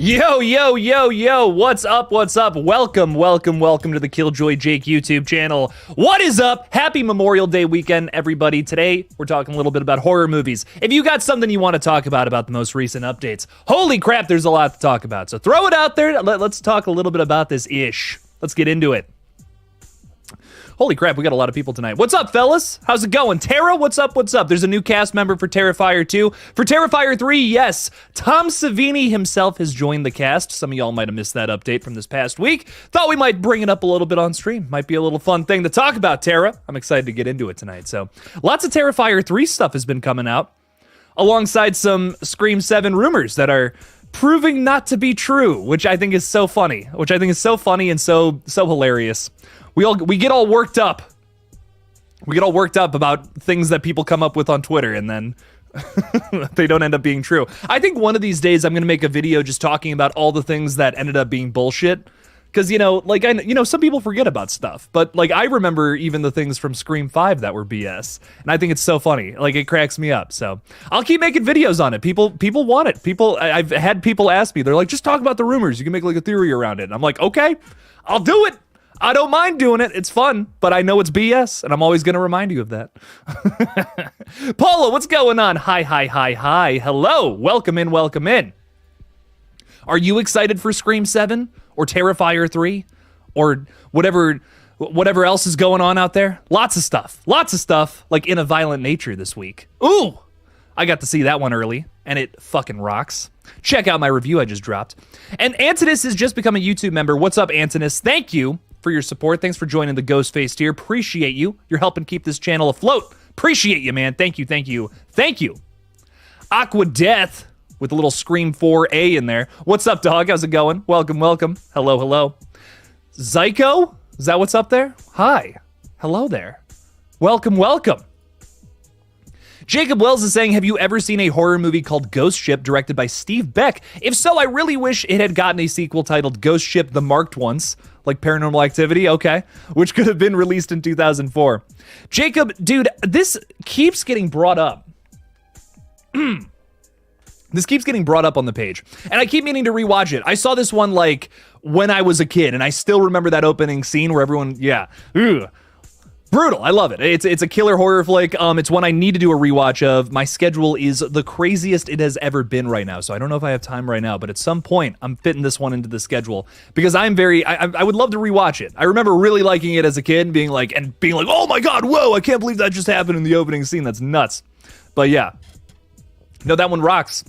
Yo, yo, yo, yo, what's up, what's up? Welcome to the KillJoy Jake YouTube channel. What is up? Happy Memorial Day weekend, everybody. Today, we're talking a little bit about horror movies. If you got something you want to talk about the most recent updates, holy crap, there's a lot to talk about. So throw it out there. Let's talk a little bit about this ish. Let's get into it. Holy crap, we got a lot of people tonight. What's up, fellas? How's it going? Tara, what's up, what's up? There's a new cast member for Terrifier 2. For Terrifier 3, yes, Tom Savini himself has joined the cast. Some of y'all might have missed that update from this past week. Thought we might bring it up a little bit on stream. Might be a little fun thing to talk about, Tara. I'm excited to get into it tonight. So, lots of Terrifier 3 stuff has been coming out, alongside some Scream 7 rumors that are proving not to be true, which I think is so funny. And so hilarious. We get all worked up. We get all worked up about things that people come up with on Twitter, and then they don't end up being true. I think one of these days I'm gonna make a video just talking about all the things that ended up being bullshit. Because, some people forget about stuff. But, I remember even the things from Scream 5 that were BS. And I think it's so funny. It cracks me up. So, I'll keep making videos on it. People want it. I've had people ask me. They're like, just talk about the rumors. You can make, a theory around it. And I'm like, okay, I'll do it. I don't mind doing it. It's fun. But I know it's BS. And I'm always going to remind you of that. Paula, what's going on? Hi. Hello. Welcome in. Are you excited for Scream 7? Or Terrifier 3, or whatever else is going on out there? Lots of stuff, like In a Violent Nature this week. Ooh, I got to see that one early, and it fucking rocks. Check out my review I just dropped. And Antinous has just become a YouTube member. What's up, Antinous? Thank you for your support. Thanks for joining the ghostface tier. Appreciate you. You're helping keep this channel afloat. Appreciate you, man. Thank you. Aqua Death, with a little Scream 4A in there. What's up, dog? How's it going? Welcome. Hello. Zyko? Is that what's up there? Hi. Hello there. Welcome. Jacob Wells is saying, have you ever seen a horror movie called Ghost Ship directed by Steve Beck? If so, I really wish it had gotten a sequel titled Ghost Ship The Marked Ones, like Paranormal Activity, okay, which could have been released in 2004. Jacob, dude, this keeps getting brought up. This keeps getting brought up on the page, and I keep meaning to rewatch it. I saw this one, when I was a kid, and I still remember that opening scene where everyone, brutal. I love it. It's a killer horror flick. It's one I need to do a rewatch of. My schedule is the craziest it has ever been right now, so I don't know if I have time right now, but at some point, I'm fitting this one into the schedule, because I would love to rewatch it. I remember really liking it as a kid, and being like, oh my god, whoa, I can't believe that just happened in the opening scene. That's nuts. But yeah. No, that one rocks.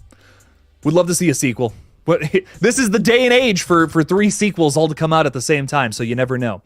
Would love to see a sequel. But this is the day and age for 3 sequels all to come out at the same time, so you never know.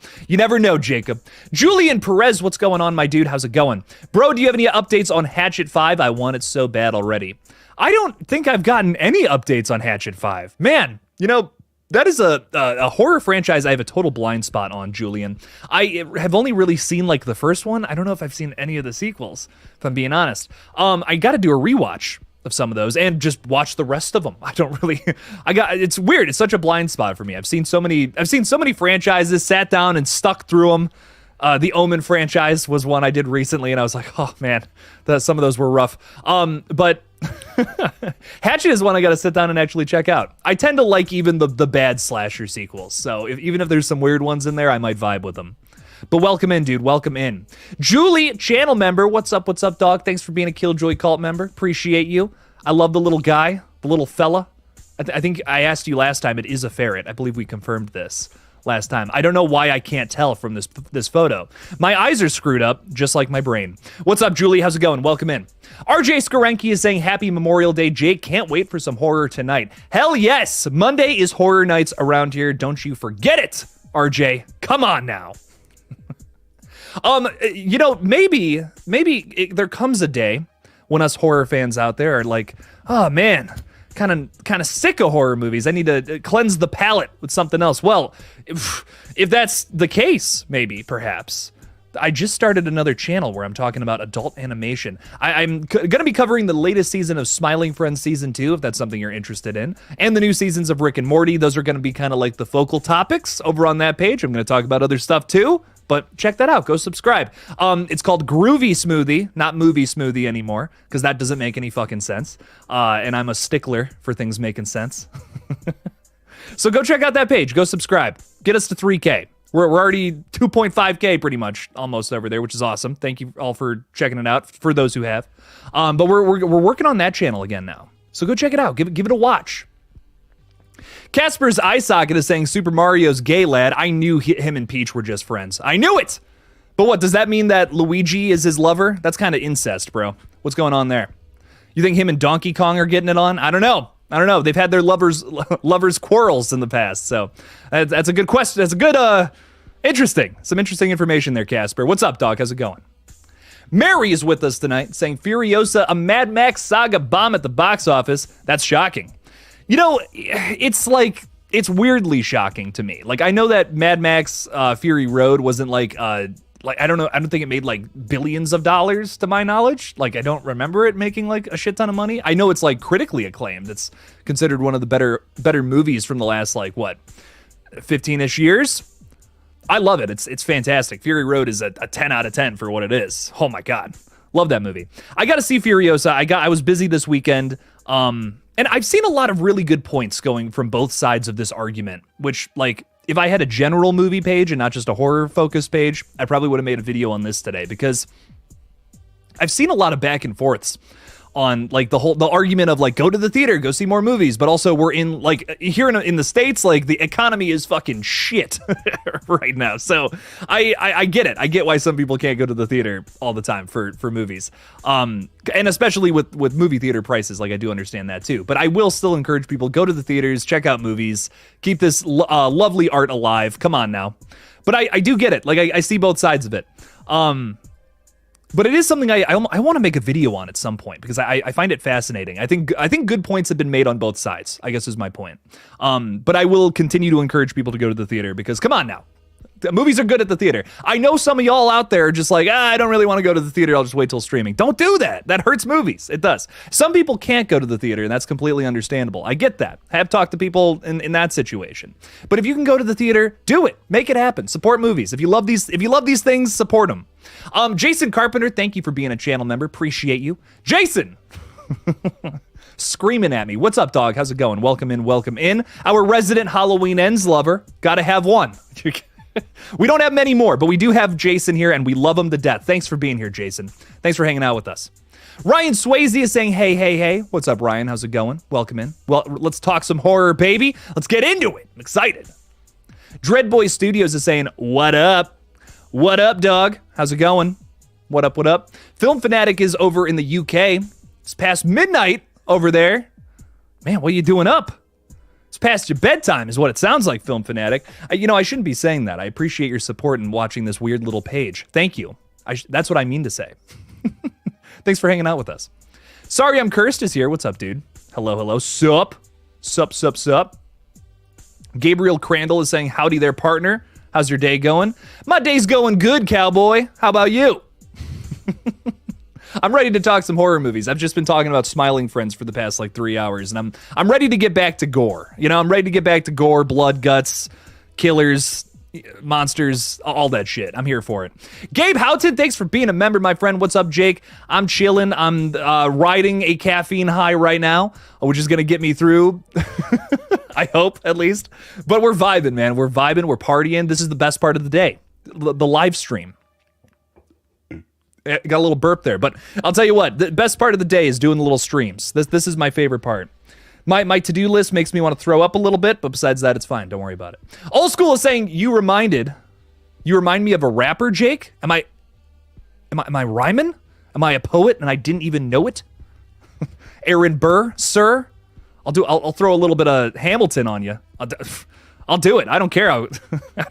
Jacob. Julian Perez, what's going on, my dude? How's it going? Bro, do you have any updates on Hatchet 5? I want it so bad already. I don't think I've gotten any updates on Hatchet 5. Man, that is a horror franchise I have a total blind spot on, Julian. I have only really seen, the first one. I don't know if I've seen any of the sequels, if I'm being honest. I got to do a rewatch of some of those and just watch the rest of them. It's weird. It's such a blind spot for me. I've seen so many franchises, sat down and stuck through them. The Omen franchise was one I did recently, and I was like, oh man, some of those were rough. But Hatchet is one I got to sit down and actually check out. I tend to like even the bad slasher sequels, so even if there's some weird ones in there, I might vibe with them. But welcome in, dude. Welcome in. Julie, channel member. What's up, dog? Thanks for being a KillJoy cult member. Appreciate you. I love the little guy, the little fella. I think I asked you last time. It is a ferret. I believe we confirmed this last time. I don't know why I can't tell from this photo. My eyes are screwed up, just like my brain. What's up, Julie? How's it going? Welcome in. RJ Skarenki is saying, happy Memorial Day, Jake. Can't wait for some horror tonight. Hell yes. Monday is horror nights around here. Don't you forget it, RJ. Come on now. Maybe there comes a day when us horror fans out there are like, oh man, kind of sick of horror movies. I need to cleanse the palate with something else. Well, if that's the case, perhaps. I just started another channel where I'm talking about adult animation. I'm going to be covering the latest season of Smiling Friends Season 2, if that's something you're interested in, and the new seasons of Rick and Morty. Those are going to be kind of like the focal topics over on that page. I'm going to talk about other stuff too, but check that out. Go subscribe. It's called Groovy Smoothie, not Movie Smoothie anymore, because that doesn't make any fucking sense. And I'm a stickler for things making sense. So go check out that page. Go subscribe. Get us to 3K. We're already 2.5K pretty much almost over there, which is awesome. Thank you all for checking it out, for those who have. But we're working on that channel again now. So go check it out. Give it a watch. Casper's eye socket is saying Super Mario's gay lad. I knew him and Peach were just friends. I knew it! But what, does that mean that Luigi is his lover? That's kind of incest, bro. What's going on there? You think him and Donkey Kong are getting it on? I don't know. They've had their lovers quarrels in the past, so that's a good question. That's a good, some interesting information there, Casper. What's up, dog? How's it going? Mary is with us tonight, saying Furiosa, a Mad Max saga bomb at the box office. That's shocking. You know, it's weirdly shocking to me. Like, I know that Mad Max Fury Road wasn't I don't know, I don't think it made like billions of dollars to my knowledge. Like, I don't remember it making like a shit ton of money. I know it's like critically acclaimed. It's considered one of the better movies from the last 15-ish years. I love it. It's fantastic. Fury Road is a 10 out of 10 for what it is. Oh my God. Love that movie. I got to see Furiosa. I was busy this weekend. And I've seen a lot of really good points going from both sides of this argument, which, like, if I had a general movie page and not just a horror-focused page, I probably would have made a video on this today, because I've seen a lot of back and forths on, like, the argument of, like, go to the theater, go see more movies, but also we're in, like, here in the States, like, the economy is fucking shit right now. So I get it. I get why some people can't go to the theater all the time for movies. And especially with movie theater prices, like, I do understand that too. But I will still encourage people, go to the theaters, check out movies, keep this lovely art alive. Come on now. But I do get it. Like, I see both sides of it. But it is something I want to make a video on at some point, because I find it fascinating. I think good points have been made on both sides, I guess is my point. But I will continue to encourage people to go to the theater, because come on now. The movies are good at the theater. I know some of y'all out there are just like, I don't really want to go to the theater. I'll just wait till streaming. Don't do that. That hurts movies. It does. Some people can't go to the theater, and that's completely understandable. I get that. I have talked to people in that situation. But if you can go to the theater, do it. Make it happen. Support movies. If you love these things, support them. Jason Carpenter, thank you for being a channel member. Appreciate you. Jason! Screaming at me. What's up, dog? How's it going? Welcome in. Our resident Halloween Ends lover. Gotta have one. We don't have many more, but we do have Jason here, and we love him to death. Thanks for being here, Jason. Thanks for hanging out with us. Ryan Swayze is saying, hey. What's up, Ryan? How's it going? Welcome in. Well, let's talk some horror, baby. Let's get into it. I'm excited. Dreadboy Studios is saying, what up? What up, dog? How's it going? What up? Film Fanatic is over in the UK. It's past midnight over there. Man, what are you doing up? It's past your bedtime is what it sounds like, Film Fanatic. I shouldn't be saying that. I appreciate your support in watching this weird little page. Thank you. That's what I mean to say. Thanks for hanging out with us. Sorry I'm Cursed is here. What's up, dude? Hello. Sup. Gabriel Crandall is saying, howdy there, partner. How's your day going? My day's going good, cowboy. How about you? I'm ready to talk some horror movies. I've just been talking about Smiling Friends for the past 3 hours, and I'm ready to get back to gore. I'm ready to get back to gore, blood, guts, killers, monsters, all that shit. I'm here for it. Gabe Houghton, thanks for being a member, my friend. What's up, Jake? I'm chilling. I'm riding a caffeine high right now, which is gonna get me through. I hope, at least. But we're vibing, man. We're vibing. We're partying. This is the best part of the day. The live stream. Got a little burp there, but I'll tell you what, the best part of the day is doing the little streams. This is my favorite part. My to-do list makes me want to throw up a little bit, but besides that, it's fine. Don't worry about it. Old School is saying, you remind me of a rapper, Jake? Am I rhyming? Am I a poet and I didn't even know it? Aaron Burr, sir? I'll throw a little bit of Hamilton on you. I'll do it. I don't care. I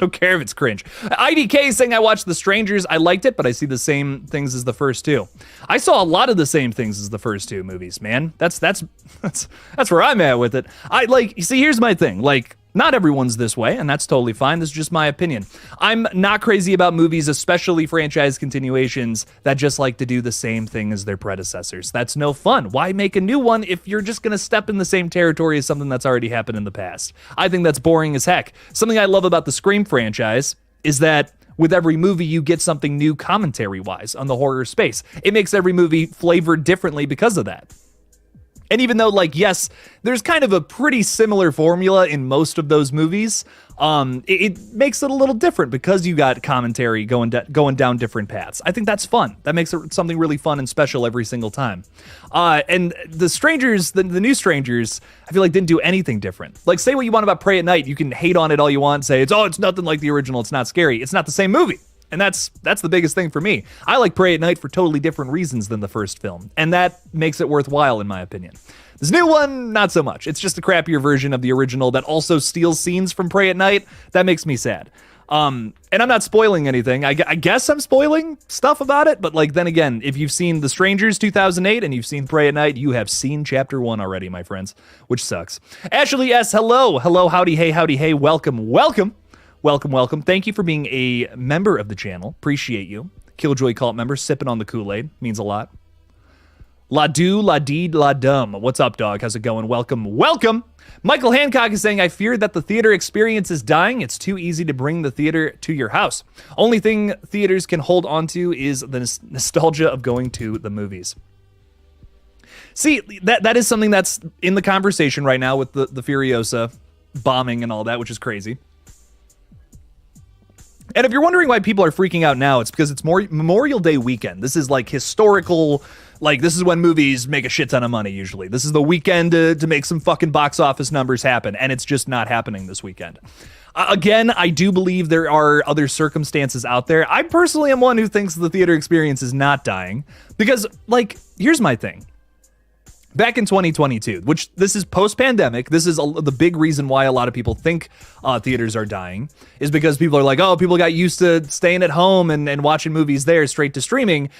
don't care if it's cringe. IDK is saying, I watched The Strangers. I liked it, but I see the same things as the first two. I saw a lot of the same things as the first two movies, man. That's where I'm at with it. You see, here's my thing. Not everyone's this way, and that's totally fine. This is just my opinion. I'm not crazy about movies, especially franchise continuations, that just like to do the same thing as their predecessors. That's no fun. Why make a new one if you're just going to step in the same territory as something that's already happened in the past? I think that's boring as heck. Something I love about the Scream franchise is that with every movie, you get something new commentary-wise on the horror space. It makes every movie flavored differently because of that. And even though, like, yes, there's kind of a pretty similar formula in most of those movies, it makes it a little different because you got commentary going down different paths. I think that's fun. That makes it something really fun and special every single time. And the strangers, the new strangers, I feel like didn't do anything different. Like, say what you want about Prey at Night. You can hate on it all you want, say it's nothing like the original. It's not scary. It's not the same movie. And that's the biggest thing for me. I like Prey at Night for totally different reasons than the first film, and that makes it worthwhile in my opinion. This new one, not so much. It's just a crappier version of the original that also steals scenes from Prey at Night. That makes me sad. And I'm not spoiling anything. I guess I'm spoiling stuff about it, but like then again, if you've seen The Strangers 2008 and you've seen Prey at Night, you have seen Chapter 1 already, my friends, which sucks. Ashley S., hello, howdy, hey, welcome. Welcome. Thank you for being a member of the channel. Appreciate you. KillJoy cult member, sipping on the Kool-Aid. Means a lot. La do, la deed, la dum. What's up, dog? How's it going? Welcome. Michael Hancock is saying, I fear that the theater experience is dying. It's too easy to bring the theater to your house. Only thing theaters can hold on to is the nostalgia of going to the movies. See, that is something that's in the conversation right now with the Furiosa bombing and all that, which is crazy. And if you're wondering why people are freaking out now, it's because it's Memorial Day weekend. This is like historical, like this is when movies make a shit ton of money usually. This is the weekend to make some fucking box office numbers happen, and it's just not happening this weekend. Again, I do believe there are other circumstances out there. I personally am one who thinks the theater experience is not dying because, like, here's my thing. Back in 2022, which this is post-pandemic, this is the big reason why a lot of people think theaters are dying, is because people are like, oh, people got used to staying at home and watching movies there straight to streaming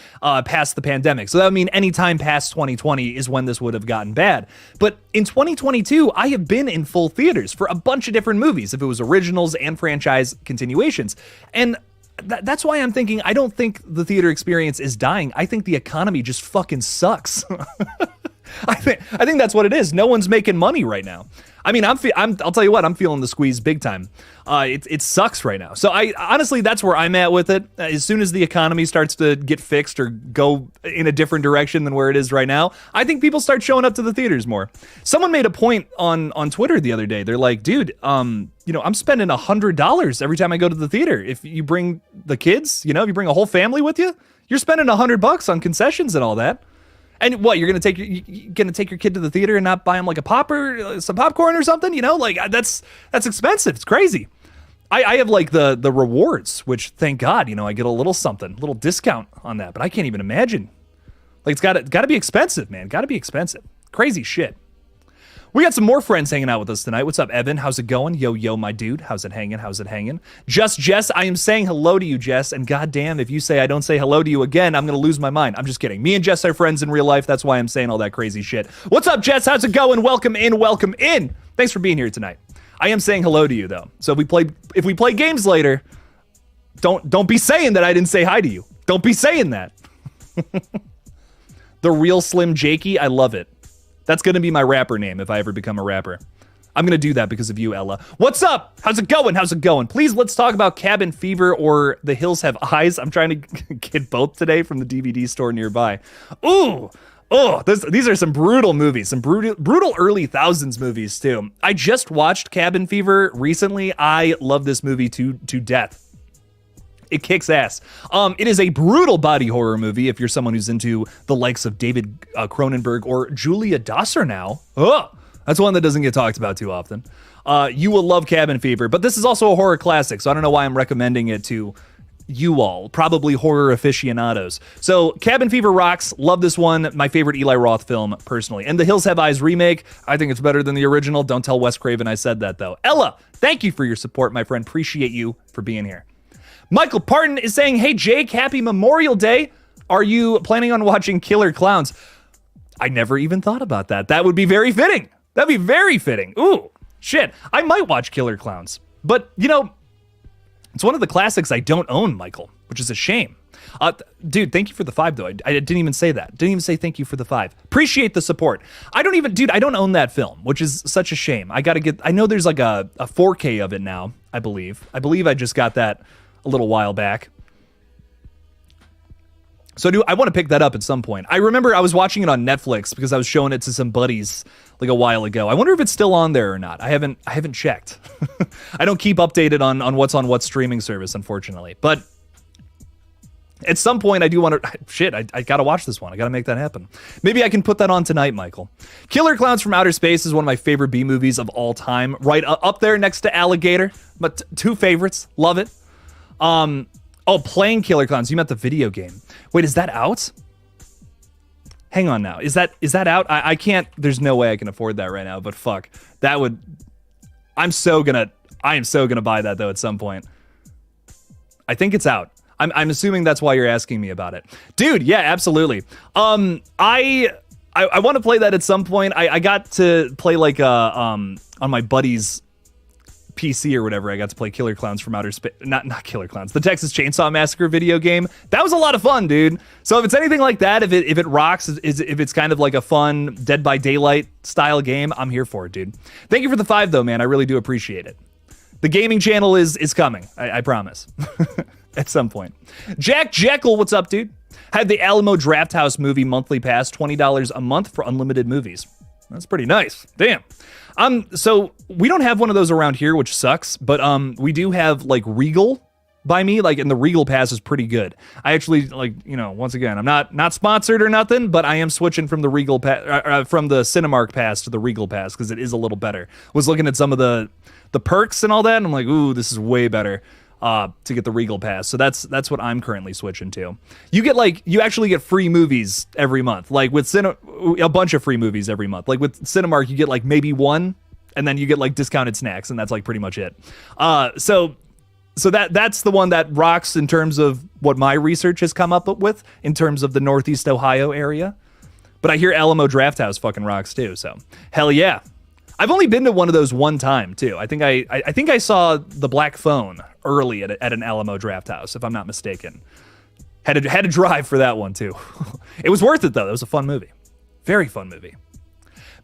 past the pandemic. So that would mean any time past 2020 is when this would have gotten bad. But in 2022, I have been in full theaters for a bunch of different movies, if it was originals and franchise continuations. And that's why I'm thinking, I don't think the theater experience is dying. I think the economy just fucking sucks. I think that's what it is. No one's making money right now. I mean, I'll tell you what, I'm feeling the squeeze big time. It sucks right now. So honestly, that's where I'm at with it. As soon as the economy starts to get fixed or go in a different direction than where it is right now, I think people start showing up to the theaters more. Someone made a point on Twitter the other day. They're like, dude, I'm spending $100 every time I go to the theater. If you bring the kids, if you bring a whole family with you, you're spending $100 on concessions and all that. And what, you're gonna take your kid to the theater and not buy him like a popper, some popcorn or something? Like that's expensive. It's crazy. I have like the rewards, which thank God, I get a little something, a little discount on that. But I can't even imagine. Like it's gotta be expensive, man. Gotta be expensive. Crazy shit. We got some more friends hanging out with us tonight. What's up, Evan? How's it going? Yo, my dude. How's it hanging? Just Jess, I am saying hello to you, Jess. And goddamn, if you say I don't say hello to you again, I'm going to lose my mind. I'm just kidding. Me and Jess are friends in real life. That's why I'm saying all that crazy shit. What's up, Jess? How's it going? Welcome in. Thanks for being here tonight. I am saying hello to you, though. So if we play games later, don't be saying that I didn't say hi to you. Don't be saying that. The real Slim Jakey, I love it. That's going to be my rapper name if I ever become a rapper. I'm going to do that because of you, Ella. What's up? How's it going? Please, let's talk about Cabin Fever or The Hills Have Eyes. I'm trying to get both today from the DVD store nearby. These are some brutal movies, some brutal early thousands movies, too. I just watched Cabin Fever recently. I love this movie to death. It kicks ass. It is a brutal body horror movie if you're someone who's into the likes of David Cronenberg or Julia Dassernow. That's one that doesn't get talked about too often. You will love Cabin Fever, but this is also a horror classic, so I don't know why I'm recommending it to you all, probably horror aficionados. So Cabin Fever rocks. Love this one. My favorite Eli Roth film, personally. And The Hills Have Eyes remake, I think it's better than the original. Don't tell Wes Craven I said that, though. Ella, thank you for your support, my friend. Appreciate you for being here. Michael Parton is saying, hey, Jake, happy Memorial Day. Are you planning on watching Killer Clowns? I never even thought about that. That would be very fitting. That'd be very fitting. Ooh, shit. I might watch Killer Clowns. But, it's one of the classics I don't own, Michael, which is a shame. Dude, thank you for the 5, though. I didn't even say that. Didn't even say thank you for the 5. Appreciate the support. I don't own that film, which is such a shame. I know there's like a 4K of it now, I believe. I just got that a little while back. So I want to pick that up at some point. I remember I was watching it on Netflix because I was showing it to some buddies like a while ago. I wonder if it's still on there or not. I haven't checked. I don't keep updated on what's on what streaming service, unfortunately. But at some point, I do want to... Shit, I got to watch this one. I got to make that happen. Maybe I can put that on tonight, Michael. Killer Clowns from Outer Space is one of my favorite B movies of all time. Right up there next to Alligator. But two favorites. Love it. Oh, playing Killer Clowns. You meant the video game. Wait, is that out? Hang on now. Is that out? I can't... There's no way I can afford that right now, but fuck. That would... I am so gonna buy that, though, at some point. I think it's out. I'm assuming that's why you're asking me about it. Dude, yeah, absolutely. I want to play that at some point. I got to play like on my buddy's PC or whatever. I got to play Killer Clowns from Outer Space. Not Killer Clowns. The Texas Chainsaw Massacre video game. That was a lot of fun, dude. So if it's anything like that, if it rocks, if it's kind of like a fun Dead by Daylight style game, I'm here for it, dude. Thank you for the 5 though, man. I really do appreciate it. The gaming channel is coming. I promise. At some point. Jack Jekyll, what's up, dude? Had the Alamo Drafthouse movie monthly pass, $20 a month for unlimited movies. That's pretty nice. Damn. So we don't have one of those around here, which sucks, but we do have like Regal by me, like, and the Regal pass is pretty good. I actually, like, you know, once again, I'm not sponsored or nothing, but I am switching from the Regal pass, from the Cinemark pass to the Regal pass because it is a little better. Was looking at some of the perks and all that, and I'm like, ooh, this is way better. To get the Regal pass. So that's what I'm currently switching to. You actually get free movies every month. Like with a bunch of free movies every month. Like with Cinemark, you get like maybe one, and then you get like discounted snacks, and that's like pretty much it. So that's the one that rocks in terms of what my research has come up with in terms of the Northeast Ohio area. But I hear Alamo Drafthouse fucking rocks too, so hell yeah. I've only been to one of those one time too. I think I saw The Black Phone early at an Alamo Drafthouse, if I'm not mistaken. Had to drive for that one too. It was worth it though. It was a fun movie. Very fun movie.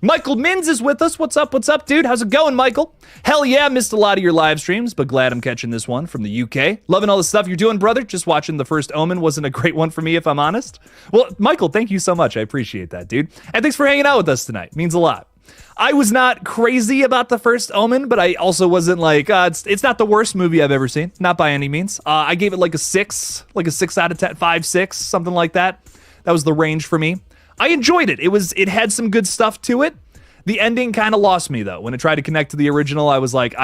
Michael Mins is with us. What's up, dude? How's it going, Michael? Hell yeah, missed a lot of your live streams, but glad I'm catching this one from the UK. Loving all the stuff you're doing, brother. Just watching The First Omen wasn't a great one for me, if I'm honest. Well, Michael, thank you so much. I appreciate that, dude. And thanks for hanging out with us tonight. Means a lot. I was not crazy about The First Omen, but I also wasn't like, it's not the worst movie I've ever seen. Not by any means. I gave it like a 6 out of 10, 5, 6, something like that. That was the range for me. I enjoyed it. It had some good stuff to it. The ending kind of lost me though. When it tried to connect to the original, I was like,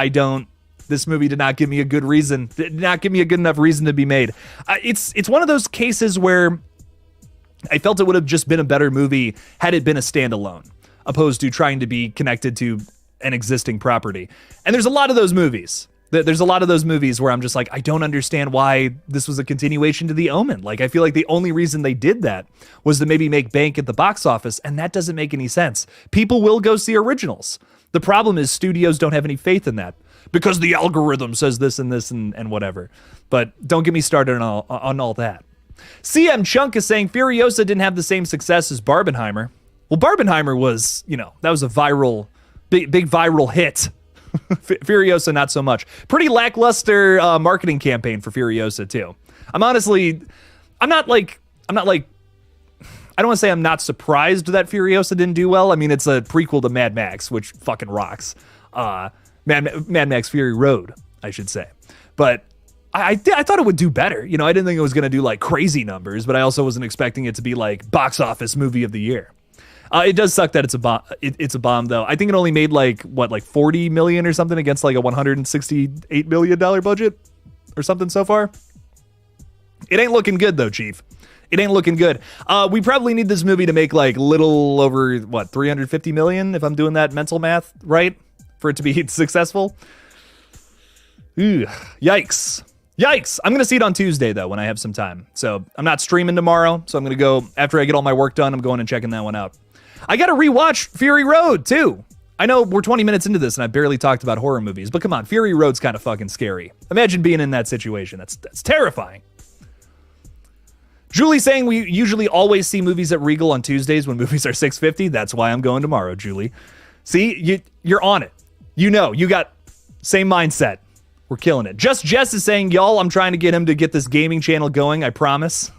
this movie did not give me a good reason. Did not give me a good enough reason to be made. It's one of those cases where I felt it would have just been a better movie had it been a standalone, opposed to trying to be connected to an existing property. And there's a lot of those movies. There's a lot of those movies where I'm just like, I don't understand why this was a continuation to The Omen. Like, I feel like the only reason they did that was to maybe make bank at the box office, and that doesn't make any sense. People will go see originals. The problem is studios don't have any faith in that because the algorithm says this and whatever. But don't get me started on all that. CM Chunk is saying Furiosa didn't have the same success as Barbenheimer. Well, Barbenheimer was, that was a big viral hit. Furiosa, not so much. Pretty lackluster marketing campaign for Furiosa, too. I don't want to say I'm not surprised that Furiosa didn't do well. I mean, it's a prequel to Mad Max, which fucking rocks. Mad Max Fury Road, I should say. But I thought it would do better. I didn't think it was going to do like crazy numbers, but I also wasn't expecting it to be like box office movie of the year. It does suck that it's a bomb. It's a bomb though. I think it only made like 40 million or something against like a $168 million budget or something so far. It ain't looking good though, Chief. It ain't looking good. We probably need this movie to make like little over 350 million if I'm doing that mental math right for it to be successful. Ooh, yikes. I'm going to see it on Tuesday, though, when I have some time. So I'm not streaming tomorrow, so I'm going to go, after I get all my work done, I'm going and checking that one out. I got to rewatch Fury Road, too. I know we're 20 minutes into this, and I barely talked about horror movies, but come on, Fury Road's kind of fucking scary. Imagine being in that situation. That's terrifying. Julie saying we usually always see movies at Regal on Tuesdays when movies are $6.50. That's why I'm going tomorrow, Julie. See, you're on it. You got same mindset. We're killing it. Just Jess is saying, y'all, I'm trying to get him to get this gaming channel going, I promise.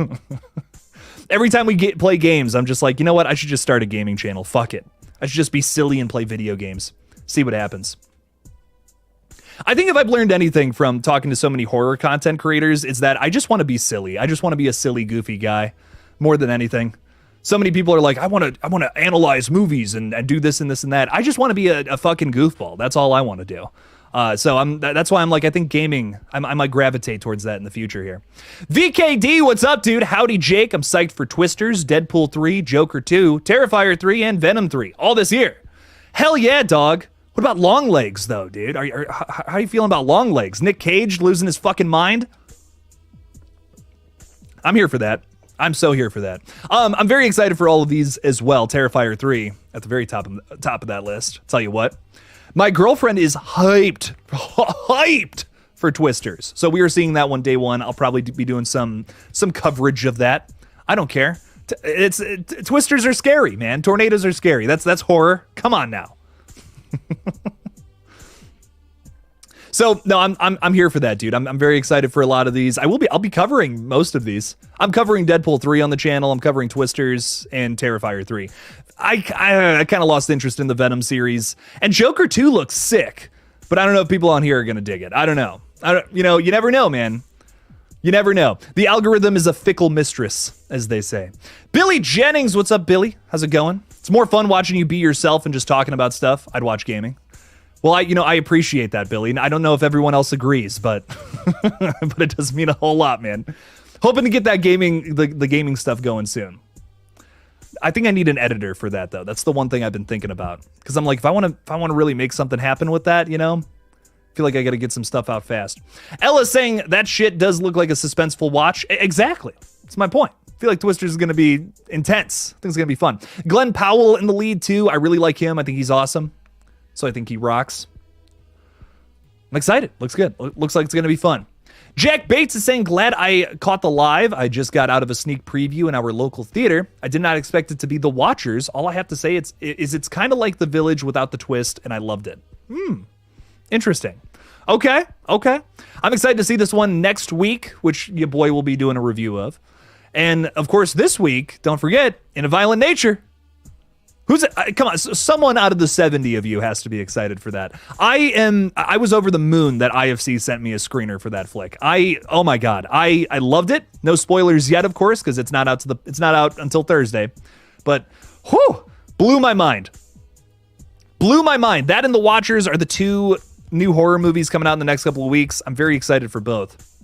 Every time we play games, I'm just like, you know what? I should just start a gaming channel. Fuck it. I should just be silly and play video games. See what happens. I think if I've learned anything from talking to so many horror content creators, it's that I just want to be silly. I just want to be a silly, goofy guy more than anything. So many people are like, I want to analyze movies and do this and this and that. I just want to be a fucking goofball. That's all I want to do. So that's why I'm like, I think gaming, I might gravitate towards that in the future here. VKD, what's up, dude? Howdy, Jake. I'm psyched for Twisters, Deadpool 3, Joker 2, Terrifier 3, and Venom 3 all this year. Hell yeah, dog. What about Long Legs, though, dude? How are you feeling about Long Legs? Nick Cage losing his fucking mind? I'm here for that. I'm so here for that. I'm very excited for all of these as well. Terrifier 3 at the very top of that list. Tell you what. My girlfriend is hyped for Twisters. So we are seeing that one day one. I'll probably be doing some coverage of that. I don't care. Twisters are scary, man. Tornadoes are scary. That's horror. Come on now. So no, I'm here for that, dude. I'm very excited for a lot of these. I'll be covering most of these. I'm covering Deadpool 3 on the channel. I'm covering Twisters and Terrifier 3. I kind of lost interest in the Venom series, and Joker 2 looks sick, but I don't know if people on here are gonna dig it. I don't know. You never know, man. You never know. The algorithm is a fickle mistress, as they say. Billy Jennings, what's up, Billy? How's it going? It's more fun watching you be yourself and just talking about stuff. I'd watch gaming. Well, I appreciate that, Billy. I don't know if everyone else agrees, but but it does mean a whole lot, man. Hoping to get that the gaming stuff going soon. I think I need an editor for that, though. That's the one thing I've been thinking about. Because I'm like, if I want to really make something happen with that, I feel like I got to get some stuff out fast. Ella's saying that shit does look like a suspenseful watch. Exactly. That's my point. I feel like Twisters is going to be intense. I think it's going to be fun. Glenn Powell in the lead, too. I really like him. I think he's awesome. So I think he rocks. I'm excited. Looks good. Looks like it's going to be fun. Jack Bates is saying, glad I caught the live. I just got out of a sneak preview in our local theater. I did not expect it to be The Watchers. All I have to say is it's kind of like The Village without the twist, and I loved it. Interesting. Okay. I'm excited to see this one next week, which your boy will be doing a review of. And, of course, this week, don't forget, In a Violent Nature. Come on, someone out of the 70 of you has to be excited for that. I was over the moon that IFC sent me a screener for that flick. Oh my God, I loved it. No spoilers yet, of course, because it's not out until Thursday. But whew, blew my mind. That and The Watchers are the two new horror movies coming out in the next couple of weeks. I'm very excited for both.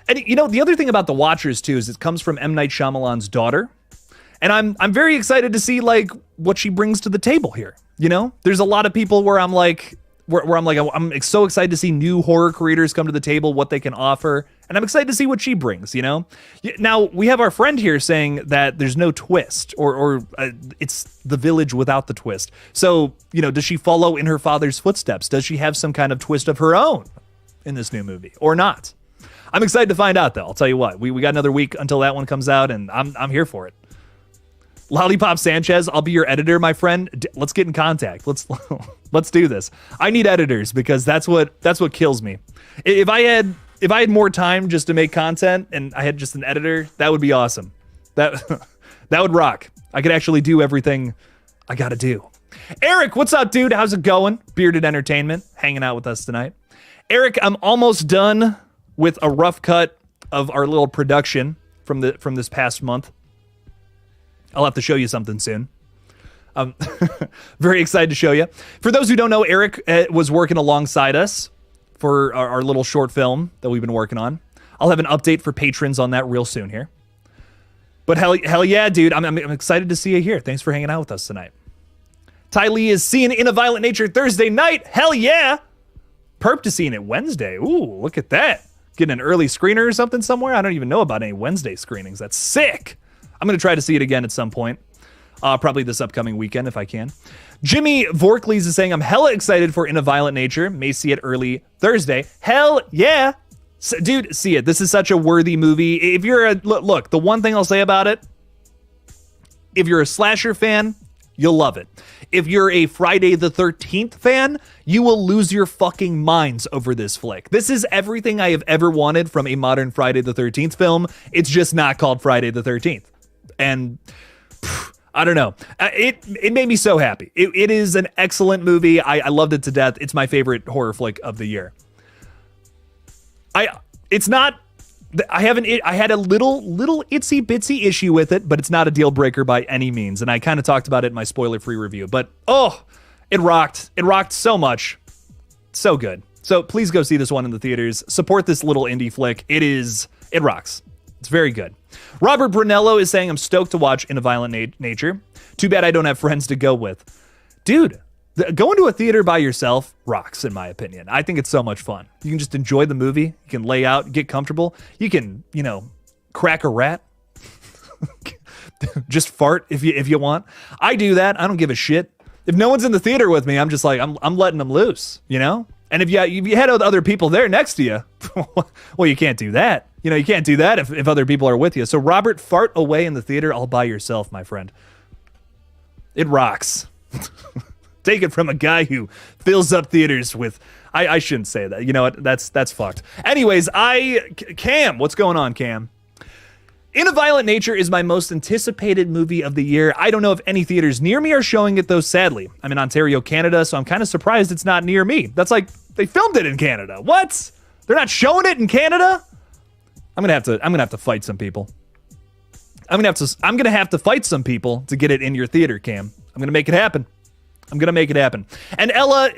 And the other thing about The Watchers too is it comes from M. Night Shyamalan's daughter. And I'm very excited to see like what she brings to the table here. There's a lot of people where I'm so excited to see new horror creators come to the table, what they can offer, and I'm excited to see what she brings. Now we have our friend here saying that there's no twist, or it's The Village without the twist. So does she follow in her father's footsteps? Does she have some kind of twist of her own in this new movie, or not? I'm excited to find out, though. I'll tell you what, we got another week until that one comes out, and I'm here for it. Lollipop Sanchez, I'll be your editor, my friend. Let's get in contact. Let's do this. I need editors because that's what kills me. If I had more time just to make content and I had just an editor, that would be awesome. That would rock. I could actually do everything I gotta do. Eric, what's up, dude? How's it going? Bearded Entertainment, hanging out with us tonight. Eric, I'm almost done with a rough cut of our little production from this past month. I'll have to show you something soon. I'm very excited to show you. For those who don't know, Eric was working alongside us for our little short film that we've been working on. I'll have an update for patrons on that real soon here. But hell yeah, dude. I'm excited to see you here. Thanks for hanging out with us tonight. Ty Lee is seeing In a Violent Nature Thursday night. Hell yeah. Perp to seeing it Wednesday. Ooh, look at that. Getting an early screener or something somewhere? I don't even know about any Wednesday screenings. That's sick. I'm going to try to see it again at some point. Probably this upcoming weekend if I can. Jimmy Vorkleys is saying, I'm hella excited for In a Violent Nature. May see it early Thursday. Hell yeah. So, dude, see it. This is such a worthy movie. If you're look, the one thing I'll say about it, if you're a slasher fan, you'll love it. If you're a Friday the 13th fan, you will lose your fucking minds over this flick. This is everything I have ever wanted from a modern Friday the 13th film. It's just not called Friday the 13th. And I don't know. It made me so happy. It is an excellent movie. I loved it to death. It's my favorite horror flick of the year. I had a little itsy bitsy issue with it, but it's not a deal breaker by any means. And I kind of talked about it in my spoiler free review, but it rocked. It rocked so much. So good. So please go see this one in the theaters. Support this little indie flick. It rocks. It's very good. Robert Brunello is saying, I'm stoked to watch In a Violent Nature. Too bad I don't have friends to go with. Dude, going to a theater by yourself rocks, in my opinion. I think it's so much fun. You can just enjoy the movie. You can lay out, get comfortable. You can, crack a rat. Just fart if you want. I do that. I don't give a shit. If no one's in the theater with me, I'm just like, I'm letting them loose, And if you had other people there next to you, well, you can't do that. You can't do that if other people are with you. So Robert, fart away in the theater all by yourself, my friend. It rocks. Take it from a guy who fills up theaters with... I shouldn't say that. You know what? That's fucked. Anyways, Cam, what's going on, Cam? In a Violent Nature is my most anticipated movie of the year. I don't know if any theaters near me are showing it, though, sadly. I'm in Ontario, Canada, so I'm kind of surprised it's not near me. That's like, they filmed it in Canada. What? They're not showing it in Canada? I'm gonna have to fight some people. I'm gonna have to fight some people to get it in your theater, Cam. I'm gonna make it happen. And Ella,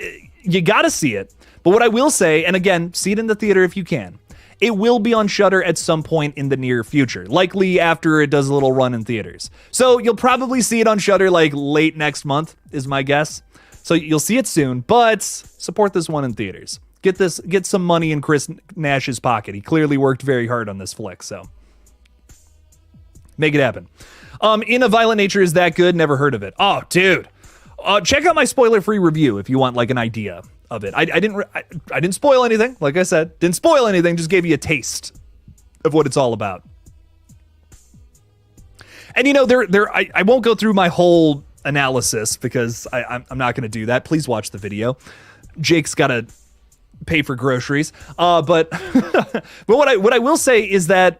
you gotta see it. But what I will say, and again, see it in the theater if you can. It will be on Shudder at some point in the near future, likely after it does a little run in theaters. So you'll probably see it on Shudder like late next month, is my guess. So you'll see it soon, but support this one in theaters. Get some money in Chris Nash's pocket. He clearly worked very hard on this flick, so make it happen. In a Violent Nature is that good? Never heard of it. Oh, dude. Check out my spoiler-free review if you want like an idea of it. I didn't spoil anything. Like I said, didn't spoil anything. Just gave you a taste of what it's all about. And I won't go through my whole analysis because I'm not going to do that. Please watch the video. Jake's got to pay for groceries. But what I will say is that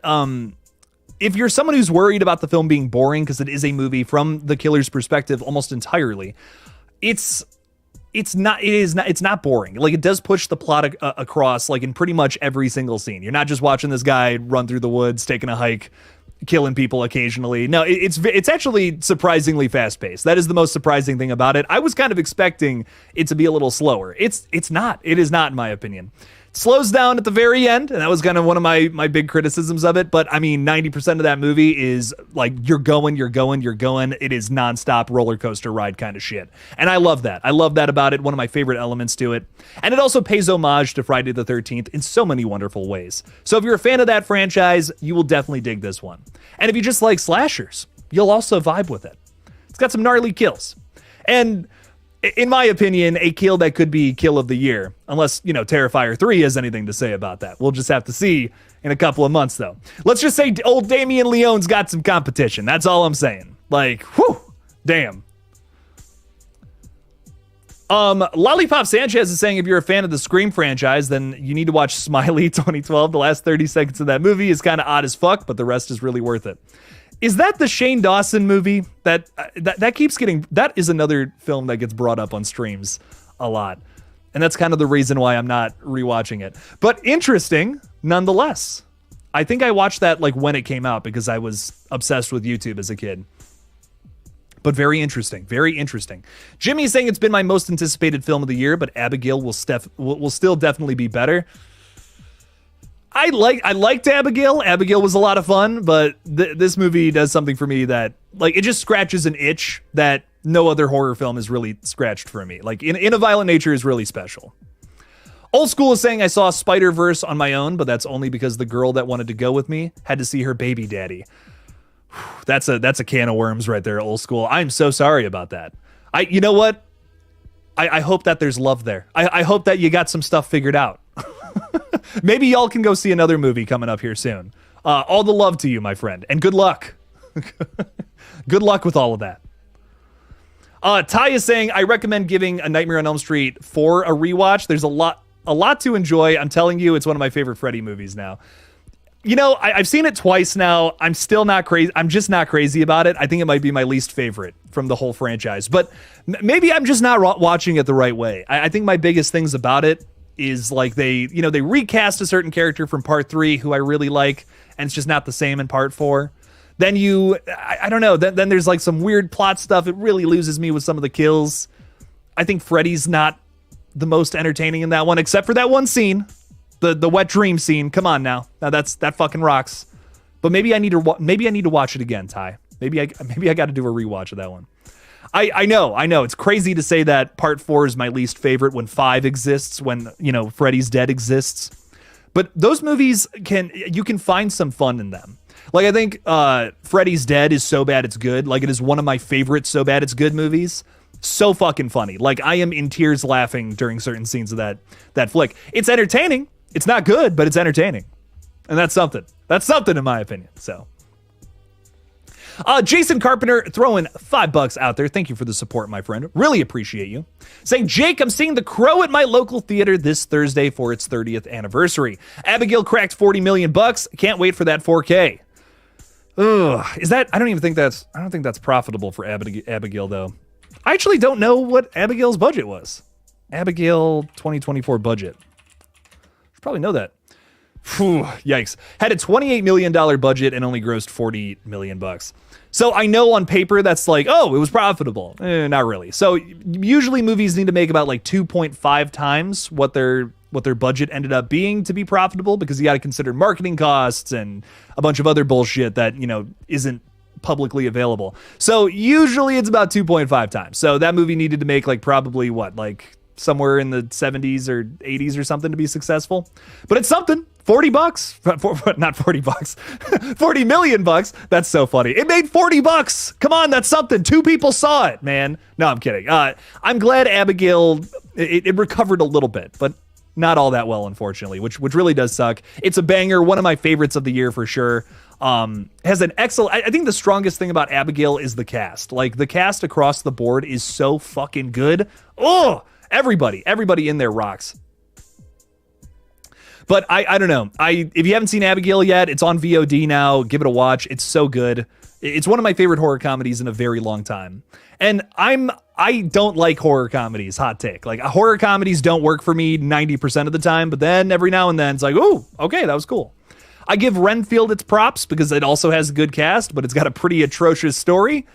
if you're someone who's worried about the film being boring, because it is a movie from the killer's perspective almost entirely, it's not boring. Like, it does push the plot across like in pretty much every single scene. You're not just watching this guy run through the woods, taking a hike, killing people occasionally. No, it's actually surprisingly fast paced. That is the most surprising thing about it. I was kind of expecting it to be a little slower. It's not. It is not, in my opinion. It slows down at the very end, and that was kind of one of my big criticisms of it. But I mean, 90% of that movie is like you're going. It is nonstop roller coaster ride kind of shit, and I love that. I love that about it. One of my favorite elements to it, and it also pays homage to Friday the 13th in so many wonderful ways. So if you're a fan of that franchise, you will definitely dig this one. And if you just like slashers, you'll also vibe with it. It's got some gnarly kills. And in my opinion, a kill that could be kill of the year. Unless, Terrifier 3 has anything to say about that. We'll just have to see in a couple of months, though. Let's just say old Damien Leone's got some competition. That's all I'm saying. Like, whew, damn. Lollipop Sanchez is saying if you're a fan of the Scream franchise, then you need to watch Smiley 2012. The last 30 seconds of that movie is kind of odd as fuck, but the rest is really worth it. Is that the Shane Dawson movie that keeps getting... That is another film that gets brought up on streams a lot. And that's kind of the reason why I'm not rewatching it. But interesting, nonetheless. I think I watched that like when it came out because I was obsessed with YouTube as a kid. But very interesting, very interesting. Jimmy's saying it's been my most anticipated film of the year, but Abigail will still definitely be better. I liked Abigail. Abigail was a lot of fun, but this movie does something for me that, like, it just scratches an itch that no other horror film has really scratched for me. Like, In a Violent Nature is really special. Old School is saying I saw Spider-Verse on my own, but that's only because the girl that wanted to go with me had to see her baby daddy. That's a can of worms right there, Old School. I'm so sorry about that. You know what? I hope that there's love there. I hope that you got some stuff figured out. Maybe y'all can go see another movie coming up here soon. All the love to you, my friend, and good luck. Good luck with all of that. Ty is saying, I recommend giving A Nightmare on Elm Street 4 a rewatch. There's a lot to enjoy. I'm telling you, it's one of my favorite Freddy movies now. I've seen it twice now. I'm still not crazy. I'm just not crazy about it. I think it might be my least favorite from the whole franchise, but maybe I'm just not watching it the right way. I think my biggest things about it is like they recast a certain character from part 3 who I really like, and it's just not the same in part 4. Then I don't know. Then there's like some weird plot stuff. It really loses me with some of the kills. I think Freddy's not the most entertaining in that one, except for that one scene, the wet dream scene. Come on now, that fucking rocks. But maybe I need to watch it again, Ty. Maybe I got to do a rewatch of that one. I know it's crazy to say that part 4 is my least favorite when 5 exists, when Freddy's Dead exists. But those movies you can find some fun in them. Like, I think Freddy's Dead is so bad it's good. Like, it is one of my favorite so bad it's good movies. So fucking funny. Like, I am in tears laughing during certain scenes of that flick. It's entertaining. It's not good, but it's entertaining. And that's something. That's something in my opinion. So, Jason Carpenter throwing $5 out there. Thank you for the support, my friend. Really appreciate you. Saying, Jake, I'm seeing The Crow at my local theater this Thursday for its 30th anniversary. Abigail cracked 40 million bucks. Can't wait for that 4K. Ugh, I don't think that's profitable for Abigail though. I actually don't know what Abigail's budget was. Abigail 2024 budget. Should probably know that. Whew, yikes. Had a $28 million budget and only grossed 40 million bucks. So I know on paper that's like, oh, it was profitable. Not really. So usually movies need to make about like 2.5 times what their budget ended up being to be profitable, because you got to consider marketing costs and a bunch of other bullshit that, isn't publicly available. So usually it's about 2.5 times. So that movie needed to make like probably somewhere in the 70s or 80s or something to be successful. But it's something. $40, not $40, 40 million bucks. That's so funny. It made $40. Come on, that's something. 2 people saw it, man. No, I'm kidding. I'm glad Abigail, it recovered a little bit, but not all that well, unfortunately, which really does suck. It's a banger, one of my favorites of the year for sure. Has an excellent, I think the strongest thing about Abigail is the cast. Like, the cast across the board is so fucking good. Oh, everybody in there rocks. But I don't know. If you haven't seen Abigail yet, it's on VOD now. Give it a watch. It's so good. It's one of my favorite horror comedies in a very long time. And I don't like horror comedies, hot take. Like, horror comedies don't work for me 90% of the time, but then every now and then it's like, ooh, okay, that was cool. I give Renfield its props because it also has a good cast, but it's got a pretty atrocious story.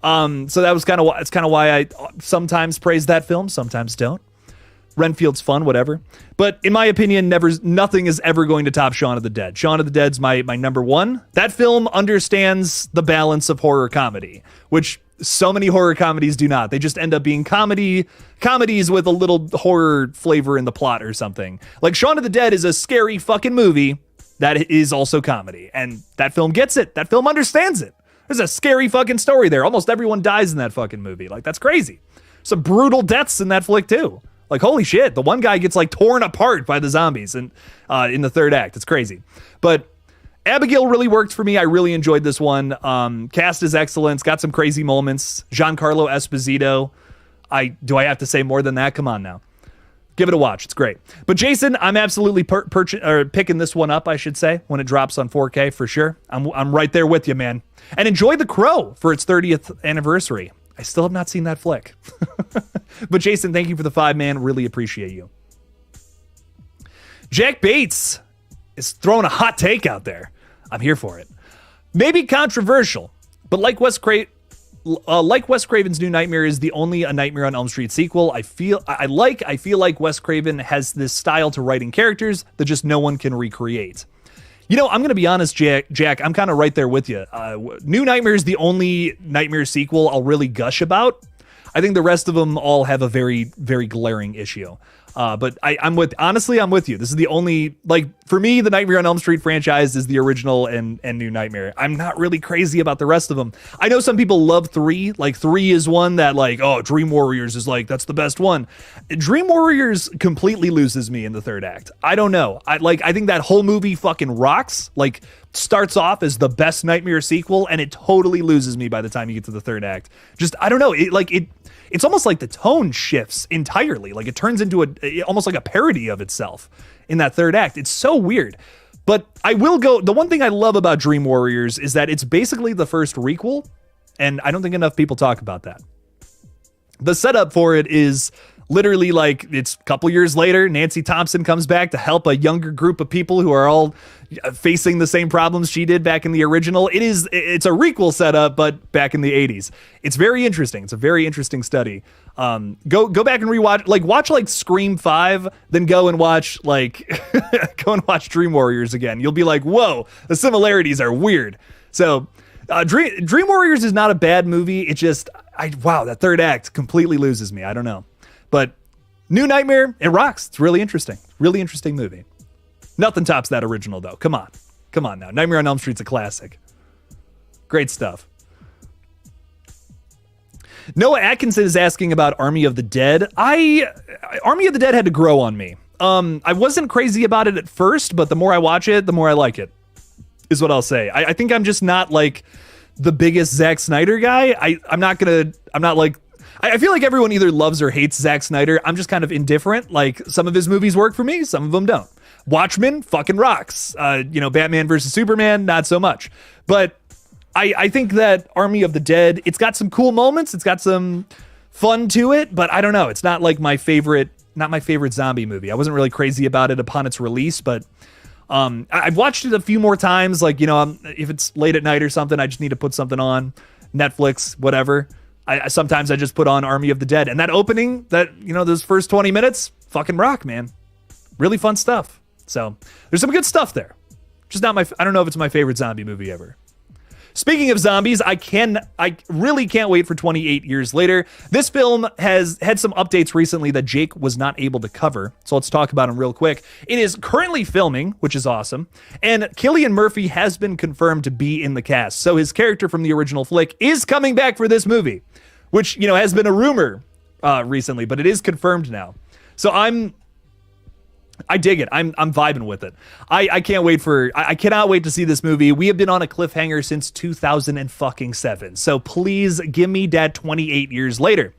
So that was kind of why I sometimes praise that film, sometimes don't. Renfield's fun, whatever. But in my opinion, nothing is ever going to top Shaun of the Dead. Shaun of the Dead's my number one. That film understands the balance of horror comedy, which so many horror comedies do not. They just end up being comedies with a little horror flavor in the plot or something. Like, Shaun of the Dead is a scary fucking movie that is also comedy. And that film gets it. That film understands it. There's a scary fucking story there. Almost everyone dies in that fucking movie. Like, that's crazy. Some brutal deaths in that flick too. Like, holy shit, the one guy gets like torn apart by the zombies in the third act. It's crazy. But Abigail really worked for me. I really enjoyed this one. Cast is excellent. It's got some crazy moments. Giancarlo Esposito. Do I have to say more than that? Come on now. Give it a watch. It's great. But Jason, I'm absolutely picking this one up, I should say, when it drops on 4K for sure. I'm right there with you, man. And enjoy The Crow for its 30th anniversary. I still have not seen that flick. But Jason, thank you for the 5, man. Really appreciate you. Jack Bates is throwing a hot take out there. I'm here for it. Maybe controversial, but like Wes Craven's New Nightmare is the only A Nightmare on Elm Street sequel I feel like Wes Craven has this style to writing characters that just no one can recreate. I'm going to be honest, Jack, I'm kind of right there with you. New Nightmare is the only Nightmare sequel I'll really gush about. I think the rest of them all have a very, very glaring issue. But I'm with you. This is the only, for me, the Nightmare on Elm Street franchise is the original and New Nightmare. I'm not really crazy about the rest of them. I know some people love 3. Like, 3 is one that Dream Warriors is that's the best one. Dream Warriors completely loses me in the third act. I don't know. I think that whole movie fucking rocks. Starts off as the best Nightmare sequel, and it totally loses me by the time you get to the third act. Just, I don't know. It's almost like the tone shifts entirely. Like, it turns into almost like a parody of itself in that third act. It's so weird. But I will go, the one thing I love about Dream Warriors is that it's basically the first requel, and I don't think enough people talk about that. The setup for it is literally like it's a couple years later, Nancy Thompson comes back to help a younger group of people who are all facing the same problems she did back in the original. It's a requel setup, but back in the 80s. It's very interesting. It's a very interesting study. Go back and rewatch, watch Scream 5, then go and watch Dream Warriors again. You'll be like, whoa, the similarities are weird. So Dream Warriors is not a bad movie. It just, wow, that third act completely loses me. I don't know. But New Nightmare, it rocks. It's really interesting. Really interesting movie. Nothing tops that original, though. Come on now. Nightmare on Elm Street's a classic. Great stuff. Noah Atkinson is asking about Army of the Dead. Army of the Dead had to grow on me. I wasn't crazy about it at first, but the more I watch it, the more I like it, is what I'll say. I think I'm just not like the biggest Zack Snyder guy. I feel like everyone either loves or hates Zack Snyder. I'm just kind of indifferent. Like, some of his movies work for me, some of them don't. Watchmen fucking rocks. Batman versus Superman, not so much. But I think that Army of the Dead, it's got some cool moments. It's got some fun to it, but I don't know. It's not like my favorite zombie movie. I wasn't really crazy about it upon its release, but I've watched it a few more times. If it's late at night or something, I just need to put something on Netflix, whatever. Sometimes I just put on Army of the Dead, and that opening, those first 20 minutes, fucking rock, man. Really fun stuff. So there's some good stuff there. Just not I don't know if it's my favorite zombie movie ever. Speaking of zombies, I really can't wait for 28 Years Later. This film has had some updates recently that Jake was not able to cover, so let's talk about them real quick. It is currently filming, which is awesome, and Cillian Murphy has been confirmed to be in the cast, so his character from the original flick is coming back for this movie, which, has been a rumor recently, but it is confirmed now. So I dig it. I'm vibing with it. I cannot wait to see this movie. We have been on a cliffhanger since 2007. So please give me that 28 years later.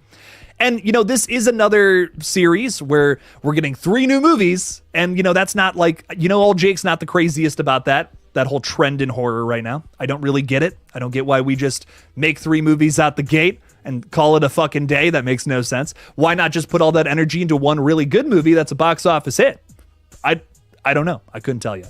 And, this is another series where we're getting 3 new movies. And, that's not old Jake's not the craziest about that whole trend in horror right now. I don't really get it. I don't get why we just make 3 movies out the gate and call it a fucking day. That makes no sense. Why not just put all that energy into one really good movie that's a box office hit? I don't know. I couldn't tell you.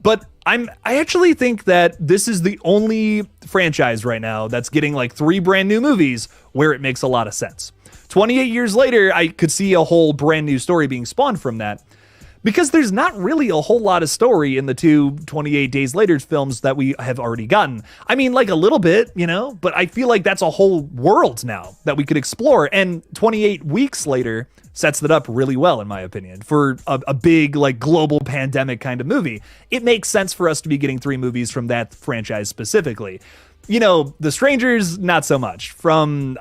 But I actually think that this is the only franchise right now that's getting 3 brand new movies where it makes a lot of sense. 28 years later, I could see a whole brand new story being spawned from that, because there's not really a whole lot of story in the 2 28 Days Later films that we have already gotten. I mean, a little bit, but I feel like that's a whole world now that we could explore. And 28 Weeks Later sets that up really well, in my opinion, for a big, global pandemic kind of movie. It makes sense for us to be getting 3 movies from that franchise specifically. The Strangers, not so much. From,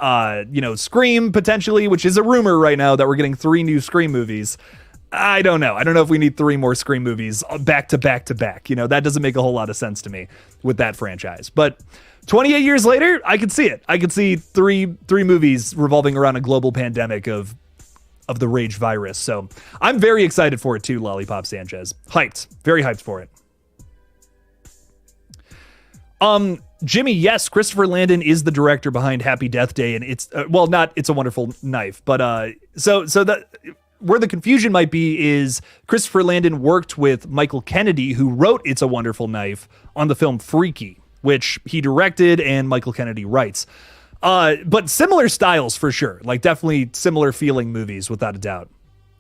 Scream, potentially, which is a rumor right now that we're getting 3 new Scream movies. I don't know. I don't know if we need 3 more Scream movies back to back to back. That doesn't make a whole lot of sense to me with that franchise. But 28 years later, I could see it. I could see three movies revolving around a global pandemic of the rage virus. So I'm very excited for it too, Lollipop Sanchez. Hyped. Very hyped for it. Jimmy, yes, Christopher Landon is the director behind Happy Death Day, and it's not It's a Wonderful Knife, but so that where the confusion might be is Christopher Landon worked with Michael Kennedy, who wrote It's a Wonderful Knife, on the film Freaky, which he directed and Michael Kennedy writes. But similar styles for sure, definitely similar feeling movies without a doubt.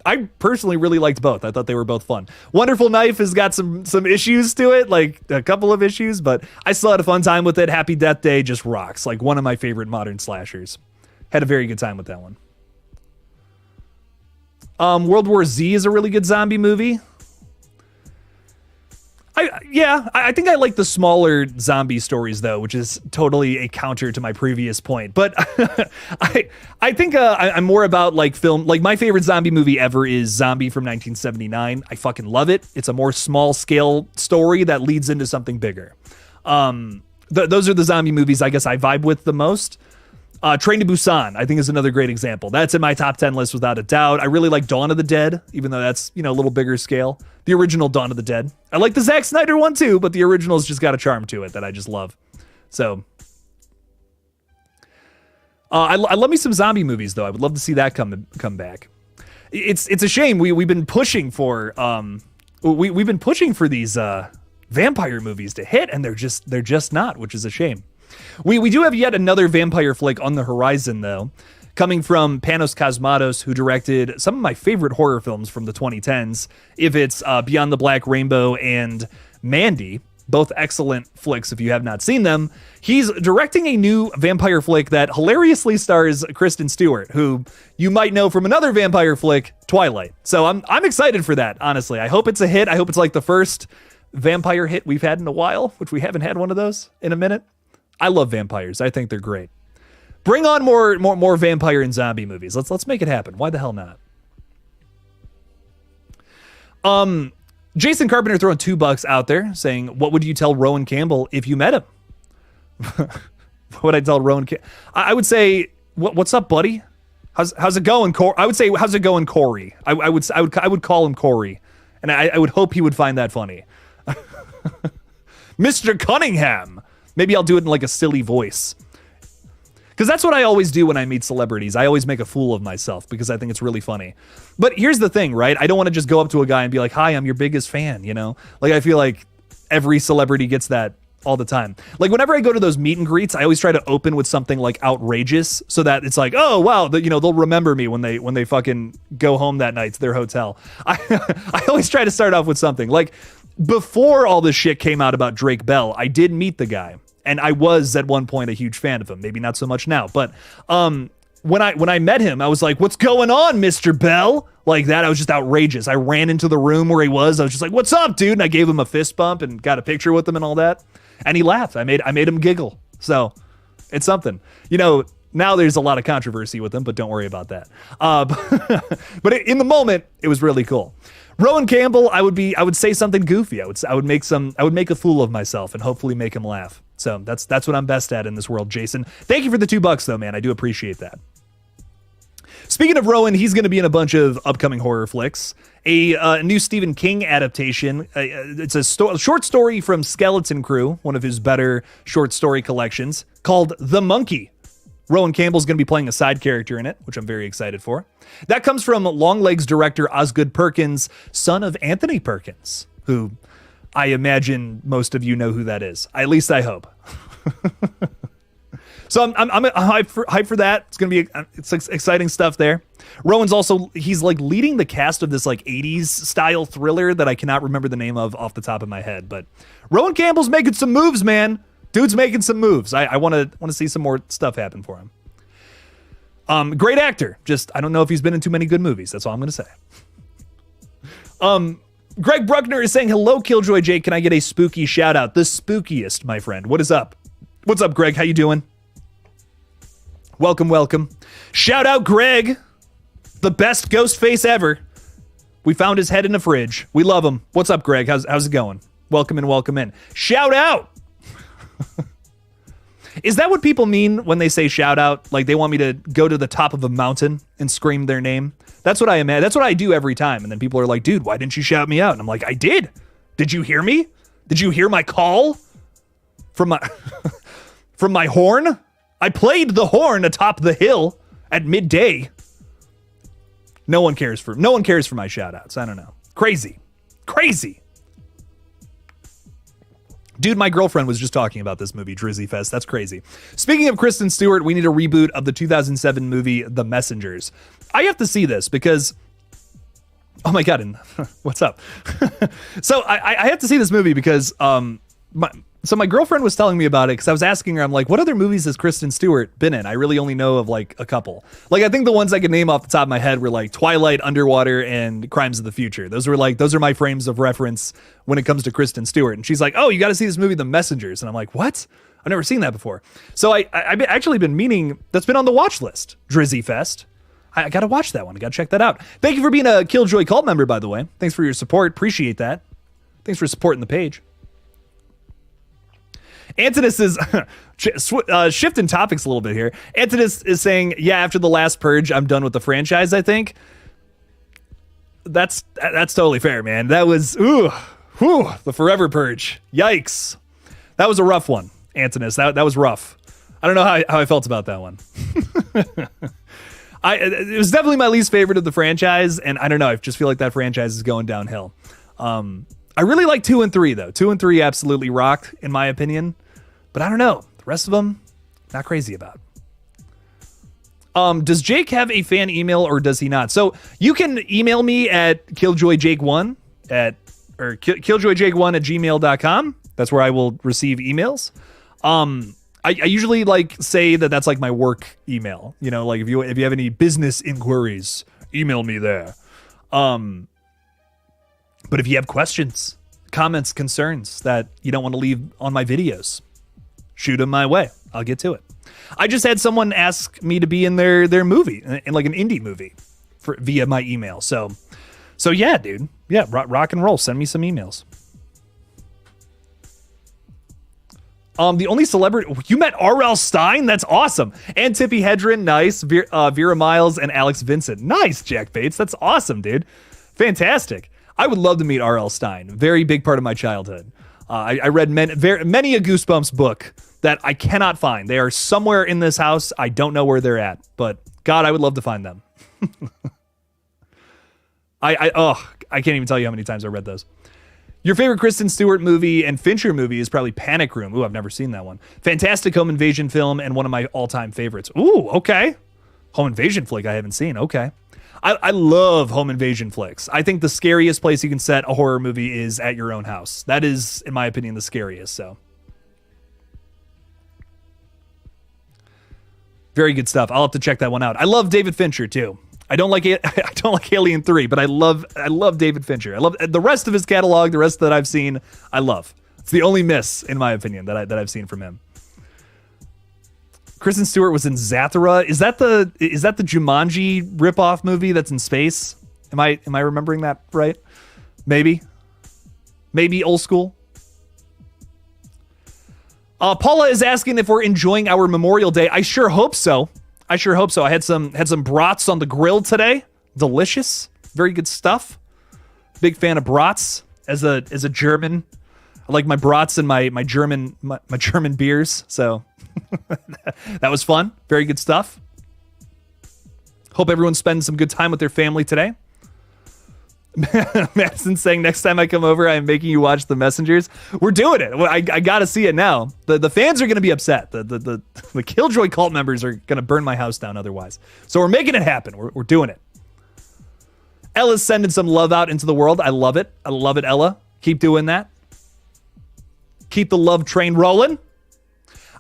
I personally really liked both. I thought they were both fun. Wonderful Knife has got some issues to it, a couple of issues, but I still had a fun time with it. Happy Death Day just rocks. One of my favorite modern slashers. Had a very good time with that one. World War Z is a really good zombie movie. I think I like the smaller zombie stories, though, which is totally a counter to my previous point. But I think I'm more about film. My favorite zombie movie ever is Zombie from 1979. I fucking love it. It's a more small scale story that leads into something bigger. Those are the zombie movies I guess I vibe with the most. Train to Busan, I think, is another great example. That's in my top 10 list without a doubt. I really like Dawn of the Dead, even though that's, you know, a little bigger scale. The original Dawn of the Dead. I like the Zack Snyder one too, but the original's just got a charm to it that I just love. So, I love me some zombie movies though. I would love to see that come back. It's a shame we've been pushing for we've been pushing for these vampire movies to hit, and they're just not, which is a shame. We do have yet another vampire flick on the horizon, though, coming from Panos Cosmatos, who directed some of my favorite horror films from the 2010s. If it's Beyond the Black Rainbow and Mandy, both excellent flicks if you have not seen them. He's directing a new vampire flick that hilariously stars Kristen Stewart, who you might know from another vampire flick, Twilight. So I'm excited for that, honestly. I hope it's a hit. I hope it's like the first vampire hit we've had in a while, which we haven't had one of those in a minute. I love vampires. I think they're great. Bring on more vampire and zombie movies. Let's make it happen. Why the hell not? Jason Carpenter throwing $2 out there saying, what would you tell Rowan Campbell if you met him? What would I tell Rowan Campbell? I would say, what's up, buddy? How's it going, Corey? I would say, how's it going, Corey? I would call him Corey, and I would hope he would find that funny. Mr. Cunningham. Maybe I'll do it in like a silly voice. Because that's what I always do when I meet celebrities. I always make a fool of myself because I think it's really funny. But here's the thing, right? I don't want to just go up to a guy and be like, hi, I'm your biggest fan, you know? Like, I feel like every celebrity gets that all the time. Like, whenever I go to those meet and greets, I always try to open with something like outrageous so that it's like, oh, wow, you know, they'll remember me when they fucking go home that night to their hotel. I always try to start off with something. Like, before all this shit came out about Drake Bell, I did meet the guy. And I was at one point a huge fan of him. Maybe not so much now. But when I met him, I was like, what's going on, Mr. Bell? Like that. I was just outrageous. I ran into the room where he was. I was just like, what's up, dude? And I gave him a fist bump and got a picture with him and all that. And he laughed. I made him giggle. So it's something. You know, now there's a lot of controversy with him, but don't worry about that. But in the moment, it was really cool. Rowan Campbell, I would say something goofy. I would make a fool of myself and hopefully make him laugh. So that's what I'm best at in this world, Jason. Thank you for the $2 though, man. I do appreciate that. Speaking of Rowan, he's going to be in a bunch of upcoming horror flicks. A new Stephen King adaptation. It's a short story from Skeleton Crew, one of his better short story collections, called The Monkey. Rowan Campbell's going to be playing a side character in it, which I'm very excited for. That comes from Longlegs director Osgood Perkins, son of Anthony Perkins, who I imagine most of you know who that is. At least I hope. So I'm hyped for that. It's going to be exciting stuff there. Rowan's also, he's like leading the cast of this like 80s style thriller that I cannot remember the name of off the top of my head. But Rowan Campbell's making some moves, man. Dude's making some moves. I want to see some more stuff happen for him. Great actor. Just, I don't know if he's been in too many good movies. That's all I'm going to say. Greg Bruckner is saying, hello, Killjoy Jake. Can I get a spooky shout out? The spookiest, my friend. What is up? What's up, Greg? How you doing? Welcome. Shout out, Greg. The best ghost face ever. We found his head in a fridge. We love him. What's up, Greg? How's it going? Welcome in. Shout out. Is that what people mean when they say shout out? Like they want me to go to the top of a mountain and scream their name? That's what I imagine. That's what I do every time. And then people are like, dude, why didn't you shout me out? And I'm like, I did. Did you hear me? Did you hear my call from my horn? I played the horn atop the hill at midday. No one cares for my shout outs. I don't know. Crazy. Dude, my girlfriend was just talking about this movie, Drizzy Fest. That's crazy. Speaking of Kristen Stewart, we need a reboot of the 2007 movie, The Messengers. I have to see this because, oh my God, and what's up? So I have to see this movie because my girlfriend was telling me about it because I was asking her, I'm like, what other movies has Kristen Stewart been in? I really only know of like a couple. Like I think the ones I can name off the top of my head were like Twilight, Underwater, and Crimes of the Future. Those are my frames of reference when it comes to Kristen Stewart. And she's like, oh, you got to see this movie, The Messengers. And I'm like, what? I've never seen that before. So I've actually been meaning, that's been on the watch list, Drizzy Fest. I got to watch that one. I got to check that out. Thank you for being a Killjoy cult member, by the way. Thanks for your support. Appreciate that. Thanks for supporting the page. Antinous is shifting topics a little bit here. Antinous is saying, yeah, after the last purge, I'm done with the franchise, I think. That's totally fair, man. That was, the forever purge. Yikes. That was a rough one, Antinous. That was rough. I don't know how I felt about that one. It was definitely my least favorite of the franchise, and I don't know, I just feel like that franchise is going downhill. I really like 2 and 3, though. 2 and 3 absolutely rocked, in my opinion. But I don't know. The rest of them, not crazy about. Does Jake have a fan email, or does he not? So you can email me at KillJoyJake1 or KillJoyJake1@gmail.com. That's where I will receive emails. I usually say that that's like my work email. You know, like if you have any business inquiries, email me there. But if you have questions, comments, concerns that you don't want to leave on my videos, shoot them my way. I'll get to it. I just had someone ask me to be in their movie, in like an indie movie, via my email. So yeah, dude. Yeah, rock and roll. Send me some emails. The only celebrity you met, R.L. Stine. That's awesome. And Tippi Hedren, nice. Vera Miles and Alex Vincent, nice. Jack Bates, that's awesome, dude. Fantastic. I would love to meet R.L. Stine. Very big part of my childhood. I read many a Goosebumps book that I cannot find. They are somewhere in this house. I don't know where they're at, but God, I would love to find them. I can't even tell you how many times I read those. Your favorite Kristen Stewart movie and Fincher movie is probably Panic Room. Ooh, I've never seen that one. Fantastic home invasion film and one of my all-time favorites. Ooh, okay. Home invasion flick I haven't seen. Okay. I love home invasion flicks. I think the scariest place you can set a horror movie is at your own house. That is, in my opinion, the scariest. So, very good stuff. I'll have to check that one out. I love David Fincher too. I don't like Alien 3, but I love David Fincher. I love the rest of his catalog. The rest that I've seen, I love. It's the only miss, in my opinion, that I've seen from him. Kristen Stewart was in Zathura. Is that the Jumanji ripoff movie that's in space? Am I remembering that right? Maybe old school. Paula is asking if we're enjoying our Memorial Day. I sure hope so. I had some brats on the grill today. Delicious, very good stuff. Big fan of brats as a German. I like my brats and my German beers. So. That was fun. Very good stuff. Hope everyone's spending some good time with their family today. Madison saying, next time I come over, I am making you watch The Messengers. We're doing it. I got to see it now. The fans are going to be upset. The KillJoy cult members are going to burn my house down otherwise. So we're making it happen. We're doing it. Ella's sending some love out into the world. I love it. I love it, Ella. Keep doing that. Keep the love train rolling.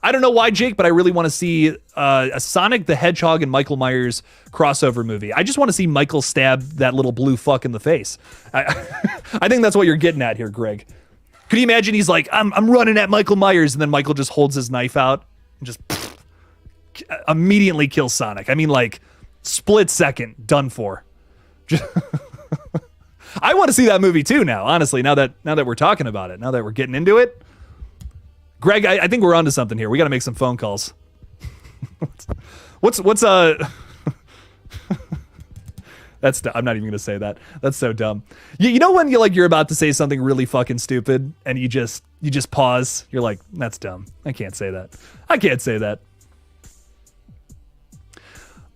I don't know why, Jake, but I really want to see a Sonic the Hedgehog and Michael Myers crossover movie. I just want to see Michael stab that little blue fuck in the face. I think that's what you're getting at here, Greg. Could you imagine he's like, I'm running at Michael Myers, and then Michael just holds his knife out and just immediately kills Sonic. I mean, like, split second, done for. I want to see that movie too now, honestly, now that we're talking about it, now that we're getting into it. Greg, I think we're onto something here. We got to make some phone calls. What's That's I'm not even gonna say that. That's so dumb. You know when you're about to say something really fucking stupid and you just pause. You're like, that's dumb. I can't say that. I can't say that.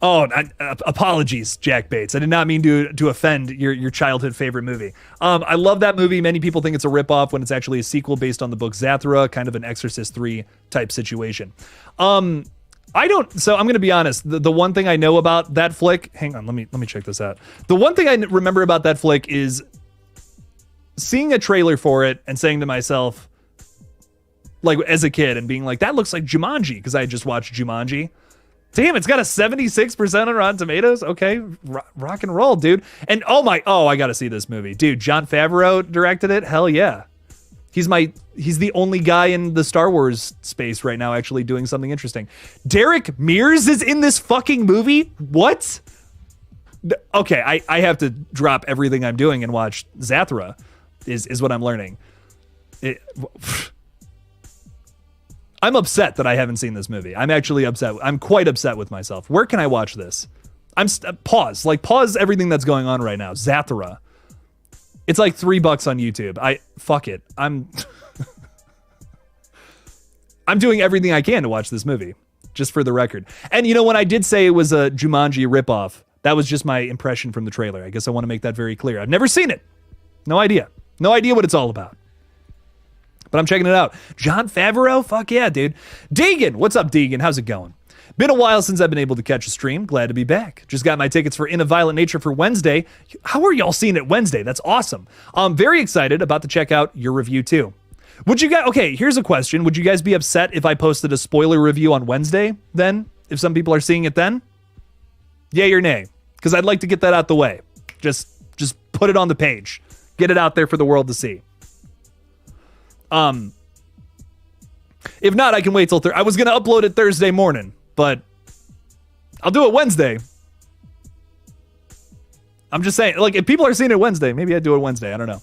Oh, apologies, Jack Bates. I did not mean to offend your childhood favorite movie. I love that movie. Many people think it's a ripoff when it's actually a sequel based on the book Zathura, kind of an Exorcist 3 type situation. I don't. So I'm going to be honest. The one thing I know about that flick. Hang on. Let me check this out. The one thing I remember about that flick is seeing a trailer for it and saying to myself, like as a kid, and being like, that looks like Jumanji, because I had just watched Jumanji. Damn, it's got a 76% on Rotten Tomatoes. Okay, rock and roll, dude. And I got to see this movie, dude. Jon Favreau directed it. Hell yeah. He's the only guy in the Star Wars space right now actually doing something interesting. Derek Mears is in this fucking movie? What? Okay, I have to drop everything I'm doing and watch Zathura is what I'm learning. I'm upset that I haven't seen this movie. I'm actually upset. I'm quite upset with myself. Where can I watch this? Pause everything that's going on right now. Zathura. It's like $3 on YouTube. Fuck it. I'm doing everything I can to watch this movie, just for the record. And you know, when I did say it was a Jumanji ripoff, that was just my impression from the trailer. I guess I want to make that very clear. I've never seen it. No idea. No idea what it's all about. But I'm checking it out. Jon Favreau? Fuck yeah, dude. Deegan. What's up, Deegan? How's it going? Been a while since I've been able to catch a stream. Glad to be back. Just got my tickets for In a Violent Nature for Wednesday. How are y'all seeing it Wednesday? That's awesome. I'm very excited about to check out your review too. Would you guys, okay, here's a question. Would you guys be upset if I posted a spoiler review on Wednesday then? If some people are seeing it then? Yay or nay? Because I'd like to get that out the way. Just put it on the page. Get it out there for the world to see. If not, I can wait till I was going to upload it Thursday morning, but I'll do it Wednesday. I'm just saying, like, if people are seeing it Wednesday, maybe I'd do it Wednesday. I don't know.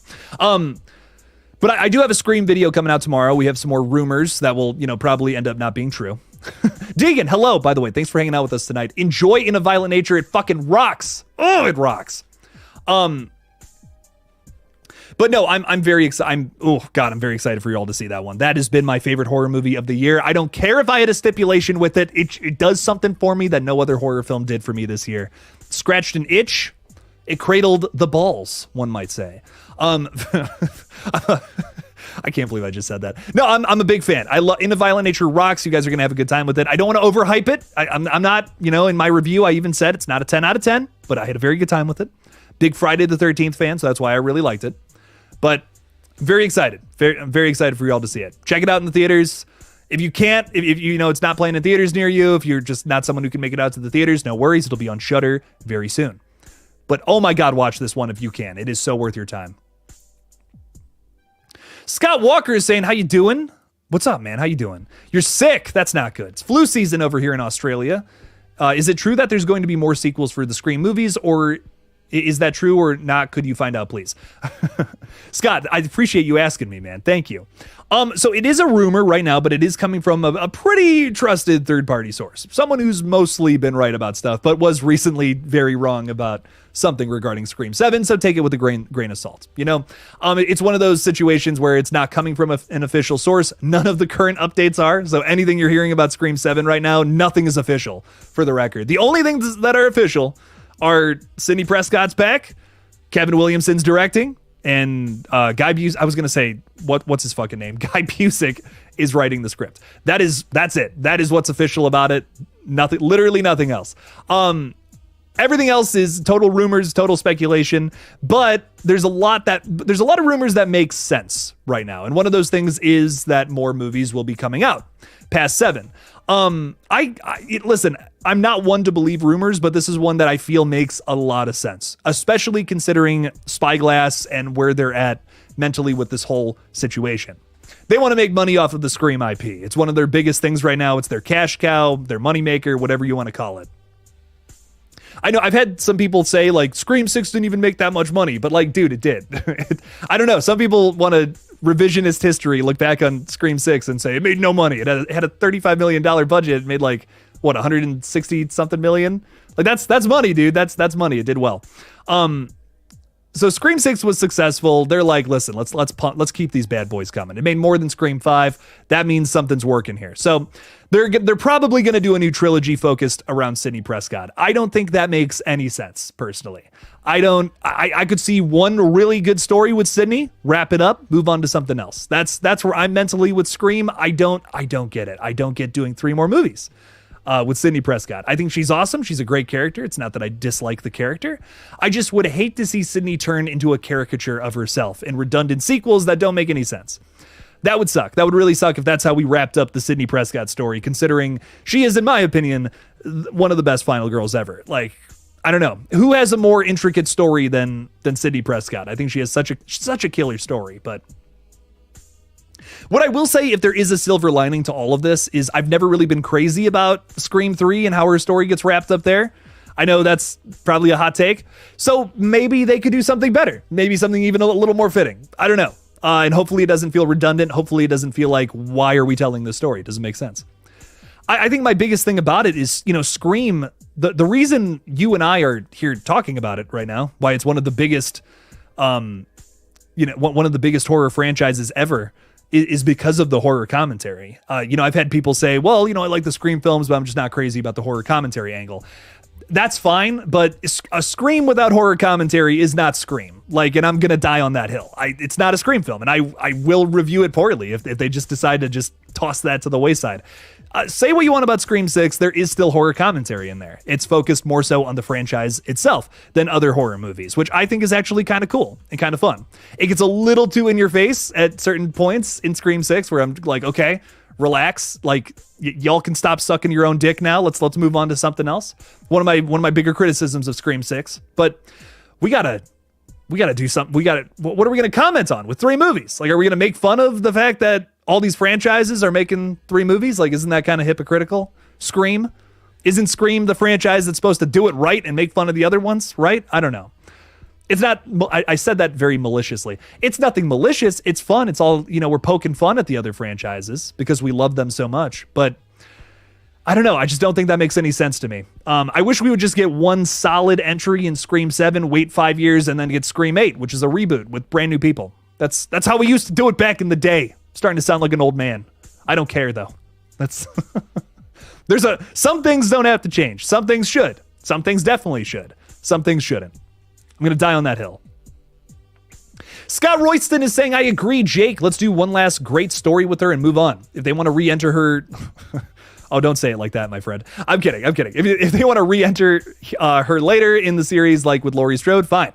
But I do have a Scream video coming out tomorrow. We have some more rumors that will, probably end up not being true. Deegan, hello, by the way. Thanks for hanging out with us tonight. Enjoy In a Violent Nature. It fucking rocks. Oh, it rocks. But no, I'm very excited. I'm very excited for you all to see that one. That has been my favorite horror movie of the year. I don't care if I had a stipulation with it. It does something for me that no other horror film did for me this year. Scratched an itch. It cradled the balls, one might say. I can't believe I just said that. No, I'm a big fan. I love In a Violent Nature rocks. You guys are going to have a good time with it. I don't want to overhype it. I'm not, in my review, I even said it's not a 10 out of 10, but I had a very good time with it. Big Friday the 13th fan, so that's why I really liked it. But very excited. I'm very excited for y'all to see it. Check it out in the theaters. If you can't, if you know it's not playing in theaters near you, if you're just not someone who can make it out to the theaters, no worries. It'll be on Shudder very soon. But oh my God, watch this one if you can. It is so worth your time. Scott Walker is saying, how you doing? What's up, man? How you doing? You're sick. That's not good. It's flu season over here in Australia. Is it true that there's going to be more sequels for the Scream movies, or is that true or not? Could you find out, please? Scott, I appreciate you asking me, man. Thank you. So it is a rumor right now, but it is coming from a pretty trusted third-party source. Someone who's mostly been right about stuff, but was recently very wrong about something regarding Scream 7, so take it with a grain of salt. It's one of those situations where it's not coming from an official source. None of the current updates are, so anything you're hearing about Scream 7 right now, nothing is official, for the record. The only things that are official are Sidney Prescott's back, Kevin Williamson's directing, and Guy Busick. I was gonna say what's his fucking name? Guy Busick is writing the script. That's it. That is what's official about it. Nothing, literally nothing else. Everything else is total rumors, total speculation. But there's a lot of rumors that make sense right now, and one of those things is that more movies will be coming out past 7. Listen, I'm not one to believe rumors, but this is one that I feel makes a lot of sense, especially considering Spyglass and where they're at mentally with this whole situation. They want to make money off of the Scream IP. It's one of their biggest things right now. It's their cash cow, their moneymaker, whatever you want to call it. I know I've had some people say like Scream 6 didn't even make that much money, but like, dude, it did. I don't know. Some people want to revisionist history, look back on Scream 6 and say it made no money. It had a $35 million budget. It made like, what, 160 something million? Like that's money, dude. That's money. It did well. So Scream 6 was successful. They're like, listen, let's keep these bad boys coming. It made more than Scream 5. That means something's working here. So they're probably going to do a new trilogy focused around Sidney Prescott. I don't think that makes any sense, personally. I could see one really good story with Sidney, wrap it up, move on to something else. That's where I'm mentally with Scream. I don't get it. I don't get doing 3 more movies with Sidney Prescott. I think she's awesome. She's a great character. It's not that I dislike the character. I just would hate to see Sidney turn into a caricature of herself in redundant sequels that don't make any sense. That would suck. That would really suck if that's how we wrapped up the Sidney Prescott story, considering she is, in my opinion, one of the best final girls ever. Like, I don't know. Who has a more intricate story than Sidney Prescott? I think she has such a killer story, but what I will say, if there is a silver lining to all of this, is I've never really been crazy about Scream 3 and how her story gets wrapped up there. I know that's probably a hot take. So maybe they could do something better. Maybe something even a little more fitting. I don't know. And hopefully it doesn't feel redundant. Hopefully it doesn't feel like, why are we telling this story? It doesn't make sense. I think my biggest thing about it is, Scream, the reason you and I are here talking about it right now, why it's one of the biggest, one of the biggest horror franchises ever, is because of the horror commentary. I've had people say, well, I like the Scream films, but I'm just not crazy about the horror commentary angle. That's fine, but a Scream without horror commentary is not Scream. And I'm going to die on that hill. It's not a Scream film, and I will review it poorly if they just decide to just toss that to the wayside. Say what you want about Scream 6, there is still horror commentary in there. It's focused more so on the franchise itself than other horror movies, which I think is actually kind of cool and kind of fun. It gets a little too in your face at certain points in Scream 6 where I'm like, okay, relax. Y'all can stop sucking your own dick now. Let's move on to something else. One of my bigger criticisms of Scream 6, but we gotta do something. What are we gonna comment on with 3 movies? Are we gonna make fun of the fact that all these franchises are making 3 movies? Isn't that kind of hypocritical? Scream? Isn't Scream the franchise that's supposed to do it right and make fun of the other ones, right? I don't know. It's not, I said that very maliciously. It's nothing malicious. It's fun. It's all, we're poking fun at the other franchises because we love them so much. But I don't know. I just don't think that makes any sense to me. I wish we would just get one solid entry in Scream 7, wait 5 years, and then get Scream 8, which is a reboot with brand new people. That's how we used to do it back in the day. Starting to sound like an old man. I don't care though. That's some things don't have to change. Some things should. Some things definitely should. Some things shouldn't. I'm gonna die on that hill. Scott Royston is saying, I agree, Jake. Let's do one last great story with her and move on. If they want to re-enter her... Oh, don't say it like that, my friend. I'm kidding. If they want to re-enter her later in the series, like with Laurie Strode, fine.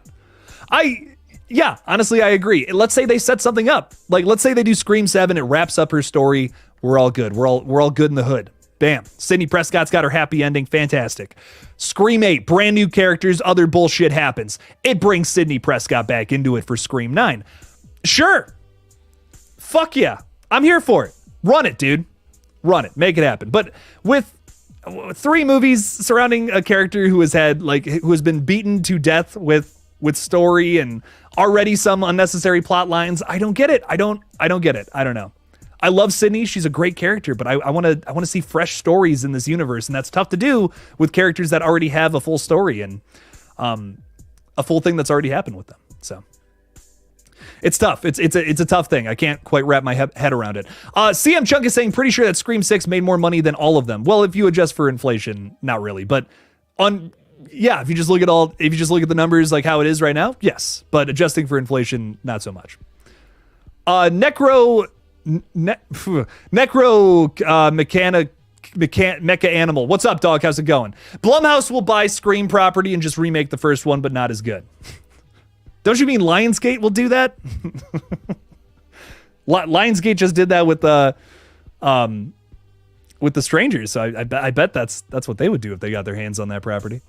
Yeah, honestly, I agree. Let's say they set something up. Let's say they do Scream 7, it wraps up her story. We're all good. We're all good in the hood. Bam. Sidney Prescott's got her happy ending. Fantastic. Scream 8, brand new characters, other bullshit happens. It brings Sidney Prescott back into it for Scream 9. Sure. Fuck yeah. I'm here for it. Run it, dude. Run it. Make it happen. But with 3 movies surrounding a character who has had, who has been beaten to death with story and already some unnecessary plot lines, I don't get it. I don't get it. I don't know. I love Sydney. She's a great character, but I want to see fresh stories in this universe, and that's tough to do with characters that already have a full story and a full thing that's already happened with them. So it's tough. It's a tough thing. I can't quite wrap my head around it. CM Chunk is saying, pretty sure that Scream 6 made more money than all of them. Well, if you adjust for inflation, not really, but if you just look at the numbers like how it is right now, yes, but adjusting for inflation, not so much. Mecha Animal. What's up, dog? How's it going? Blumhouse will buy Scream property and just remake the first one, but not as good. Don't you mean Lionsgate will do that? Lionsgate just did that with the Strangers, so I bet that's what they would do if they got their hands on that property.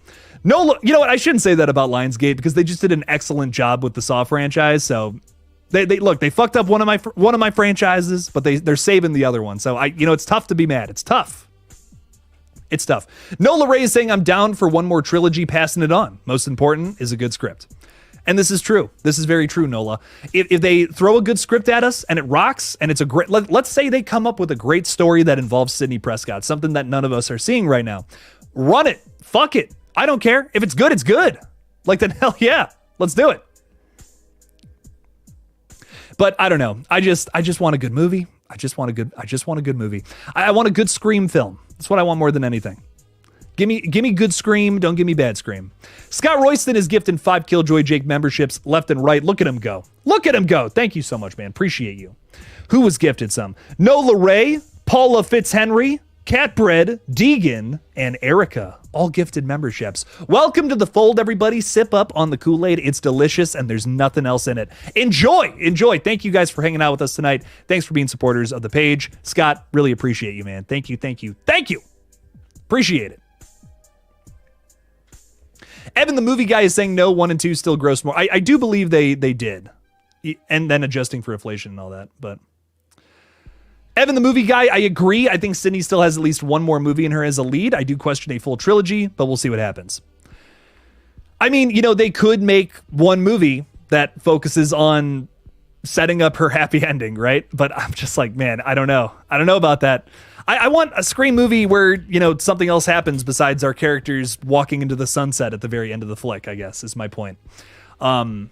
No, you know what? I shouldn't say that about Lionsgate because they just did an excellent job with the Saw franchise. So they fucked up one of my franchises, but they're saving the other one. So it's tough to be mad. It's tough. Nola Ray is saying, I'm down for one more trilogy, passing it on. Most important is a good script. And this is true. This is very true, Nola. If they throw a good script at us and it rocks and it's a great, let's say they come up with a great story that involves Sidney Prescott, something that none of us are seeing right now. Run it. Fuck it. I don't care. If it's good, it's good. Then hell yeah, let's do it. But I don't know. I just want a good movie. I just want a good movie. I want a good Scream film. That's what I want more than anything. Give me good Scream. Don't give me bad Scream. Scott Royston is gifting 5 KillJoy Jake memberships left and right. Look at him go. Thank you so much, man. Appreciate you. Who was gifted some? Nola Ray, Paula Fitzhenry, Catbread, Deegan, and Erica. All gifted memberships. Welcome to the fold, everybody. Sip up on the Kool-Aid. It's delicious, and there's nothing else in it. Enjoy. Thank you guys for hanging out with us tonight. Thanks for being supporters of the page. Scott, really appreciate you, man. Thank you. Appreciate it. Evan, the movie guy, is saying no, 1 and 2 still gross more. I do believe they did. And then adjusting for inflation and all that. But Evan, the movie guy, I agree. I think Sydney still has at least one more movie in her as a lead. I do question a full trilogy, but we'll see what happens. I mean, they could make one movie that focuses on setting up her happy ending, right? But I'm just like, man, I don't know about that. I want a Scream movie where, you know, something else happens besides our characters walking into the sunset at the very end of the flick, I guess, is my point. I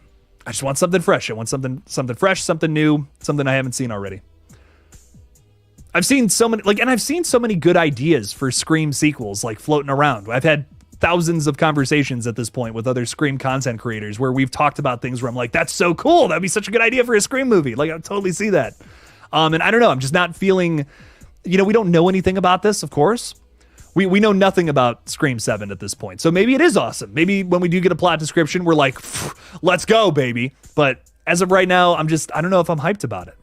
just want something fresh. I want something fresh, something new, something I haven't seen already. I've seen so many good ideas for Scream sequels, like, floating around. I've had thousands of conversations at this point with other Scream content creators where we've talked about things where I'm like, that's so cool. That'd be such a good idea for a Scream movie. Like, I totally see that. And I don't know. I'm just not feeling, you know, we don't know anything about this, of course. We know nothing about Scream 7 at this point. So maybe it is awesome. Maybe when we do get a plot description, we're like, let's go, baby. But as of right now, I don't know if I'm hyped about it.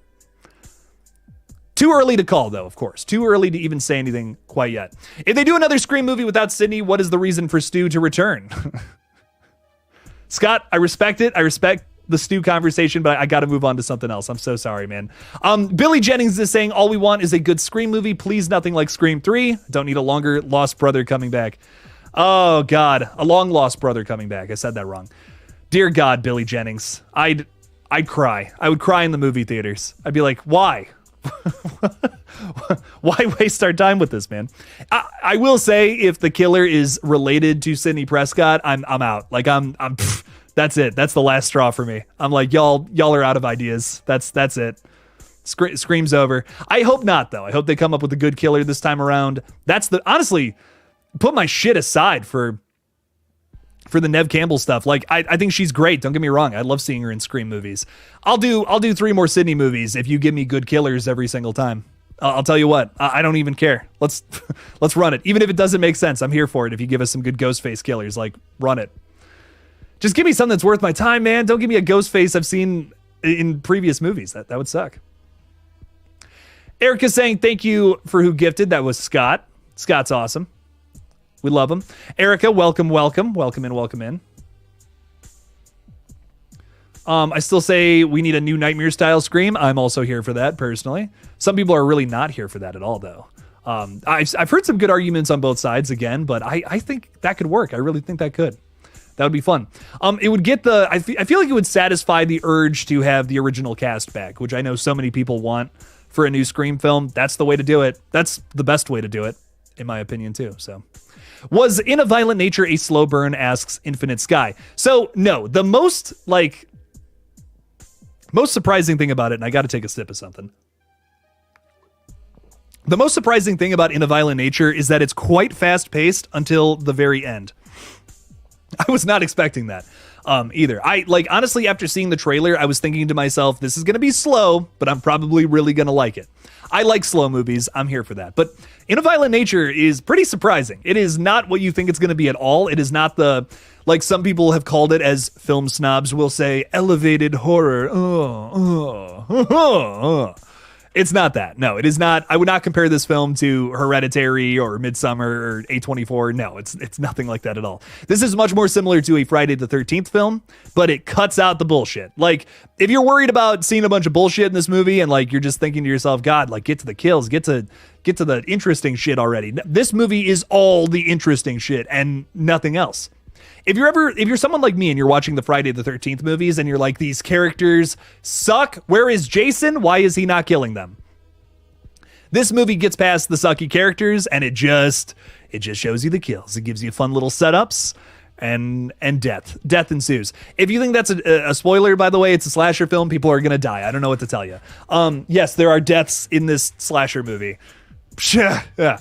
Too early to call, though, of course. Too early to even say anything quite yet. If they do another Scream movie without Sydney, what is the reason for Stu to return? Scott, I respect it. I respect the Stu conversation, but I got to move on to something else. I'm so sorry, man. Billy Jennings is saying, all we want is a good Scream movie. Please, nothing like Scream 3. Don't need a longer lost brother coming back. Oh, God. A long lost brother coming back. I said that wrong. Dear God, Billy Jennings. I'd cry. I would cry in the movie theaters. I'd be like, why? Why waste our time with this, man? I will say, if the killer is related to Sidney Prescott, I'm out. Like, that's it. That's the last straw for me. I'm like, y'all are out of ideas. That's it. Scream's over. I hope not, though. I hope they come up with a good killer this time around. Honestly, put my shit aside for the Neve Campbell stuff. Like, I think she's great. Don't get me wrong. I love seeing her in Scream movies. I'll do 3 more Sydney movies if you give me good killers every single time. I'll tell you what. I don't even care. Let's run it. Even if it doesn't make sense, I'm here for it. If you give us some good Ghostface killers, like, run it. Just give me something that's worth my time, man. Don't give me a Ghostface I've seen in previous movies. That would suck. Erica's saying thank you for who gifted. That was Scott. Scott's awesome. We love him. Erica, welcome. Welcome in. I still say we need a new Nightmare-style Scream. I'm also here for that, personally. Some people are really not here for that at all, though. I've heard some good arguments on both sides again, but I think that could work. I really think that could. That would be fun. It would get I feel like it would satisfy the urge to have the original cast back, which I know so many people want for a new Scream film. That's the way to do it. That's the best way to do it, in my opinion, too. So, was In a Violent Nature a slow burn, asks Infinite Sky. So, no. The most surprising thing about it, and I got to take a sip of something. The most surprising thing about In a Violent Nature is that it's quite fast-paced until the very end. I was not expecting that either. Honestly, after seeing the trailer, I was thinking to myself, this is going to be slow, but I'm probably really going to like it. I like slow movies. I'm here for that. But In a Violent Nature is pretty surprising. It is not what you think it's going to be at all. It is not like some people have called it, as film snobs will say, elevated horror. It's not that. No, it is not. I would not compare this film to Hereditary or Midsommar or A24. No, it's nothing like that at all. This is much more similar to a Friday the 13th film, but it cuts out the bullshit. Like, if you're worried about seeing a bunch of bullshit in this movie and like you're just thinking to yourself, God, like, get to the kills, get to the interesting shit already. This movie is all the interesting shit and nothing else. If you're someone like me and you're watching the Friday the 13th movies and you're like, these characters suck, where is Jason? Why is he not killing them? This movie gets past the sucky characters and it just shows you the kills. It gives you fun little setups and death ensues. If you think that's a spoiler, by the way, it's a slasher film. People are going to die. I don't know what to tell you. Yes, there are deaths in this slasher movie. Yeah.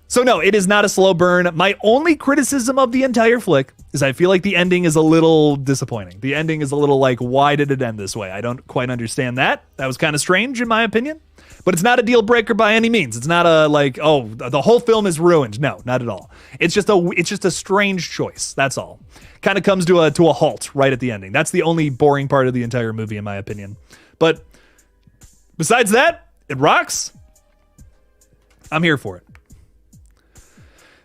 So no, it is not a slow burn. My only criticism of the entire flick is I feel like the ending is a little disappointing. The ending is a little like, why did it end this way? I don't quite understand that. That was kind of strange in my opinion, but it's not a deal breaker by any means. It's not a like, oh, the whole film is ruined. No, not at all. It's just a strange choice. That's all. Kind of comes to a halt right at the ending. That's the only boring part of the entire movie in my opinion. But besides that, it rocks. I'm here for it.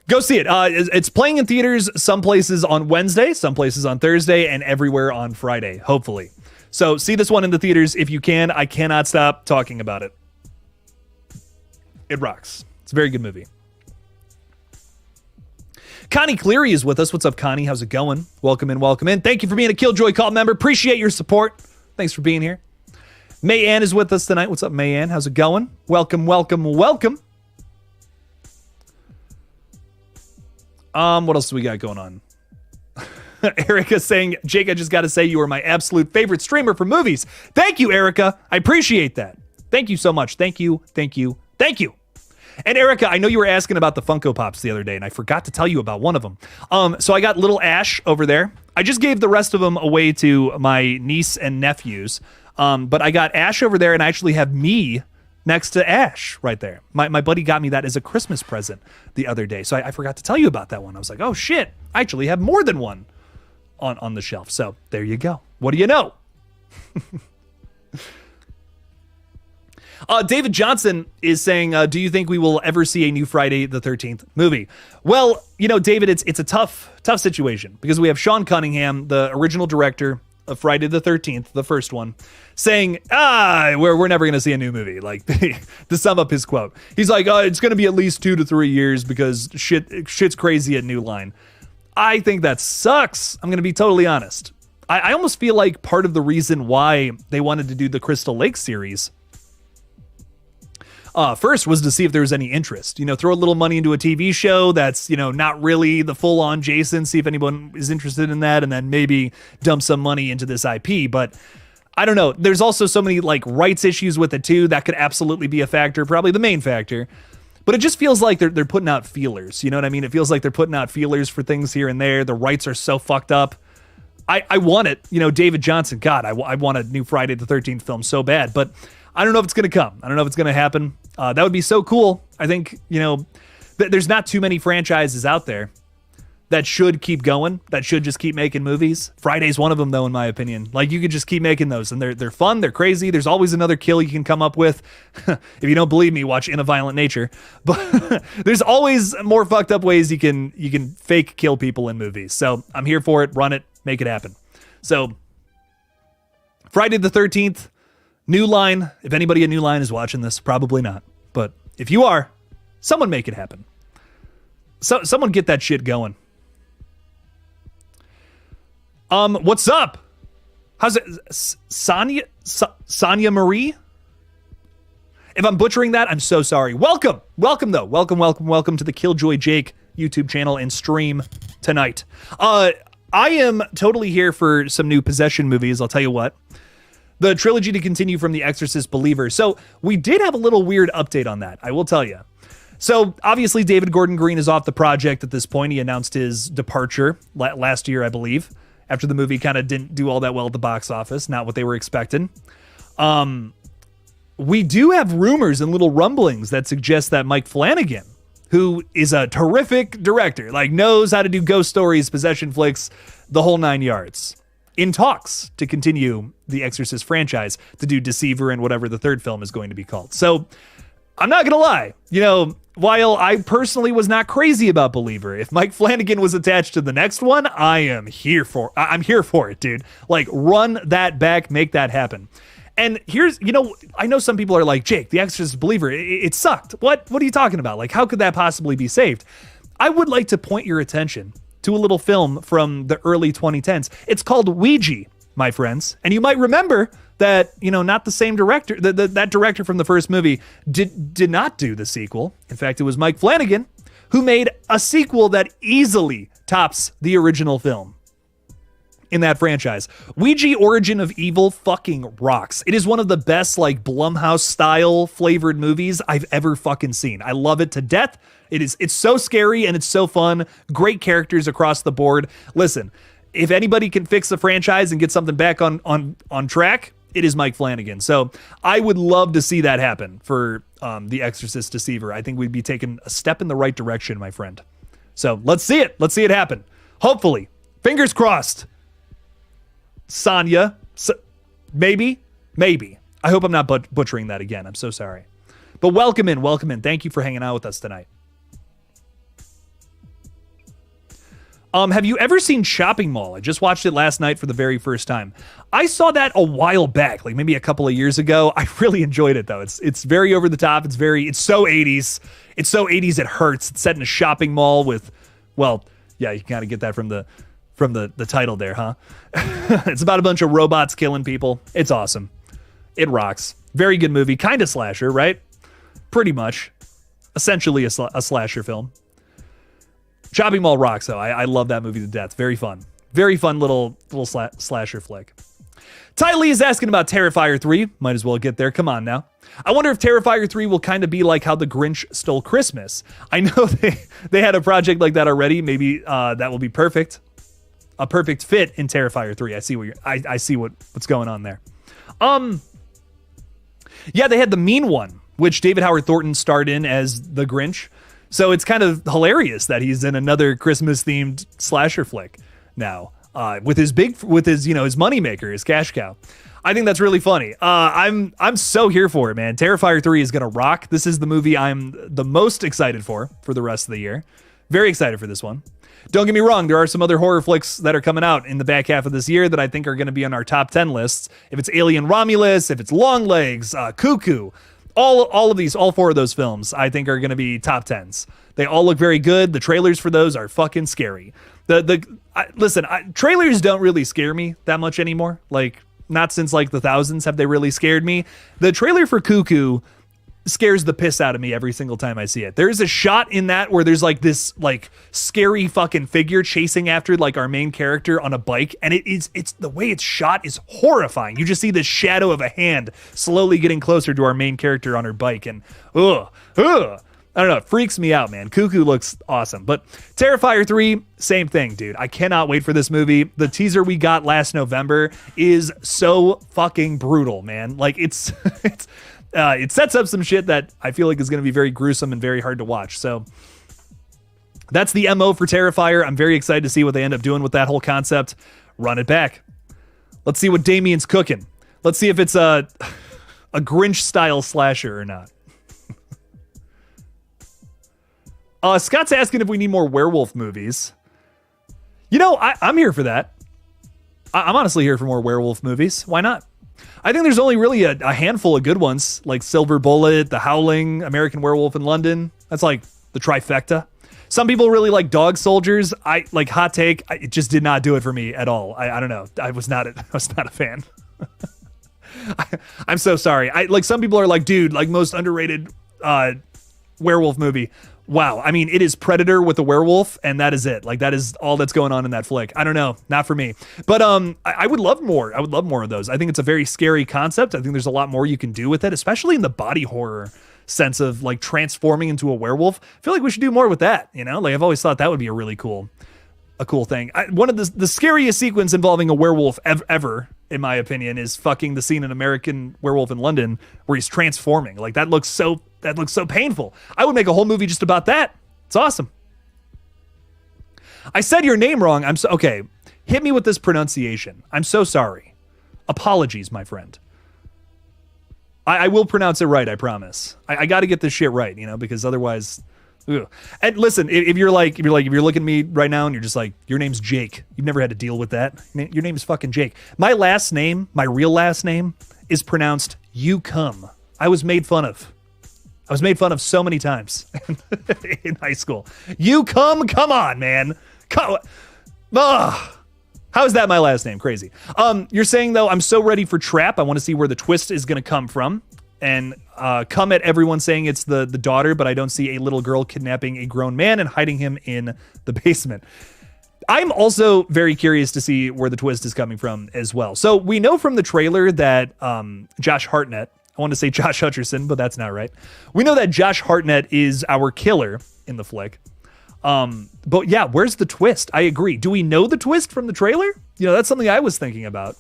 Go see it. It's playing in theaters, some places on Wednesday, some places on Thursday, and everywhere on Friday, hopefully. So see this one in the theaters if you can. I cannot stop talking about it. It rocks. It's a very good movie. Connie Cleary is with us. What's up, Connie? How's it going? Welcome in. Thank you for being a KillJoy Call member. Appreciate your support. Thanks for being here. Mayanne is with us tonight. What's up, Mayanne? How's it going? Welcome, welcome, welcome. What else do we got going on? Erica saying, Jake, I just got to say you are my absolute favorite streamer for movies. Thank you, Erica. I appreciate that. Thank you so much. Thank you, thank you, thank you. And Erica, I know you were asking about the Funko Pops the other day, and I forgot to tell you about one of them. So I got little Ash over there. I just gave the rest of them away to my niece and nephews. But I got Ash over there, and I actually have me next to Ash right there. My buddy got me that as a Christmas present the other day. So I forgot to tell you about that one. I was like, oh shit, I actually have more than one on the shelf. So there you go. What do you know? David Johnson is saying, do you think we will ever see a new Friday the 13th movie? Well, you know, David, it's a tough situation because we have Sean Cunningham, the original director of Friday the 13th, the first one, saying, we're never going to see a new movie. Like, to sum up his quote, he's like, it's going to be at least 2 to 3 years because shit's crazy at New Line. I think that sucks. I'm going to be totally honest. I almost feel like part of the reason why they wanted to do the Crystal Lake series first was to see if there was any interest. You know, throw a little money into a TV show that's, you know, not really the full-on Jason, see if anyone is interested in that, and then maybe dump some money into this IP. But I don't know. There's also so many, like, rights issues with it, too. That could absolutely be a factor, probably the main factor. But it just feels like they're putting out feelers. You know what I mean? It feels like they're putting out feelers for things here and there. The rights are so fucked up. I want it. You know, David Johnson, God, I want a new Friday the 13th film so bad. But I don't know if it's going to come. I don't know if it's going to happen. That would be so cool. I think, you know, there's not too many franchises out there that should keep going, that should just keep making movies. Friday's one of them, though, in my opinion. Like, you could just keep making those, and they're fun, they're crazy. There's always another kill you can come up with. If you don't believe me, watch In a Violent Nature. But there's always more fucked up ways you can fake kill people in movies. So I'm here for it. Run it. Make it happen. So Friday the 13th, New Line. If anybody at New Line is watching this, probably not. But if you are, someone make it happen. So someone get that shit going. What's up? How's it? Sonia Marie? If I'm butchering that, I'm so sorry. Welcome though. Welcome to the KillJoy Jake YouTube channel and stream tonight. I am totally here for some new Possession movies. I'll tell you what. The trilogy to continue from The Exorcist Believer. So we did have a little weird update on that, I will tell you. So obviously David Gordon Green is off the project at this point. He announced his departure last year, I believe, after the movie kind of didn't do all that well at the box office, not what they were expecting. We do have rumors and little rumblings that suggest that Mike Flanagan, who is a terrific director, like knows how to do ghost stories, possession flicks, the whole 9 yards, in talks to continue the Exorcist franchise, to do Deceiver and whatever the third film is going to be called. So I'm not going to lie, you know, while I personally was not crazy about Believer, if Mike Flanagan was attached to the next one, I'm here for it, dude. Like, run that back, make that happen. And here's, you know, I know some people are like, Jake, The Exorcist Believer, it sucked. What are you talking about? Like, how could that possibly be saved? I would like to point your attention to a little film from the early 2010s. It's called Ouija, my friends. And you might remember that, you know, not the same director, that director from the first movie did not do the sequel. In fact, it was Mike Flanagan who made a sequel that easily tops the original film in that franchise. Ouija Origin of Evil fucking rocks. It is one of the best, like, Blumhouse style flavored movies I've ever fucking seen. I love it to death. It's so scary and it's so fun. Great characters across the board. Listen, if anybody can fix the franchise and get something back on track, it is Mike Flanagan. So I would love to see that happen for The Exorcist Deceiver. I think we'd be taking a step in the right direction, my friend. So let's see it. Let's see it happen. Hopefully. Fingers crossed. Sonia. Maybe. I hope I'm not butchering that again. I'm so sorry. But welcome in. Thank you for hanging out with us tonight. Have you ever seen Shopping Mall? I just watched it last night for the very first time. I saw that a while back, like maybe a couple of years ago. I really enjoyed it though. It's very over the top. It's so 80s. It's so 80s it hurts. It's set in a shopping mall with, well, yeah, you kind of get that from the title there, huh? It's about a bunch of robots killing people. It's awesome. It rocks. Very good movie. Kind of slasher, right? Pretty much. Essentially a slasher film. Chopping Mall rocks, though. I love that movie to death. Very fun. Very fun little slasher flick. Ty Lee is asking about Terrifier 3. Might as well get there. Come on now. I wonder if Terrifier 3 will kind of be like how The Grinch Stole Christmas. I know they had a project like that already. Maybe that will be perfect. A perfect fit in Terrifier 3. I see what's going on there. Yeah, they had The Mean One, which David Howard Thornton starred in as the Grinch. So it's kind of hilarious that he's in another Christmas-themed slasher flick now, with his his moneymaker, his cash cow. I think that's really funny. I'm so here for it, man. Terrifier 3 is gonna rock. This is the movie I'm the most excited for the rest of the year. Very excited for this one. Don't get me wrong, there are some other horror flicks that are coming out in the back half of this year that I think are going to be on our top 10 lists. If it's Alien Romulus, if it's Longlegs, Cuckoo, all of these, all four of those films, I think are going to be top 10s. They all look very good. The trailers for those are fucking scary. Listen, trailers don't really scare me that much anymore. Like, not since like the thousands have they really scared me. The trailer for Cuckoo scares the piss out of me every single time I see it. There's a shot in that where there's like this like scary fucking figure chasing after like our main character on a bike, and it's the way it's shot is horrifying. You just see the shadow of a hand slowly getting closer to our main character on her bike, and I don't know, it freaks me out, man. Cuckoo looks awesome. But Terrifier 3, same thing, dude. I cannot wait for this movie. The teaser we got last November is so fucking brutal, man. Like it sets up some shit that I feel like is going to be very gruesome and very hard to watch. So that's the MO for Terrifier. I'm very excited to see what they end up doing with that whole concept. Run it back. Let's see what Damien's cooking. Let's see if it's a Grinch-style slasher or not. Scott's asking if we need more werewolf movies. You know, I'm here for that. I'm honestly here for more werewolf movies. Why not? I think there's only really a handful of good ones, like Silver Bullet, The Howling, American Werewolf in London. That's like the trifecta. Some people really like Dog Soldiers. I like, hot take, it just did not do it for me at all. I don't know. I was not a fan. I'm so sorry. Like, some people are like, dude, like, most underrated werewolf movie. Wow. I mean, it is Predator with a werewolf, and that is it. Like, that is all that's going on in that flick. I don't know. Not for me. But I would love more. I would love more of those. I think it's a very scary concept. I think there's a lot more you can do with it, especially in the body horror sense of, like, transforming into a werewolf. I feel like we should do more with that, you know? Like, I've always thought that would be a really cool thing. One of the scariest sequence involving a werewolf ever, in my opinion, is fucking the scene in American Werewolf in London where he's transforming. Like, that looks so painful. I would make a whole movie just about that. It's awesome. I said your name wrong. Okay. Hit me with this pronunciation. I'm so sorry. Apologies, my friend. I will pronounce it right, I promise. I got to get this shit right, you know, because otherwise. Ugh. And listen, if you're looking at me right now and you're just like, your name's Jake, you've never had to deal with that. Your name is fucking Jake. My last name, my real last name, is pronounced you come. I was made fun of so many times in high school. You come on, man. Come. How is that my last name? Crazy. You're saying, though, I'm so ready for Trap. I want to see where the twist is going to come from. And come at everyone saying it's the daughter, but I don't see a little girl kidnapping a grown man and hiding him in the basement. I'm also very curious to see where the twist is coming from as well. So we know from the trailer that Josh Hartnett, I want to say Josh Hutcherson, but that's not right. We know that Josh Hartnett is our killer in the flick. But yeah, where's the twist? I agree. Do we know the twist from the trailer? You know, that's something I was thinking about.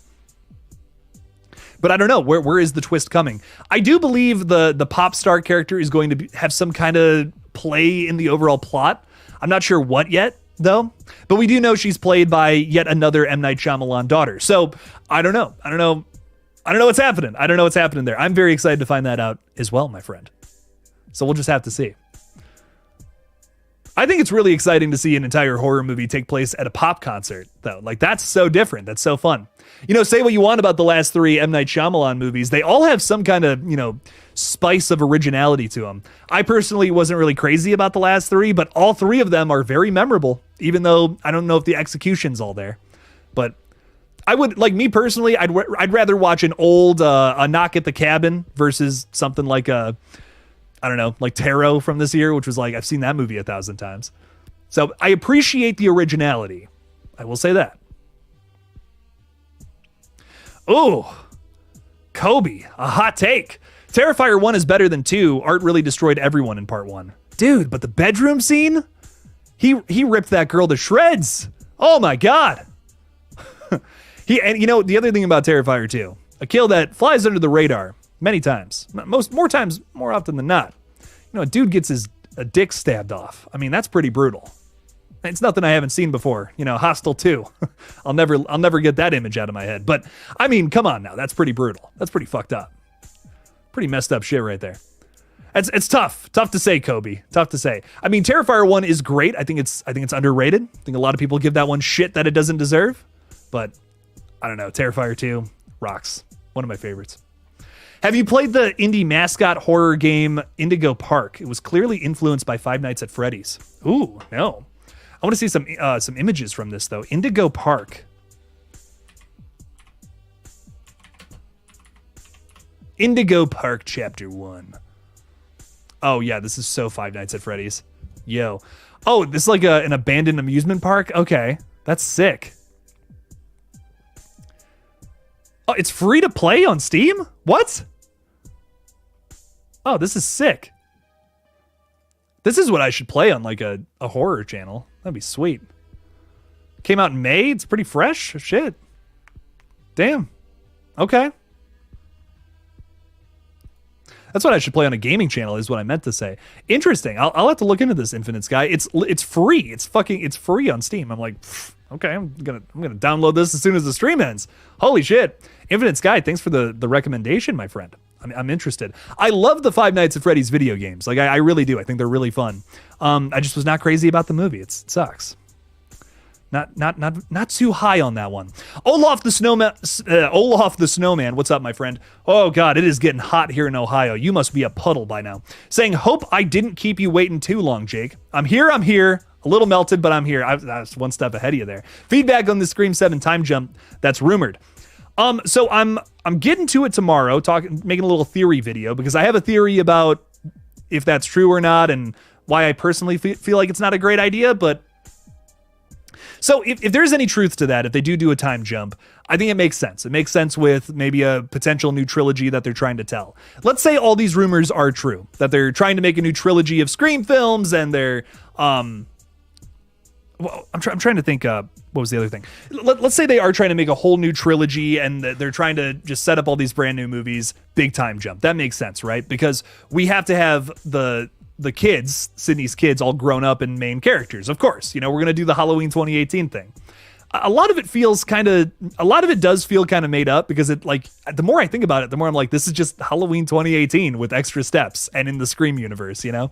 But I don't know, where is the twist coming? I do believe the pop star character is going to have some kind of play in the overall plot. I'm not sure what yet, though. But we do know she's played by yet another M. Night Shyamalan daughter. So I don't know. I don't know what's happening. I don't know what's happening there. I'm very excited to find that out as well, my friend. So we'll just have to see. I think it's really exciting to see an entire horror movie take place at a pop concert, though. Like, that's so different. That's so fun. You know, say what you want about the last three M. Night Shyamalan movies. They all have some kind of, you know, spice of originality to them. I personally wasn't really crazy about the last three, but all three of them are very memorable, even though I don't know if the execution's all there. But I would, like, me personally, I'd rather watch an old A Knock at the Cabin versus something like I don't know, like Tarot from this year, which was like, I've seen that movie 1,000 times. So I appreciate the originality. I will say that. Oh, Kobe, a hot take. Terrifier 1 is better than 2. Art really destroyed everyone in part 1. Dude, but the bedroom scene? He ripped that girl to shreds. Oh my God. And you know, the other thing about Terrifier 2, a kill that flies under the radar many times, more often than not. You know, a dude gets a dick stabbed off. I mean, that's pretty brutal. It's nothing I haven't seen before. You know, Hostel 2. I'll never get that image out of my head. But I mean, come on now, that's pretty brutal. That's pretty fucked up. Pretty messed up shit right there. It's tough to say, Kobe. Tough to say. I mean, Terrifier 1 is great. I think it's underrated. I think a lot of people give that one shit that it doesn't deserve. But I don't know. Terrifier 2 rocks. One of my favorites. Have you played the indie mascot horror game Indigo Park? It was clearly influenced by Five Nights at Freddy's. Ooh, no. I want to see some images from this though. Indigo Park. Indigo Park Chapter 1. Oh yeah, this is so Five Nights at Freddy's. Yo. Oh, this is like an abandoned amusement park? Okay, that's sick. Oh, it's free to play on Steam? What? Oh, this is sick. This is what I should play on like a horror channel. That'd be sweet. Came out in May. It's pretty fresh. Shit. Damn. Okay. That's what I should play on a gaming channel is what I meant to say. Interesting. I'll have to look into this Infinite Sky. It's free. It's free on Steam. I'm like, okay, I'm gonna download this as soon as the stream ends. Holy shit. Infinite Sky, thanks for the recommendation, my friend. I'm interested. I love the Five Nights at Freddy's video games. Like I really do. I think they're really fun. I just was not crazy about the movie. It sucks. Not too high on that one. Olaf the Snowman. What's up, my friend? Oh God, it is getting hot here in Ohio. You must be a puddle by now. Saying, hope I didn't keep you waiting too long, Jake. I'm here. A little melted, but I'm here. I was one step ahead of you there. Feedback on the Scream 7 time jump that's rumored. So I'm getting to it tomorrow, making a little theory video because I have a theory about if that's true or not and why I personally feel like it's not a great idea, but so if there's any truth to that, if they do a time jump, I think it makes sense. It makes sense with maybe a potential new trilogy that they're trying to tell. Let's say all these rumors are true, that they're trying to make a new trilogy of Scream films and they're, well, I'm trying to think, what was the other thing? Let's say they are trying to make a whole new trilogy and they're trying to just set up all these brand new movies, big time jump. That makes sense, right? Because we have to have the kids, Sydney's kids, all grown up and main characters. Of course, you know, we're going to do the Halloween 2018 thing. A lot of it does feel kind of made up because it, like, the more I think about it, the more I'm like, this is just Halloween 2018 with extra steps and in the Scream universe, you know?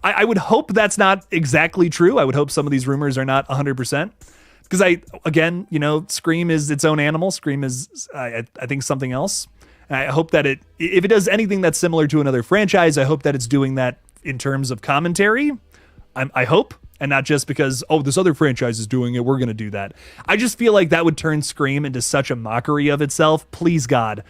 I would hope that's not exactly true. I would hope some of these rumors are not 100%. Because again, you know, Scream is its own animal. Scream is, I think, something else. I hope that if it does anything that's similar to another franchise, I hope that it's doing that in terms of commentary. I hope, and not just because, oh, this other franchise is doing it, we're going to do that. I just feel like that would turn Scream into such a mockery of itself. Please God,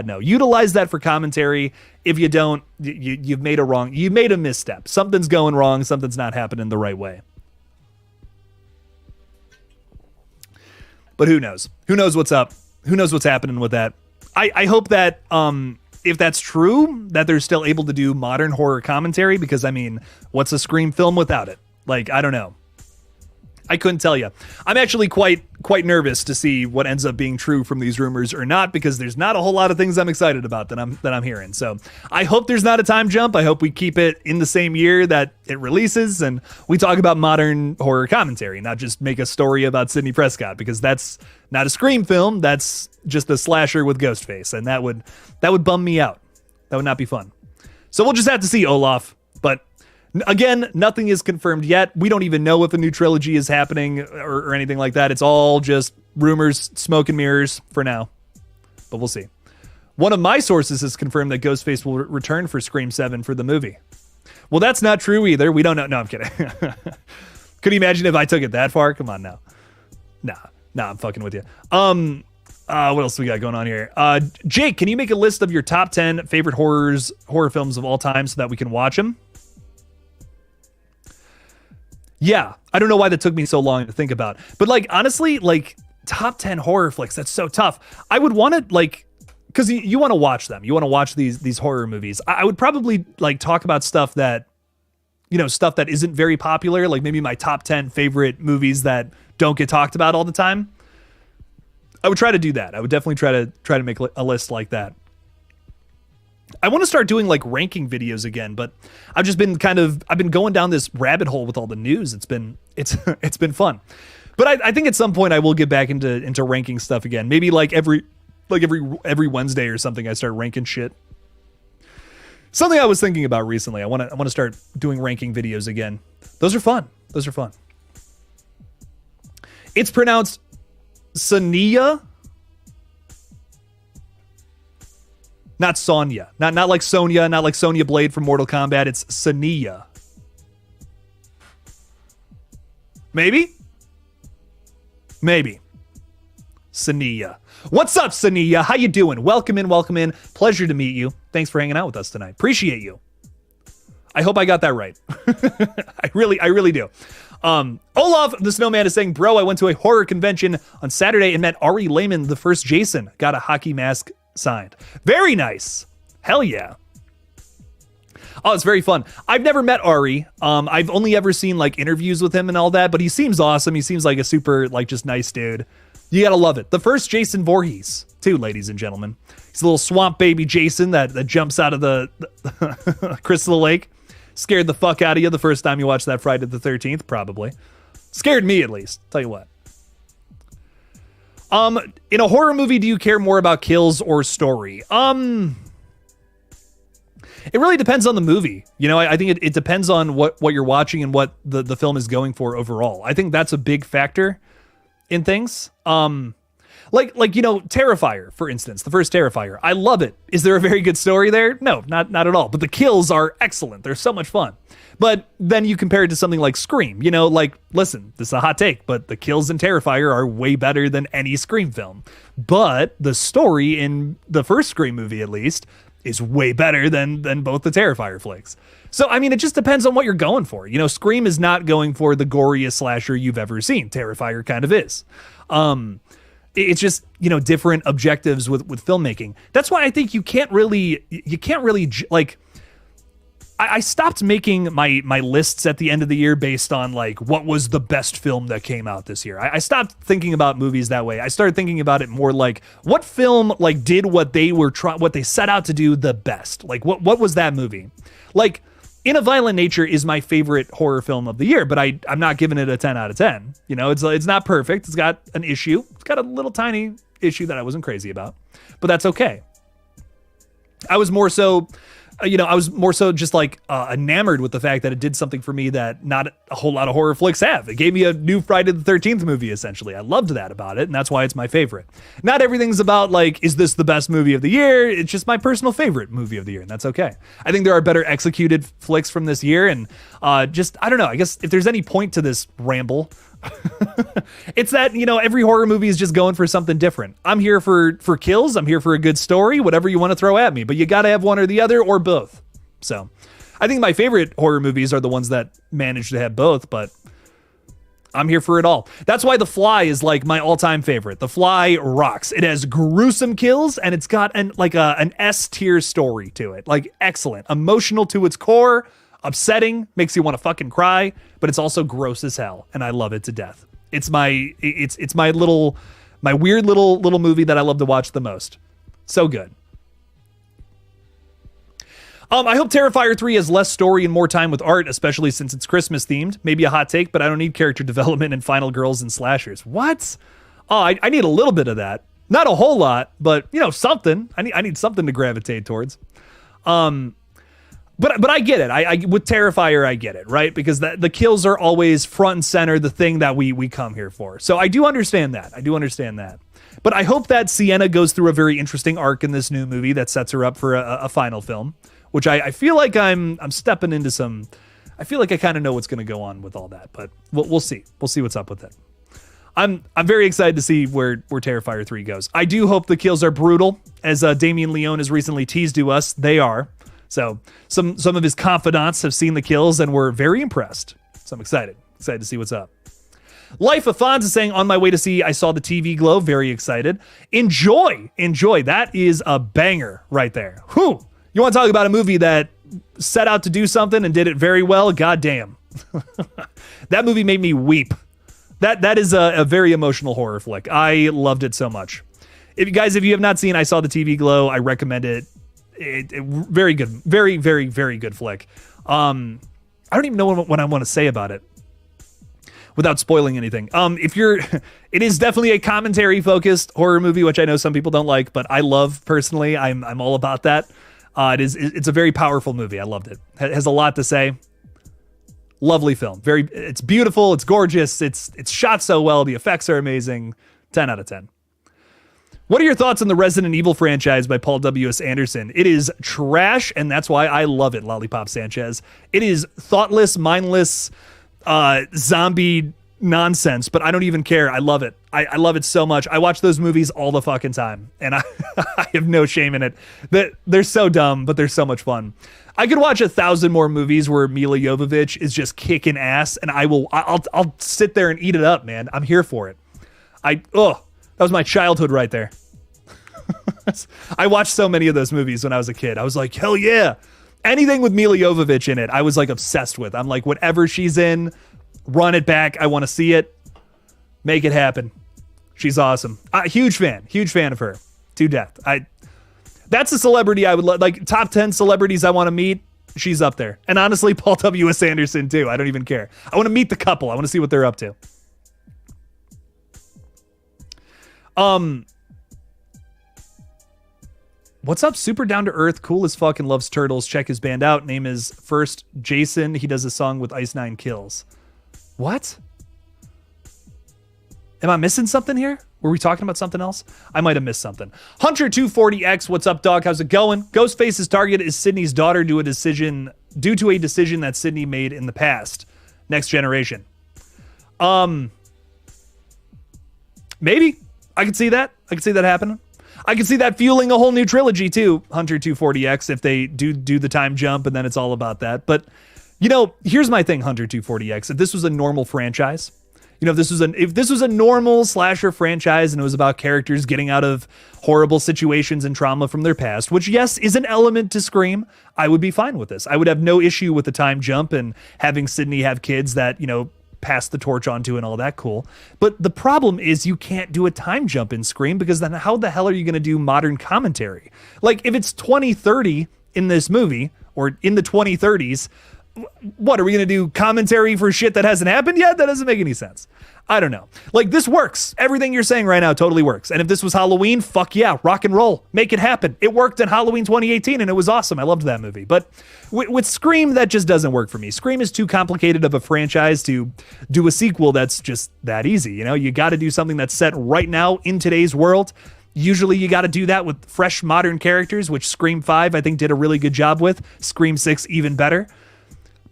no. Utilize that for commentary. If you don't, you've made a misstep. Something's going wrong. Something's not happening the right way. But who knows? Who knows what's up? Who knows what's happening with that? I hope that if that's true, that they're still able to do modern horror commentary, because, I mean, what's a Scream film without it? Like, I don't know. I couldn't tell you. I'm actually quite nervous to see what ends up being true from these rumors or not, because there's not a whole lot of things I'm excited about that I'm hearing. So I hope there's not a time jump. I hope we keep it in the same year that it releases and we talk about modern horror commentary, not just make a story about Sidney Prescott, because that's not a Scream film. That's just a slasher with Ghostface, and that would bum me out. That would not be fun. So we'll just have to see, Olaf. But again, nothing is confirmed yet. We don't even know if a new trilogy is happening or anything like that. It's all just rumors, smoke and mirrors for now. But we'll see. One of my sources has confirmed that Ghostface will return for Scream 7 for the movie. Well, that's not true either. We don't know. No, I'm kidding. Could you imagine if I took it that far? Come on now. Nah. Nah, I'm fucking with you. What else we got going on here? Jake, can you make a list of your top 10 favorite horror films of all time so that we can watch them? Yeah, I don't know why that took me so long to think about. But like, honestly, like top 10 horror flicks, that's so tough. I would want to like, because you want to watch them. You want to watch these horror movies. I would probably like talk about stuff that, you know, stuff that isn't very popular, like maybe my top 10 favorite movies that don't get talked about all the time. I would try to do that. I would definitely try to make a list like that. I want to start doing like ranking videos again, but I've just been I've been going down this rabbit hole with all the news. It's been fun. But I think at some point I will get back into ranking stuff again. Maybe like every Wednesday or something I start ranking shit. Something I was thinking about recently. I want to start doing ranking videos again. Those are fun. It's pronounced Sonya, not Sonya, not like Sonya, not like Sonya Blade from Mortal Kombat. It's Sonya. Maybe. Sonya. What's up, Sonya? How you doing? Welcome in. Pleasure to meet you. Thanks for hanging out with us tonight. Appreciate you. I hope I got that right. I really do. Olaf the Snowman is saying, bro, I went to a horror convention on Saturday and met Ari Lehman, the first Jason. Got a hockey mask signed. Very nice. Hell yeah. Oh, it's very fun. I've never met Ari. I've only ever seen like interviews with him and all that, but he seems awesome. He seems like a super, like, just nice dude. You gotta love it. The first Jason Voorhees, too, ladies and gentlemen. He's a little swamp baby Jason that jumps out of the Crystal Lake. Scared the fuck out of you the first time you watched that Friday the 13th, probably. Scared me, at least. Tell you what. In a horror movie, do you care more about kills or story? It really depends on the movie. You know, I think it depends on what you're watching and what the film is going for overall. I think that's a big factor in things. Like, you know, Terrifier, for instance, the first Terrifier. I love it. Is there a very good story there? No, not at all. But the kills are excellent. They're so much fun. But then you compare it to something like Scream. You know, like, listen, this is a hot take, but the kills in Terrifier are way better than any Scream film. But the story in the first Scream movie, at least, is way better than both the Terrifier flicks. So, I mean, it just depends on what you're going for. You know, Scream is not going for the goriest slasher you've ever seen. Terrifier kind of is. It's just, you know, different objectives with filmmaking. That's why I think you can't really like, I stopped making my lists at the end of the year based on like what was the best film that came out this year. I stopped thinking about movies that way. I started thinking about it more like what film like did what they set out to do the best. Like what was that movie? Like In a Violent Nature is my favorite horror film of the year, but I'm not giving it a 10 out of 10. You know, it's not perfect. It's got an issue. It's got a little tiny issue that I wasn't crazy about, but that's okay. I was more so just like enamored with the fact that it did something for me that not a whole lot of horror flicks have. It gave me a new Friday the 13th movie, essentially. I loved that about it, and that's why it's my favorite. Not everything's about, like, is this the best movie of the year? It's just my personal favorite movie of the year, and that's okay. I think there are better executed flicks from this year, and I don't know, I guess if there's any point to this ramble, it's that, you know, every horror movie is just going for something different. I'm here for kills. I'm here for a good story, whatever you want to throw at me, but you got to have one or the other or both. So I think my favorite horror movies are the ones that manage to have both, but I'm here for it all. That's why The Fly is like my all-time favorite. The Fly rocks. It has gruesome kills and it's got an S-tier story to it. Like excellent, emotional to its core, upsetting, makes you want to fucking cry, but it's also gross as hell, and I love it to death. It's my weird little movie that I love to watch the most. So good. I hope Terrifier 3 has less story and more time with art, especially since it's Christmas themed. Maybe a hot take, but I don't need character development and final girls and slashers. What? Oh, I need a little bit of that. Not a whole lot, but you know, something. I need something to gravitate towards. But I get it. I with Terrifier, I get it, right? Because the kills are always front and center, the thing that we come here for. So I do understand that. But I hope that Sienna goes through a very interesting arc in this new movie that sets her up for a final film, which I feel like I'm stepping into some. I feel like I kind of know what's going to go on with all that, but we'll see. We'll see what's up with it. I'm very excited to see where Terrifier 3 goes. I do hope the kills are brutal, as Damien Leone has recently teased to us. They are. So some of his confidants have seen the kills and were very impressed. So I'm excited to see what's up. Life of Fonz is saying, on my way to see I Saw the TV Glow. Very excited. Enjoy. That is a banger right there. Whew. You want to talk about a movie that set out to do something and did it very well? God damn. That movie made me weep. That is a very emotional horror flick. I loved it so much. If you have not seen I Saw the TV Glow, I recommend it. Very good. Very, very, very good flick. I don't even know what I want to say about it without spoiling anything. It is definitely a commentary focused horror movie, which I know some people don't like, but I love personally. I'm all about that. It's a very powerful movie. I loved it. It has a lot to say. Lovely film. It's beautiful. It's gorgeous. It's shot so well. The effects are amazing. 10 out of 10. What are your thoughts on the Resident Evil franchise by Paul W.S. Anderson? It is trash, and that's why I love it, Lollipop Sanchez. It is thoughtless, mindless, zombie nonsense, but I don't even care. I love it. I love it so much. I watch those movies all the fucking time, and I have no shame in it. They're so dumb, but they're so much fun. I could watch 1,000 more movies where Mila Jovovich is just kicking ass, and I'll sit there and eat it up, man. I'm here for it. That was my childhood right there. I watched so many of those movies when I was a kid. I was like, hell yeah. Anything with Mila Jovovich in it, I was like obsessed with. I'm like, whatever she's in, run it back. I want to see it. Make it happen. She's awesome. Huge fan of her to death. That's a celebrity I would like. Top 10 celebrities I want to meet. She's up there. And honestly, Paul W.S. Anderson too. I don't even care. I want to meet the couple. I want to see what they're up to. What's up? Super down to earth, cool as fuck, and loves turtles. Check his band out. Name is First Jason. He does a song with Ice Nine Kills. What? Am I missing something here? Were we talking about something else? I might have missed something. Hunter240X, what's up, dog? How's it going? Ghostface's target is Sydney's daughter due to a decision that Sydney made in the past. Next generation. Maybe. I could see that. I could see that happening. I could see that fueling a whole new trilogy too, Hunter240X, if they do the time jump and then it's all about that. But, here's my thing, Hunter240X. If this was a normal franchise, if this was a normal slasher franchise and it was about characters getting out of horrible situations and trauma from their past, which, yes, is an element to Scream, I would be fine with this. I would have no issue with the time jump and having Sydney have kids that, pass the torch onto and all that cool. But the problem is you can't do a time jump in Scream, because then how the hell are you going to do modern commentary? Like, if it's 2030 in this movie, or in the 2030s, what, are we going to do commentary for shit that hasn't happened yet? That doesn't make any sense. I don't know. Like, this works. Everything you're saying right now totally works. And if this was Halloween, fuck yeah, rock and roll. Make it happen. It worked in Halloween 2018 and it was awesome. I loved that movie. But with Scream, that just doesn't work for me. Scream is too complicated of a franchise to do a sequel that's just that easy. You got to do something that's set right now in today's world. Usually you got to do that with fresh modern characters, which Scream 5, I think, did a really good job with. Scream 6, even better.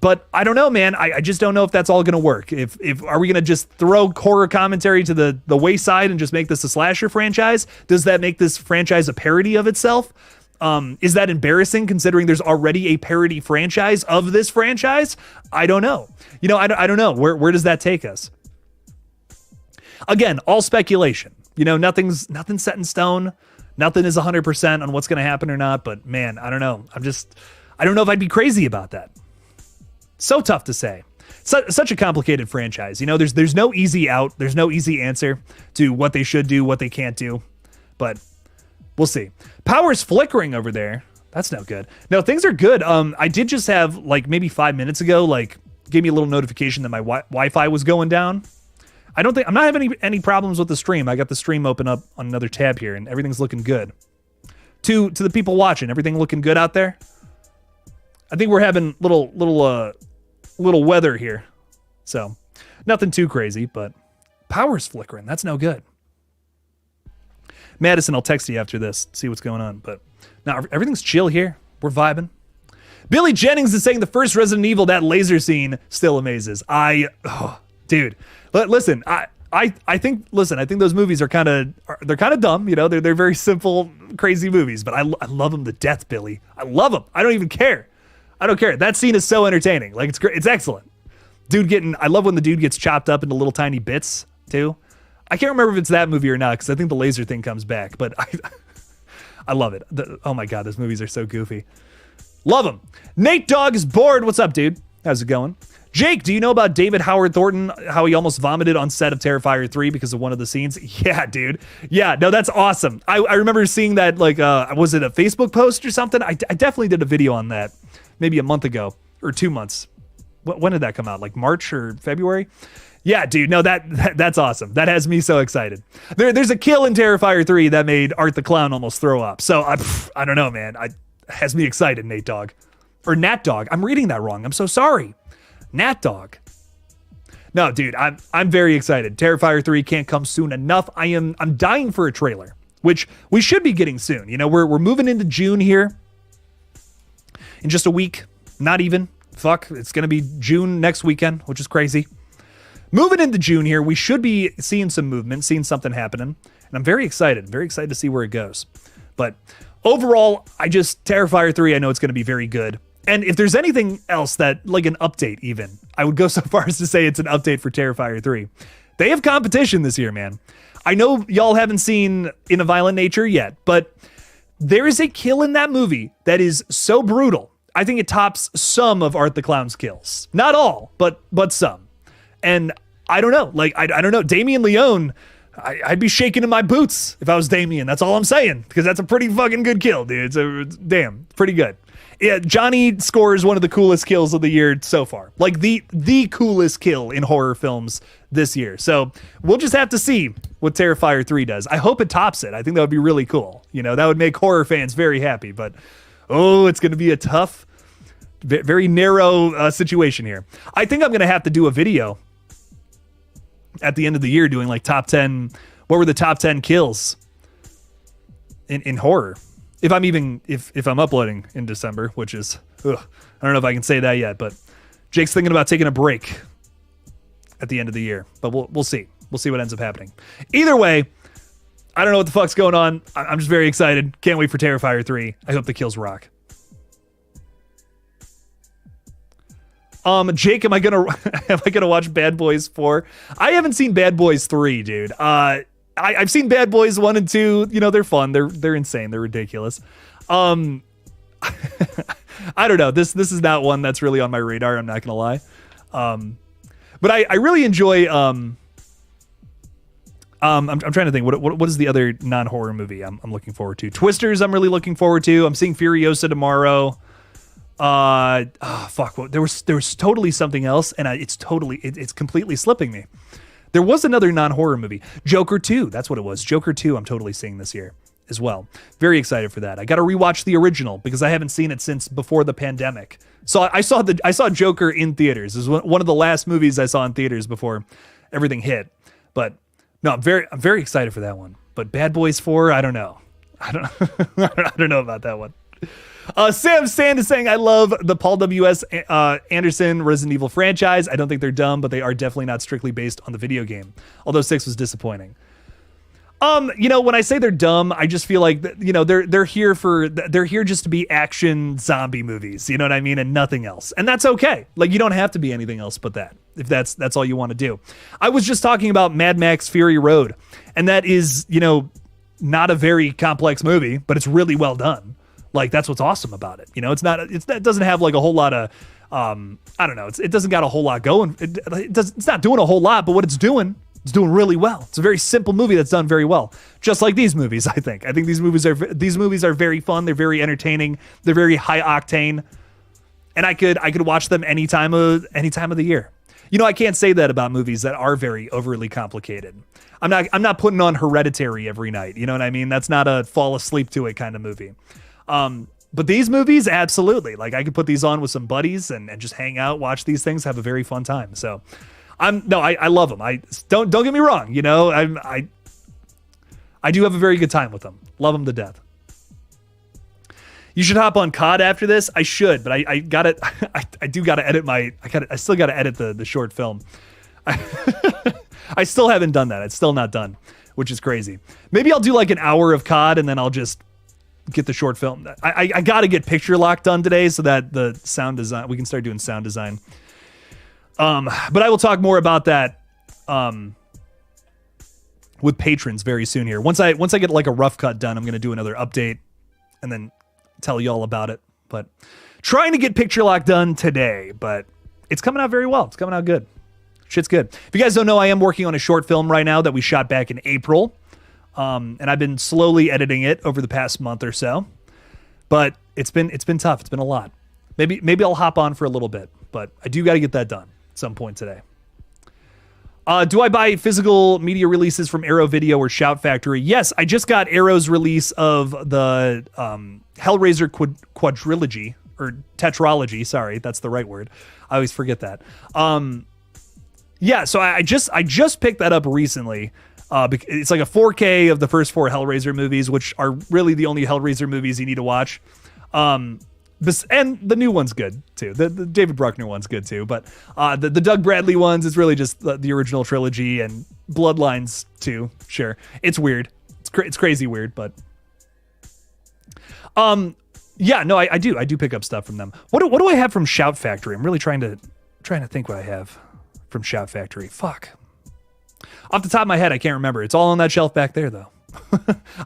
But I don't know, man. I just don't know if that's all going to work. If are we going to just throw horror commentary to the wayside and just make this a slasher franchise? Does that make this franchise a parody of itself? Is that embarrassing considering there's already a parody franchise of this franchise? I don't know. I don't know. Where does that take us? Again, all speculation. Nothing's set in stone. Nothing is 100% on what's going to happen or not. But man, I don't know. I don't know if I'd be crazy about that. So tough to say. Such a complicated franchise. There's no easy out. There's no easy answer to what they should do, what they can't do. But we'll see. Power's flickering over there. That's no good. No, things are good. I did just have, maybe 5 minutes ago, gave me a little notification that my Wi-Fi was going down. I'm not having any problems with the stream. I got the stream open up on another tab here, and everything's looking good. To the people watching, everything looking good out there? I think we're having little weather here. So nothing too crazy, but power's flickering. That's no good. Madison, I'll text you after this, see what's going on. But now everything's chill here. We're vibing. Billy Jennings is saying the first Resident Evil, that laser scene still amazes. Dude, listen, I think, listen, I think those movies are kind of dumb, you know, they're very simple, crazy movies, but I love them to death, Billy. I love them. I don't even care. I don't care. That scene is so entertaining. Like, it's great. It's excellent. I love when the dude gets chopped up into little tiny bits too. I can't remember if it's that movie or not, because I think the laser thing comes back, but I love it. Oh my God, those movies are so goofy. Love them. Nate Dogg is bored. What's up, dude? How's it going? Jake, do you know about David Howard Thornton, how he almost vomited on set of Terrifier 3 because of one of the scenes? Yeah, dude. Yeah, no, that's awesome. I remember seeing that, like, was it a Facebook post or something? I definitely did a video on that maybe a month ago or 2 months. When did that come out? Like March or February? Yeah, dude, no, that's awesome. That has me so excited. There's a kill in Terrifier 3 that made Art the Clown almost throw up. So I don't know, man. Has me excited, Nate Dogg. Or Nat Dog. I'm reading that wrong. I'm so sorry. Nat Dog. No, dude, I'm very excited. Terrifier 3 can't come soon enough. I'm dying for a trailer, which we should be getting soon. You know, we're moving into June here in just a week. Not even. Fuck, it's gonna be June next weekend, which is crazy. Moving into June here, we should be seeing some movement, seeing something happening, and I'm very excited to see where it goes. But overall, Terrifier 3, I know it's gonna be very good. And if there's anything else that, like an update even, I would go so far as to say it's an update for Terrifier 3. They have competition this year, man. I know y'all haven't seen In a Violent Nature yet, but there is a kill in that movie that is so brutal. I think it tops some of Art the Clown's kills. Not all, but some. And I don't know, like, I don't know. Damien Leone, I'd be shaking in my boots if I was Damien. That's all I'm saying, because that's a pretty fucking good kill, dude. It's pretty good. Yeah, Johnny scores one of the coolest kills of the year so far. Like the coolest kill in horror films this year. So we'll just have to see what Terrifier 3 does. I hope it tops it. I think that would be really cool. You know, that would make horror fans very happy. But, it's going to be a tough, very narrow situation here. I think I'm going to have to do a video at the end of the year doing like top 10. What were the top 10 kills in horror? If I'm uploading in December, which is, I don't know if I can say that yet, but Jake's thinking about taking a break at the end of the year, but we'll see. We'll see what ends up happening. Either way, I don't know what the fuck's going on. I'm just very excited. Can't wait for Terrifier 3. I hope the kills rock. Jake, am I gonna watch Bad Boys 4? I haven't seen Bad Boys 3, dude. I've seen Bad Boys 1 and 2. You know, they're fun. They're insane. They're ridiculous. I don't know. This is not one that's really on my radar. I'm not gonna lie. But I really enjoy. I'm trying to think. What is the other non-horror movie I'm looking forward to? Twisters. I'm really looking forward to. I'm seeing Furiosa tomorrow. Fuck. Well, there was totally something else, and it's completely slipping me. There was another non-horror movie, Joker 2. That's what it was. Joker 2 I'm totally seeing this year as well. Very excited for that. I got to rewatch the original because I haven't seen it since before the pandemic. So I saw Joker in theaters. It was one of the last movies I saw in theaters before everything hit. But no, I'm very excited for that one. But Bad Boys 4, I don't know. I don't know about that one. Sam Sand is saying, I love the Paul W.S. Anderson Resident Evil franchise. I don't think they're dumb, but they are definitely not strictly based on the video game. Although 6 was disappointing. When I say they're dumb, I just feel like, they're here just to be action zombie movies. You know what I mean? And nothing else. And that's okay. Like, you don't have to be anything else but that, if that's all you want to do. I was just talking about Mad Max Fury Road, and that is, not a very complex movie, but it's really well done. Like, that's what's awesome about it. It doesn't have like a whole lot of, I don't know. It doesn't got a whole lot going. It's not doing a whole lot, but what it's doing really well. It's a very simple movie that's done very well. Just like these movies, I think. I think these movies are very fun. They're very entertaining. They're very high octane. And I could watch them any time of the year. I can't say that about movies that are very overly complicated. I'm not putting on Hereditary every night. You know what I mean? That's not a fall asleep to it kind of movie. But these movies, absolutely. Like, I could put these on with some buddies and just hang out, watch these things, have a very fun time. So I love them. Don't get me wrong. I do have a very good time with them. Love them to death. You should hop on COD after this. I should, but I got it. I do got to edit I still got to edit the short film. I still haven't done that. It's still not done, which is crazy. Maybe I'll do like an hour of COD and then I'll just get the short film. I got to get picture lock done today so that the sound design, we can start doing sound design. But I will talk more about that with patrons very soon here. Once I get like a rough cut done, I'm going to do another update and then tell you all about it. But trying to get picture lock done today, but it's coming out very well. It's coming out good. Shit's good. If you guys don't know, I am working on a short film right now that we shot back in April. And I've been slowly editing it over the past month or so, but it's been tough. It's been a lot. Maybe I'll hop on for a little bit, but I do got to get that done at some point today. Do I buy physical media releases from Arrow Video or Shout Factory? Yes, I just got Arrow's release of the Hellraiser quadrilogy or tetralogy. Sorry, that's the right word. I always forget that. Yeah, so I just picked that up recently. It's like a 4K of the first 4 Hellraiser movies, which are really the only Hellraiser movies you need to watch. And the new one's good too. The David Bruckner one's good too. But the Doug Bradley ones is really just the original trilogy, and Bloodlines too. Sure, it's weird. It's crazy weird, but yeah, no, I do pick up stuff from them. What do I have from Shout Factory? I'm really trying to think what I have from Shout Factory. Fuck. Off the top of my head, I can't remember. It's all on that shelf back there, though.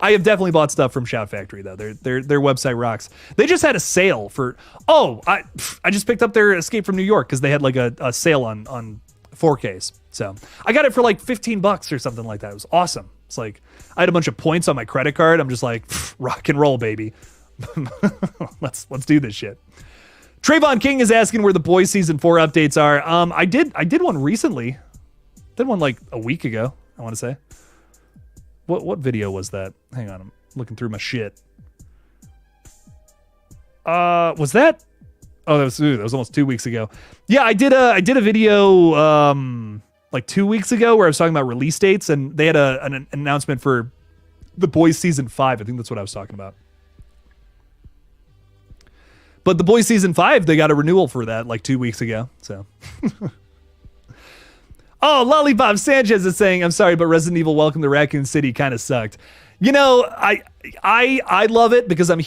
I have definitely bought stuff from Shout Factory, though. Their website rocks. They just had a sale for... Oh, I just picked up their Escape from New York because they had like a sale on 4Ks. So I got it for like $15 or something like that. It was awesome. It's like I had a bunch of points on my credit card. I'm just like, rock and roll, baby. Let's do this shit. Trayvon King is asking where the Boys Season 4 updates are. I did one recently. Did one like a week ago, I want to say. What video was that? Hang on, I'm looking through my shit. Was that? Oh, that was almost 2 weeks ago. Yeah, I did a video like 2 weeks ago where I was talking about release dates, and they had an announcement for The Boys Season 5. I think that's what I was talking about. But The Boys Season 5, they got a renewal for that like 2 weeks ago. So. Oh, Lollipop Sanchez is saying, I'm sorry, but Resident Evil Welcome to Raccoon City kind of sucked. You know, I love it because I'm a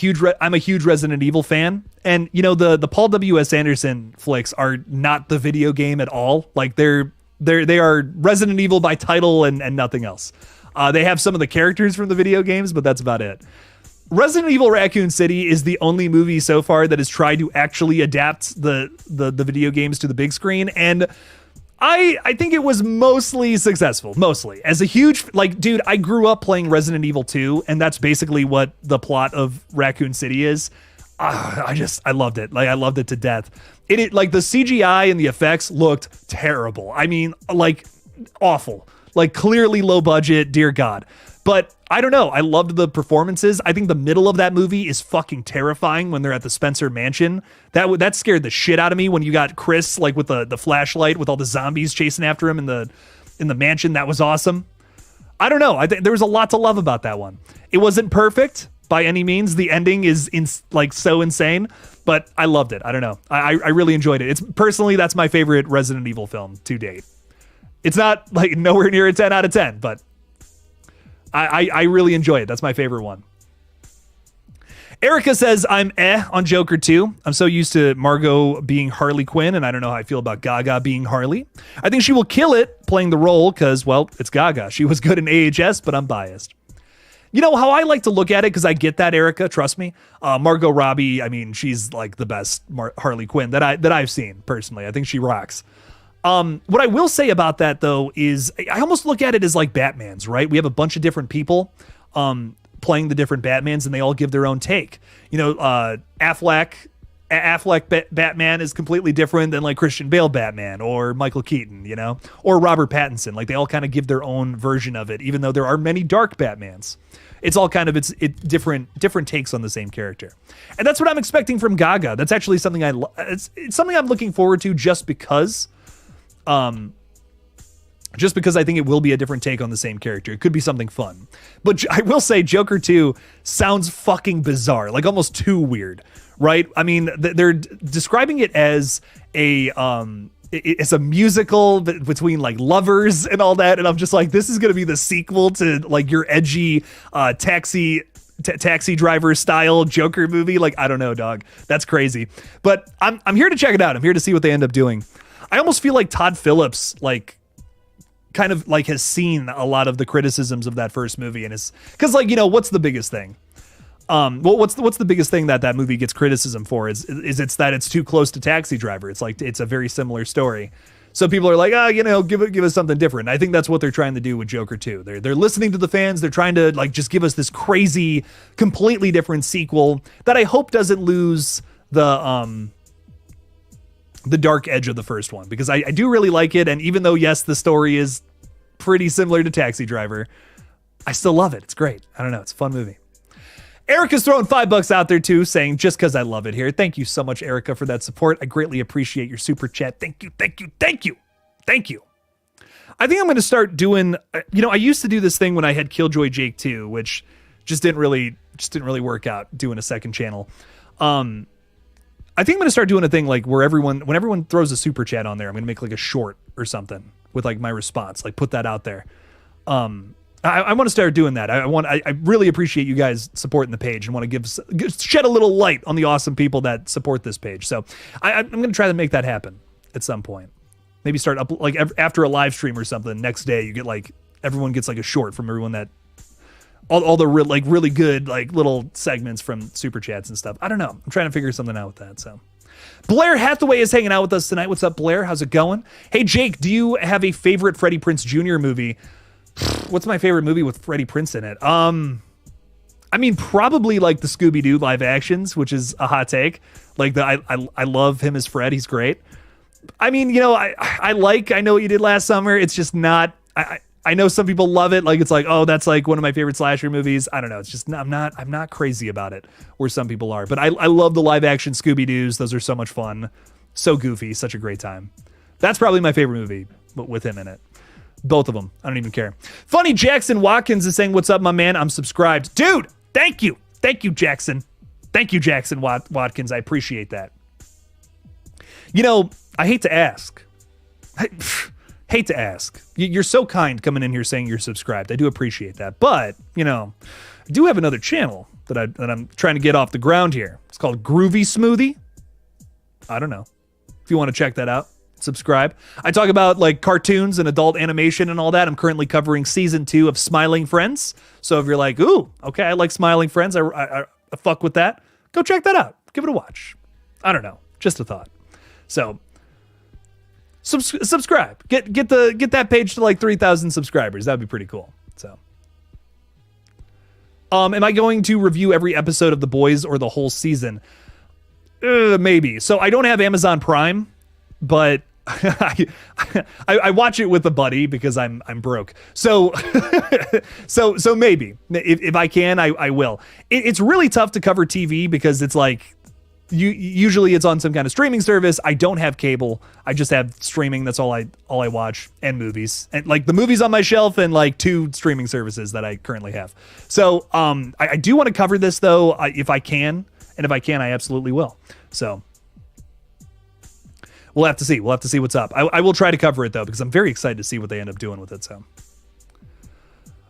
huge Resident Evil fan. And, you know, the Paul W.S. Anderson flicks are not the video game at all. Like, they are Resident Evil by title and nothing else. They have some of the characters from the video games, but that's about it. Resident Evil Raccoon City is the only movie so far that has tried to actually adapt the video games to the big screen, and I think it was mostly successful. Mostly. As a huge, like, dude, I grew up playing Resident Evil 2, and that's basically what the plot of Raccoon City is. I loved it. Like, I loved it to death. It like, the CGI and the effects looked terrible. I mean, like, awful. Like, clearly low budget, dear God. But I don't know. I loved the performances. I think the middle of that movie is fucking terrifying when they're at the Spencer Mansion. That scared the shit out of me when you got Chris like with the flashlight with all the zombies chasing after him in the mansion. That was awesome. I don't know. I think there was a lot to love about that one. It wasn't perfect by any means. The ending is like so insane, but I loved it. I don't know. I really enjoyed it. It's personally, that's my favorite Resident Evil film to date. It's not like nowhere near a 10 out of 10, but I really enjoy it. That's my favorite one. Erica says, I'm on Joker 2. I'm so used to Margot being Harley Quinn, and I don't know how I feel about Gaga being Harley. I think she will kill it playing the role because, well, it's Gaga. She was good in AHS, but I'm biased. You know how I like to look at it, because I get that, Erica, trust me. Margot Robbie, I mean, she's like the best Harley Quinn that I've seen, personally. I think she rocks. What I will say about that, though, is I almost look at it as like Batmans, right? We have a bunch of different people playing the different Batmans, and they all give their own take. You know, Affleck Batman is completely different than like Christian Bale Batman or Michael Keaton, you know, or Robert Pattinson. Like, they all kind of give their own version of it, even though there are many dark Batmans. It's all kind of it's different takes on the same character, and that's what I'm expecting from Gaga. That's actually something it's something I'm looking forward to just because I think it will be a different take on the same character. It could be something fun. But I will say Joker 2 sounds fucking bizarre, like almost too weird, right? I mean, they're describing it as a it's a musical between like lovers and all that, and I'm just like, this is gonna be the sequel to like your edgy taxi driver style Joker movie. Like, I don't know, dog. That's crazy. But I'm here to check it out. I'm here to see what they end up doing. I almost feel like Todd Phillips like kind of like has seen a lot of the criticisms of that first movie, and is because like, you know, what's the biggest thing? Well, what's the biggest thing that movie gets criticism for is it's that it's too close to Taxi Driver. It's like, it's a very similar story. So people are like, oh, you know, give us something different. I think that's what they're trying to do with Joker 2. They're listening to the fans. They're trying to like just give us this crazy, completely different sequel that I hope doesn't lose the dark edge of the first one, because I do really like it. And even though, yes, the story is pretty similar to Taxi Driver, I still love it. It's great. I don't know. It's a fun movie. Erica's throwing $5 out there too, saying, just because I love it here. Thank you so much, Erica, for that support. I greatly appreciate your super chat. Thank you. I think I'm going to start doing, you know, I used to do this thing when I had KillJoy Jake 2, which just didn't really work out, doing a second channel. I think I'm going to start doing a thing like where when everyone throws a super chat on there, I'm going to make like a short or something with like my response, like put that out there. I want to start doing that. I really appreciate you guys supporting the page and want to shed a little light on the awesome people that support this page. So I'm going to try to make that happen at some point. Maybe start up like after a live stream or something. Next day, you get like everyone gets like a short from everyone that all the really good like little segments from super chats and stuff. I don't know. I'm trying to figure something out with that. So Blair Hathaway is hanging out with us tonight. What's up, Blair? How's it going? Hey, Jake, do you have a favorite Freddie Prinze Jr. movie? What's my favorite movie with Freddie Prinze in it? I mean, probably like the Scooby-Doo live actions, which is a hot take. Like I love him as Fred. He's great. I mean, you know, I know what you did last summer. It's just not, I know some people love it. Like, it's like, oh, that's like one of my favorite slasher movies. I don't know. It's just, I'm not crazy about it where some people are, but I love the live action Scooby-Doos. Those are so much fun. So goofy. Such a great time. That's probably my favorite movie with him in it. Both of them. I don't even care. Funny Jackson Watkins is saying, what's up, my man? I'm subscribed. Dude, thank you. Thank you, Jackson. Thank you, Jackson Watkins. I appreciate that. You know, I hate to ask. Hate to ask. You're so kind coming in here saying you're subscribed. I do appreciate that. But, you know, I do have another channel that I'm trying to get off the ground here. It's called Groovy Smoothie. I don't know. If you want to check that out, subscribe. I talk about like cartoons and adult animation and all that. I'm currently covering season 2 of Smiling Friends. So if you're like, ooh, okay, I like Smiling Friends, I fuck with that, go check that out. Give it a watch. I don't know. Just a thought. So subscribe. Get that page to like 3,000 subscribers. That'd be pretty cool. So am I going to review every episode of The Boys or the whole season? Maybe. So I don't have Amazon Prime, but I watch it with a buddy because I'm broke. So so maybe if I can, I will. It's really tough to cover TV because it's like usually it's on some kind of streaming service. I don't have cable. I just have streaming. That's all I watch, and movies, and like the movies on my shelf and like 2 streaming services that I currently have. So I do want to cover this though, if I can, and if I can, I absolutely will. So we'll have to see. We'll have to see what's up. I will try to cover it though, because I'm very excited to see what they end up doing with it. So,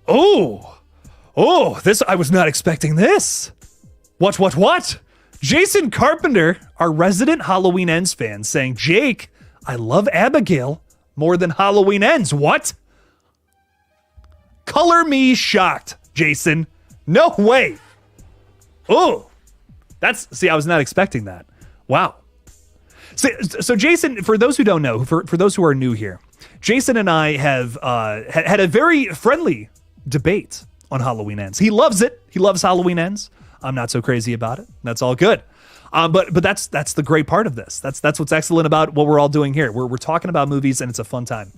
oh, this, I was not expecting this. What? Jason Carpenter, our resident Halloween Ends fan, saying, Jake, I love Abigail more than Halloween Ends. What? Color me shocked, Jason. No way. Oh, see, I was not expecting that. Wow. So Jason, for those who don't know, for those who are new here, Jason and I have had a very friendly debate on Halloween Ends. He loves it. He loves Halloween Ends. I'm not so crazy about it. That's all good. But that's the great part of this. That's what's excellent about what we're all doing here. We're talking about movies and it's a fun time.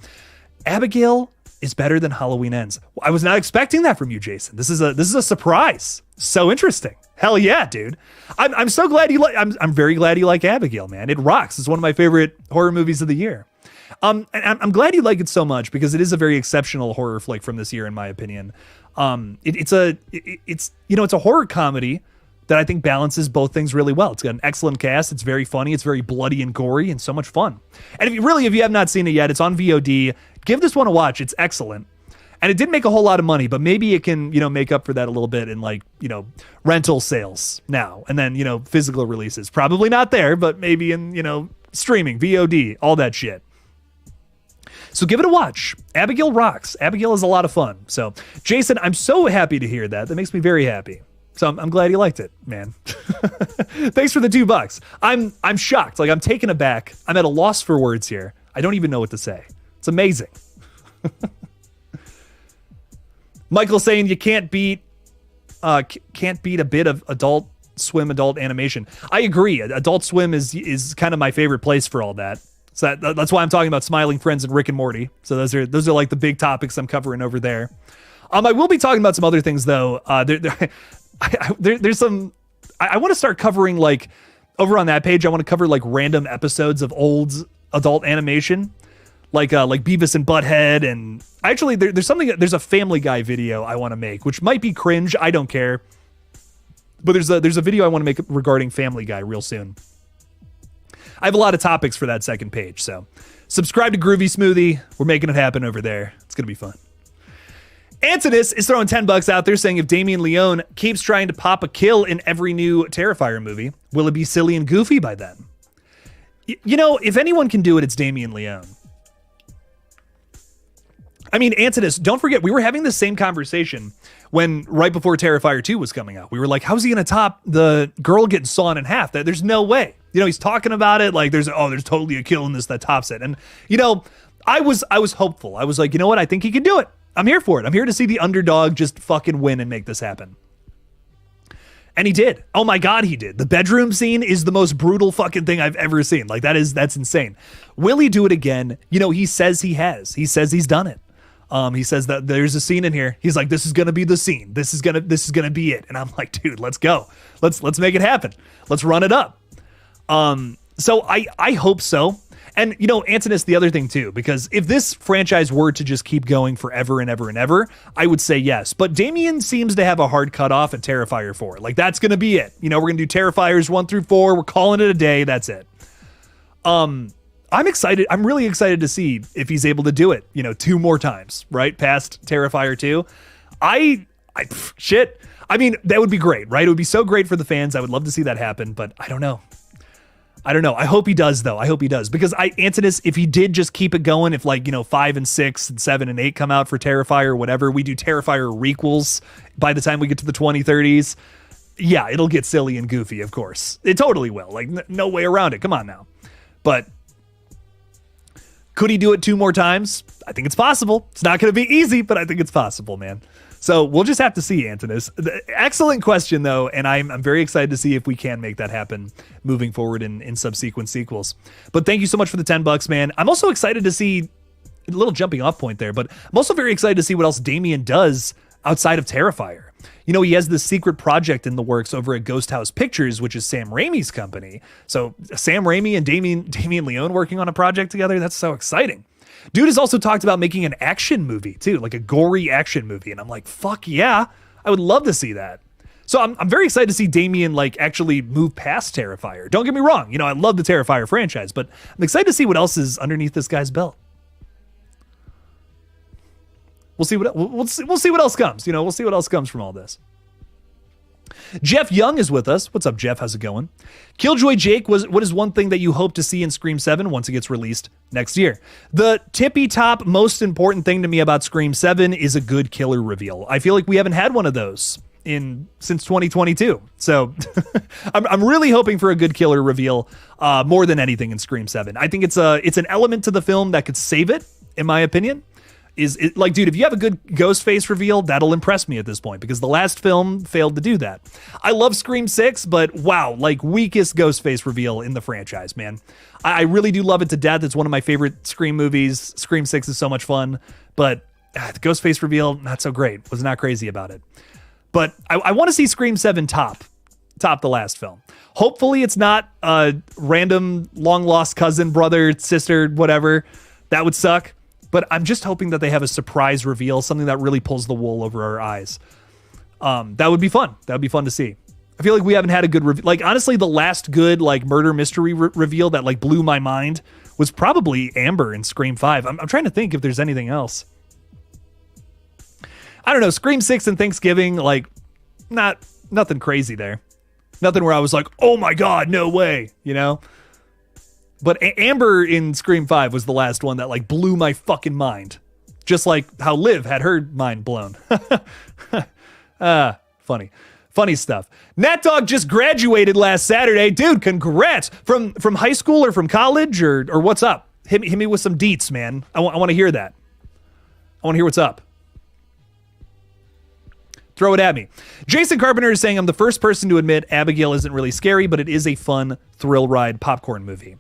Abigail is better than Halloween Ends. I was not expecting that from you, Jason. This is a surprise. So interesting. Hell yeah, dude. I'm so glad you like. I'm very glad you like Abigail, man. It rocks. It's one of my favorite horror movies of the year. And I'm glad you like it so much because it is a very exceptional horror flick from this year, in my opinion. It's a horror comedy, that I think balances both things really well. It's got an excellent cast. It's very funny. It's very bloody and gory and so much fun. And if you have not seen it yet, it's on VOD. Give this one a watch. It's excellent. And it didn't make a whole lot of money, but maybe it can, make up for that a little bit in rental sales now. And then, physical releases. Probably not there, but maybe in, streaming, VOD, all that shit. So give it a watch. Abigail rocks. Abigail is a lot of fun. So Jason, I'm so happy to hear that. That makes me very happy. So I'm glad you liked it, man. Thanks for the $2. I'm shocked. I'm taken aback. I'm at a loss for words here. I don't even know what to say. It's amazing. Michael saying you can't beat a bit of Adult Swim adult animation. I agree. Adult Swim is kind of my favorite place for all that. So that's why I'm talking about Smiling Friends and Rick and Morty. So those are the big topics I'm covering over there. I will be talking about some other things though. There's some. I want to start covering over on that page. I want to cover random episodes of old adult animation. Like Beavis and Butthead, and actually there's a Family Guy video I want to make, which might be cringe. I don't care, but there's a video I want to make regarding Family Guy real soon. I have a lot of topics for that second page, so subscribe to Groovy Smoothie. We're making it happen over there. It's gonna be fun. Antonis is throwing $10 out there saying if Damien Leone keeps trying to pop a kill in every new Terrifier movie, will it be silly and goofy by then? If anyone can do it, it's Damien Leone. I mean, Antonis, don't forget, we were having the same conversation right before Terrifier 2 was coming out. We were like, how's he going to top the girl getting sawn in half? There's no way. He's talking about it like there's totally a kill in this that tops it. And, I was hopeful. I was like, you know what? I think he can do it. I'm here for it. I'm here to see the underdog just fucking win and make this happen. And he did. Oh my God, he did. The bedroom scene is the most brutal fucking thing I've ever seen. That's insane. Will he do it again? He says he has. He says he's done it. He says that there's a scene in here. He's like, this is gonna be the scene. This is gonna be it. And I'm like, dude, let's go. Let's make it happen. Let's run it up. So I hope so. And Antonis, the other thing too, because if this franchise were to just keep going forever and ever and ever, I would say yes. But Damien seems to have a hard cutoff at Terrifier 4. That's gonna be it. We're gonna do Terrifiers 1 through 4. We're calling it a day. That's it. I'm excited. I'm really excited to see if he's able to do it, 2 more times, right? Past Terrifier 2. Shit. I mean, that would be great, right? It would be so great for the fans. I would love to see that happen, but I don't know. I hope he does though. I hope he does because Antonis, if he did just keep it going, if 5 and 6 and 7 and 8 come out for Terrifier or whatever, we do Terrifier requels by the time we get to the 2030s. Yeah, it'll get silly and goofy, of course. It totally will. No way around it. Come on now. But could he do it 2 more times? I think it's possible. It's not going to be easy, but I think it's possible, man. So we'll just have to see, Antonis. Excellent question, though, and I'm very excited to see if we can make that happen moving forward in subsequent sequels. But thank you so much for the $10, man. I'm also excited to see, a little jumping off point there, but I'm also very excited to see what else Damien does outside of Terrifier. He has this secret project in the works over at Ghost House Pictures, which is Sam Raimi's company. So Sam Raimi and Damien Leone working on a project together, that's so exciting. Dude has also talked about making an action movie too, a gory action movie. And I'm like, fuck yeah, I would love to see that. So I'm very excited to see Damien actually move past Terrifier. Don't get me wrong. I love the Terrifier franchise, but I'm excited to see what else is underneath this guy's belt. We'll see what else comes. We'll see what else comes from all this. Jeff Young is with us. What's up, Jeff? How's it going? KillJoy Jake, what is one thing that you hope to see in Scream 7 once it gets released next year? The tippy top most important thing to me about Scream 7 is a good killer reveal. I feel like we haven't had one of those since 2022. So I'm really hoping for a good killer reveal more than anything in Scream 7. I think it's an element to the film that could save it, in my opinion. Dude, if you have a good Ghostface reveal, that'll impress me at this point because the last film failed to do that. I love Scream 6, but wow, weakest Ghostface reveal in the franchise, man. I really do love it to death. It's one of my favorite Scream movies. Scream 6 is so much fun, but the Ghostface reveal, not so great. Was not crazy about it. But I want to see Scream 7 top the last film. Hopefully it's not a random long lost cousin, brother, sister, whatever. That would suck. But I'm just hoping that they have a surprise reveal, something that really pulls the wool over our eyes. That would be fun. That would be fun to see. I feel like we haven't had a good like honestly the last good like murder mystery reveal that like blew my mind was probably Amber in Scream 5. I'm trying to think if there's anything else. I don't know, Scream 6 and Thanksgiving, like nothing crazy there. Nothing where I was like, "Oh my god, no way," you know? But Amber in Scream 5 was the last one that like blew my fucking mind. Just like how Liv had her mind blown. Funny stuff. Nat Dog just graduated last Saturday. Dude, congrats. From high school or from college or what's up? Hit me with some deets, man. I want to hear that. I want to hear what's up. Throw it at me. Jason Carpenter is saying, I'm the first person to admit Abigail isn't really scary, but it is a fun thrill ride popcorn movie.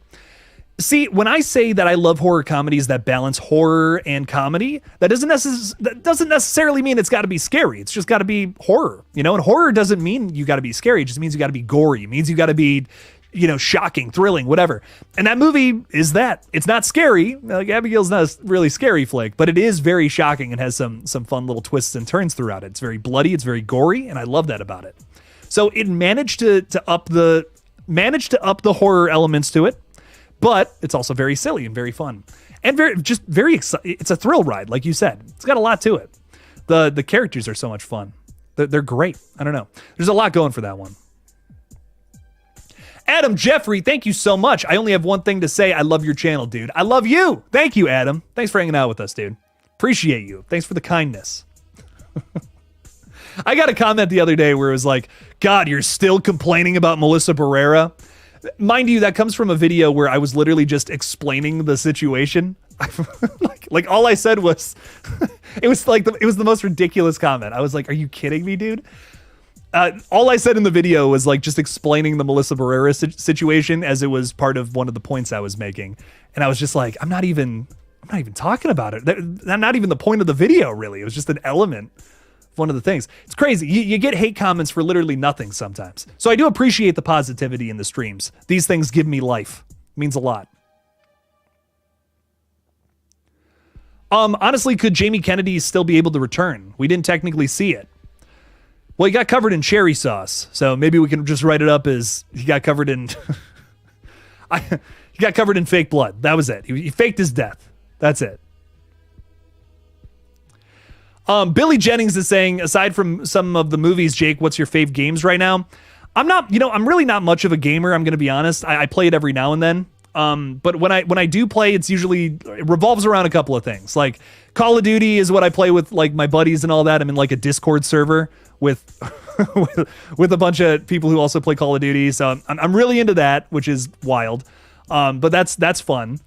See, when I say that I love horror comedies that balance horror and comedy, that doesn't necessarily mean it's got to be scary. It's just got to be horror, you know? And horror doesn't mean you got to be scary. It just means you got to be gory. It means you got to be, you know, shocking, thrilling, whatever. And that movie is that. It's not scary. Like Abigail's not a really scary flick, but it is very shocking and has some fun little twists and turns throughout it. It's very bloody. It's very gory, and I love that about it. So it managed to up the horror elements to it. But it's also very silly and very fun and very exciting. It's a thrill ride. Like you said, it's got a lot to it. The characters are so much fun. They're great. I don't know. There's a lot going for that one. Adam Jeffrey, thank you so much. I only have one thing to say. I love your channel, dude. I love you. Thank you, Adam. Thanks for hanging out with us, dude. Appreciate you. Thanks for the kindness. I got a comment the other day where it was like, God, you're still complaining about Melissa Barrera. Mind you, that comes from a video where I was literally just explaining the situation. like all I said was, it was the most ridiculous comment. I was like, are you kidding me, dude? All I said in the video was like just explaining the Melissa Barrera situation as it was part of one of the points I was making. And I was just like, I'm not even talking about it. That's not even the point of the video, really. It was just an element. One of the things. It's crazy. You get hate comments for literally nothing sometimes. So I do appreciate the positivity in the streams. These things give me life. It means a lot. Honestly, could Jamie Kennedy still be able to return? We didn't technically see it. Well, he got covered in cherry sauce. So maybe we can just write it up as he got covered in he got covered in fake blood. That was it. He faked his death. That's it. Billy Jennings is saying, aside from some of the movies, Jake, what's your fave games right now? I'm really not much of a gamer. I'm going to be honest. I play it every now and then. But when I do play, it revolves around a couple of things. Like Call of Duty is what I play with like my buddies and all that. I'm in like a Discord server with with a bunch of people who also play Call of Duty. So I'm really into that, which is wild. But that's fun.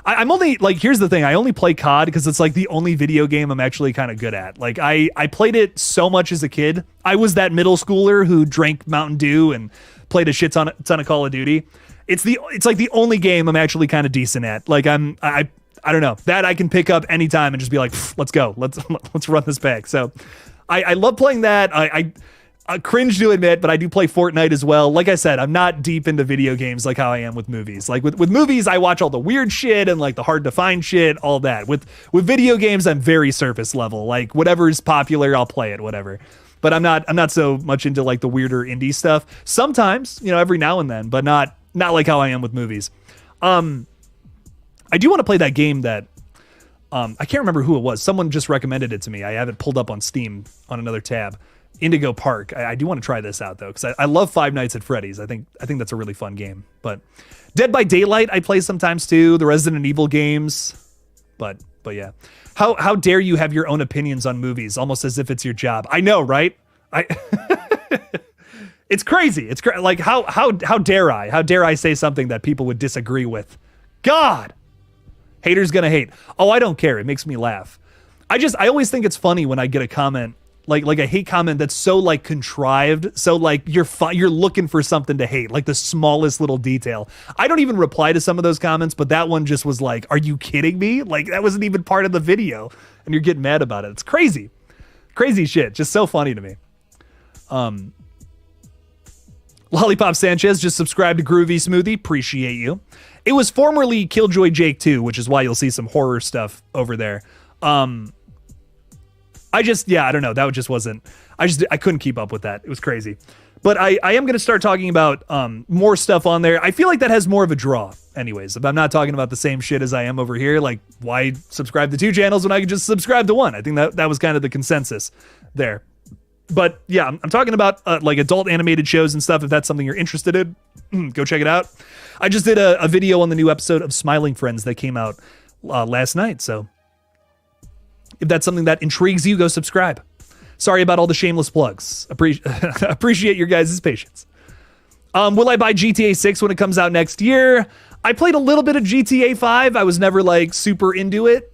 I'm only like, here's the thing. I only play COD because it's like the only video game I'm actually kind of good at. Like I played it so much as a kid. I was that middle schooler who drank Mountain Dew and played a ton of Call of Duty. It's like the only game I'm actually kind of decent at. Like I don't know, that I can pick up anytime and just be like, let's go. Let's run this back. So I love playing that. I cringe to admit, but I do play Fortnite as well. Like I said, I'm not deep into video games like how I am with movies. Like with movies, I watch all the weird shit and like the hard to find shit, all that. With video games, I'm very surface level. Like whatever's popular, I'll play it, whatever. But I'm not so much into like the weirder indie stuff. Sometimes, you know, every now and then, but not like how I am with movies. I do want to play that game that I can't remember who it was. Someone just recommended it to me. I have it pulled up on Steam on another tab. Indigo Park. I do want to try this out though, because I love Five Nights at Freddy's. I think that's a really fun game. But Dead by Daylight I play sometimes too. The Resident Evil games. But yeah. How dare you have your own opinions on movies, almost as if it's your job? I know, right? It's crazy. It's like how dare I? How dare I say something that people would disagree with? God. Haters gonna hate. Oh, I don't care. It makes me laugh. I always think it's funny when I get a comment like a hate comment that's so like contrived, so like you're looking for something to hate, like the smallest little detail. I don't even reply to some of those comments, but that one just was like, are you kidding me? Like that wasn't even part of the video and you're getting mad about it. It's crazy shit. Just so funny to me. Lollipop Sanchez just subscribed to Groovy Smoothie. Appreciate you. It was formerly Killjoy Jake 2, which is why you'll see some horror stuff over there. I don't know. That just wasn't, I couldn't keep up with that. It was crazy. But I am going to start talking about more stuff on there. I feel like that has more of a draw anyways. If I'm not talking about the same shit as I am over here, like why subscribe to 2 channels when I could just subscribe to 1? I think that was kind of the consensus there. But yeah, I'm talking about like adult animated shows and stuff. If that's something you're interested in, go check it out. I just did a video on the new episode of Smiling Friends that came out last night. So if that's something that intrigues you, go subscribe. Sorry about all the shameless plugs. Appreciate your guys' patience. Will I buy GTA 6 when it comes out next year? I played a little bit of GTA 5. I was never like super into it.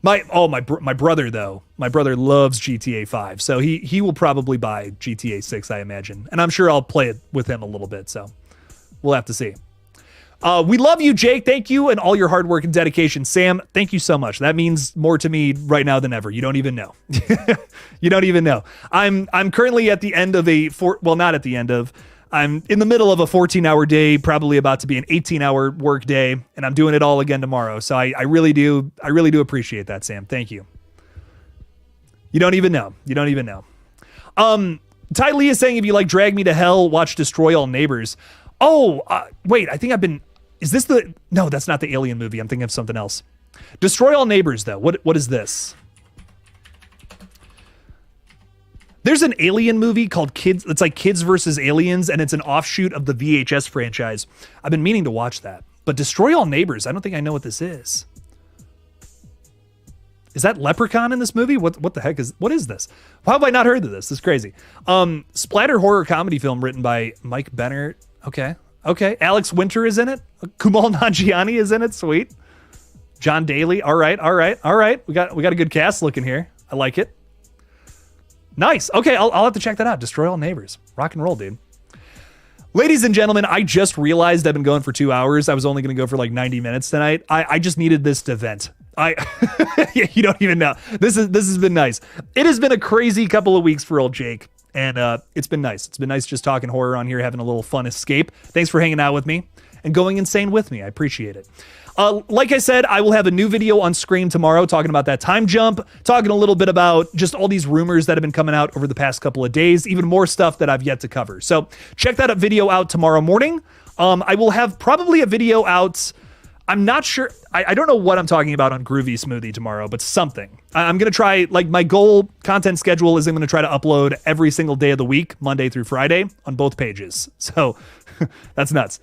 My brother though. My brother loves GTA 5, so he will probably buy GTA 6, I imagine. And I'm sure I'll play it with him a little bit, so we'll have to see. We love you, Jake. Thank you, and all your hard work and dedication. Sam, thank you so much. That means more to me right now than ever. You don't even know. You don't even know. I'm currently at the end of not at the end of. I'm in the middle of a 14-hour day, probably about to be an 18-hour work day, and I'm doing it all again tomorrow. So I really do appreciate that, Sam. Thank you. You don't even know. You don't even know. Ty Lee is saying, if you like Drag Me to Hell, watch Destroy All Neighbors. Oh, wait, I think is this no, that's not the Alien movie. I'm thinking of something else. Destroy All Neighbors, though. What is this? There's an Alien movie called Kids. It's like Kids versus Aliens, and it's an offshoot of the VHS franchise. I've been meaning to watch that. But Destroy All Neighbors, I don't think I know what this is. Is that Leprechaun in this movie? What the heck what is this? How have I not heard of this? This is crazy. Splatter horror comedy film written by Mike Benner. Okay. Alex Winter is in it. Kumail Nanjiani is in it. Sweet. John Daly. All right. We got a good cast looking here. I like it. Nice. Okay, I'll have to check that out. Destroy All Neighbors. Rock and roll, dude. Ladies and gentlemen, I just realized I've been going for 2 hours. I was only going to go for like 90 minutes tonight. I just needed this to vent. You don't even know. This has been nice. It has been a crazy couple of weeks for old Jake. And it's been nice. It's been nice just talking horror on here, having a little fun escape. Thanks for hanging out with me and going insane with me. I appreciate it. Like I said, I will have a new video on Scream tomorrow talking about that time jump, talking a little bit about just all these rumors that have been coming out over the past couple of days, even more stuff that I've yet to cover. So check that video out tomorrow morning. I will have probably a video out. I'm not sure. I don't know what I'm talking about on Groovy Smoothie tomorrow, but something. I'm going to try, like my goal content schedule is I'm going to try to upload every single day of the week, Monday through Friday on both pages. So that's nuts.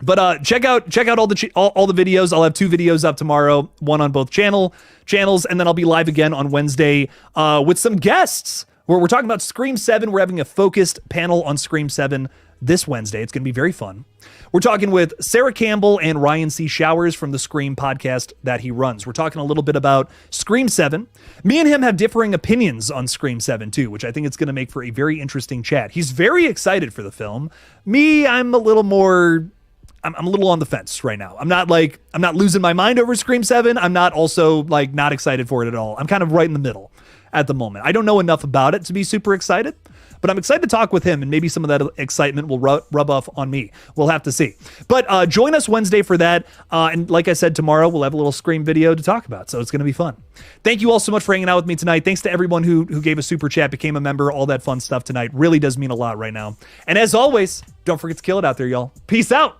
But check out all the videos. I'll have 2 videos up tomorrow, one on both channels, and then I'll be live again on Wednesday with some guests where we're talking about Scream 7. We're having a focused panel on Scream 7 this Wednesday. It's going to be very fun. We're talking with Sarah Campbell and Ryan C. Showers from the Scream podcast that he runs. We're talking a little bit about Scream 7. Me and him have differing opinions on Scream 7 too, which I think it's going to make for a very interesting chat. He's very excited for the film. Me, I'm a little on the fence right now. I'm not losing my mind over Scream 7. I'm not also like not excited for it at all. I'm kind of right in the middle at the moment. I don't know enough about it to be super excited, but I'm excited to talk with him, and maybe some of that excitement will rub off on me. We'll have to see. But join us Wednesday for that. And like I said, tomorrow we'll have a little Scream video to talk about, so it's going to be fun. Thank you all so much for hanging out with me tonight. Thanks to everyone who gave a super chat, became a member, all that fun stuff tonight. Really does mean a lot right now. And as always, don't forget to kill it out there, y'all. Peace out.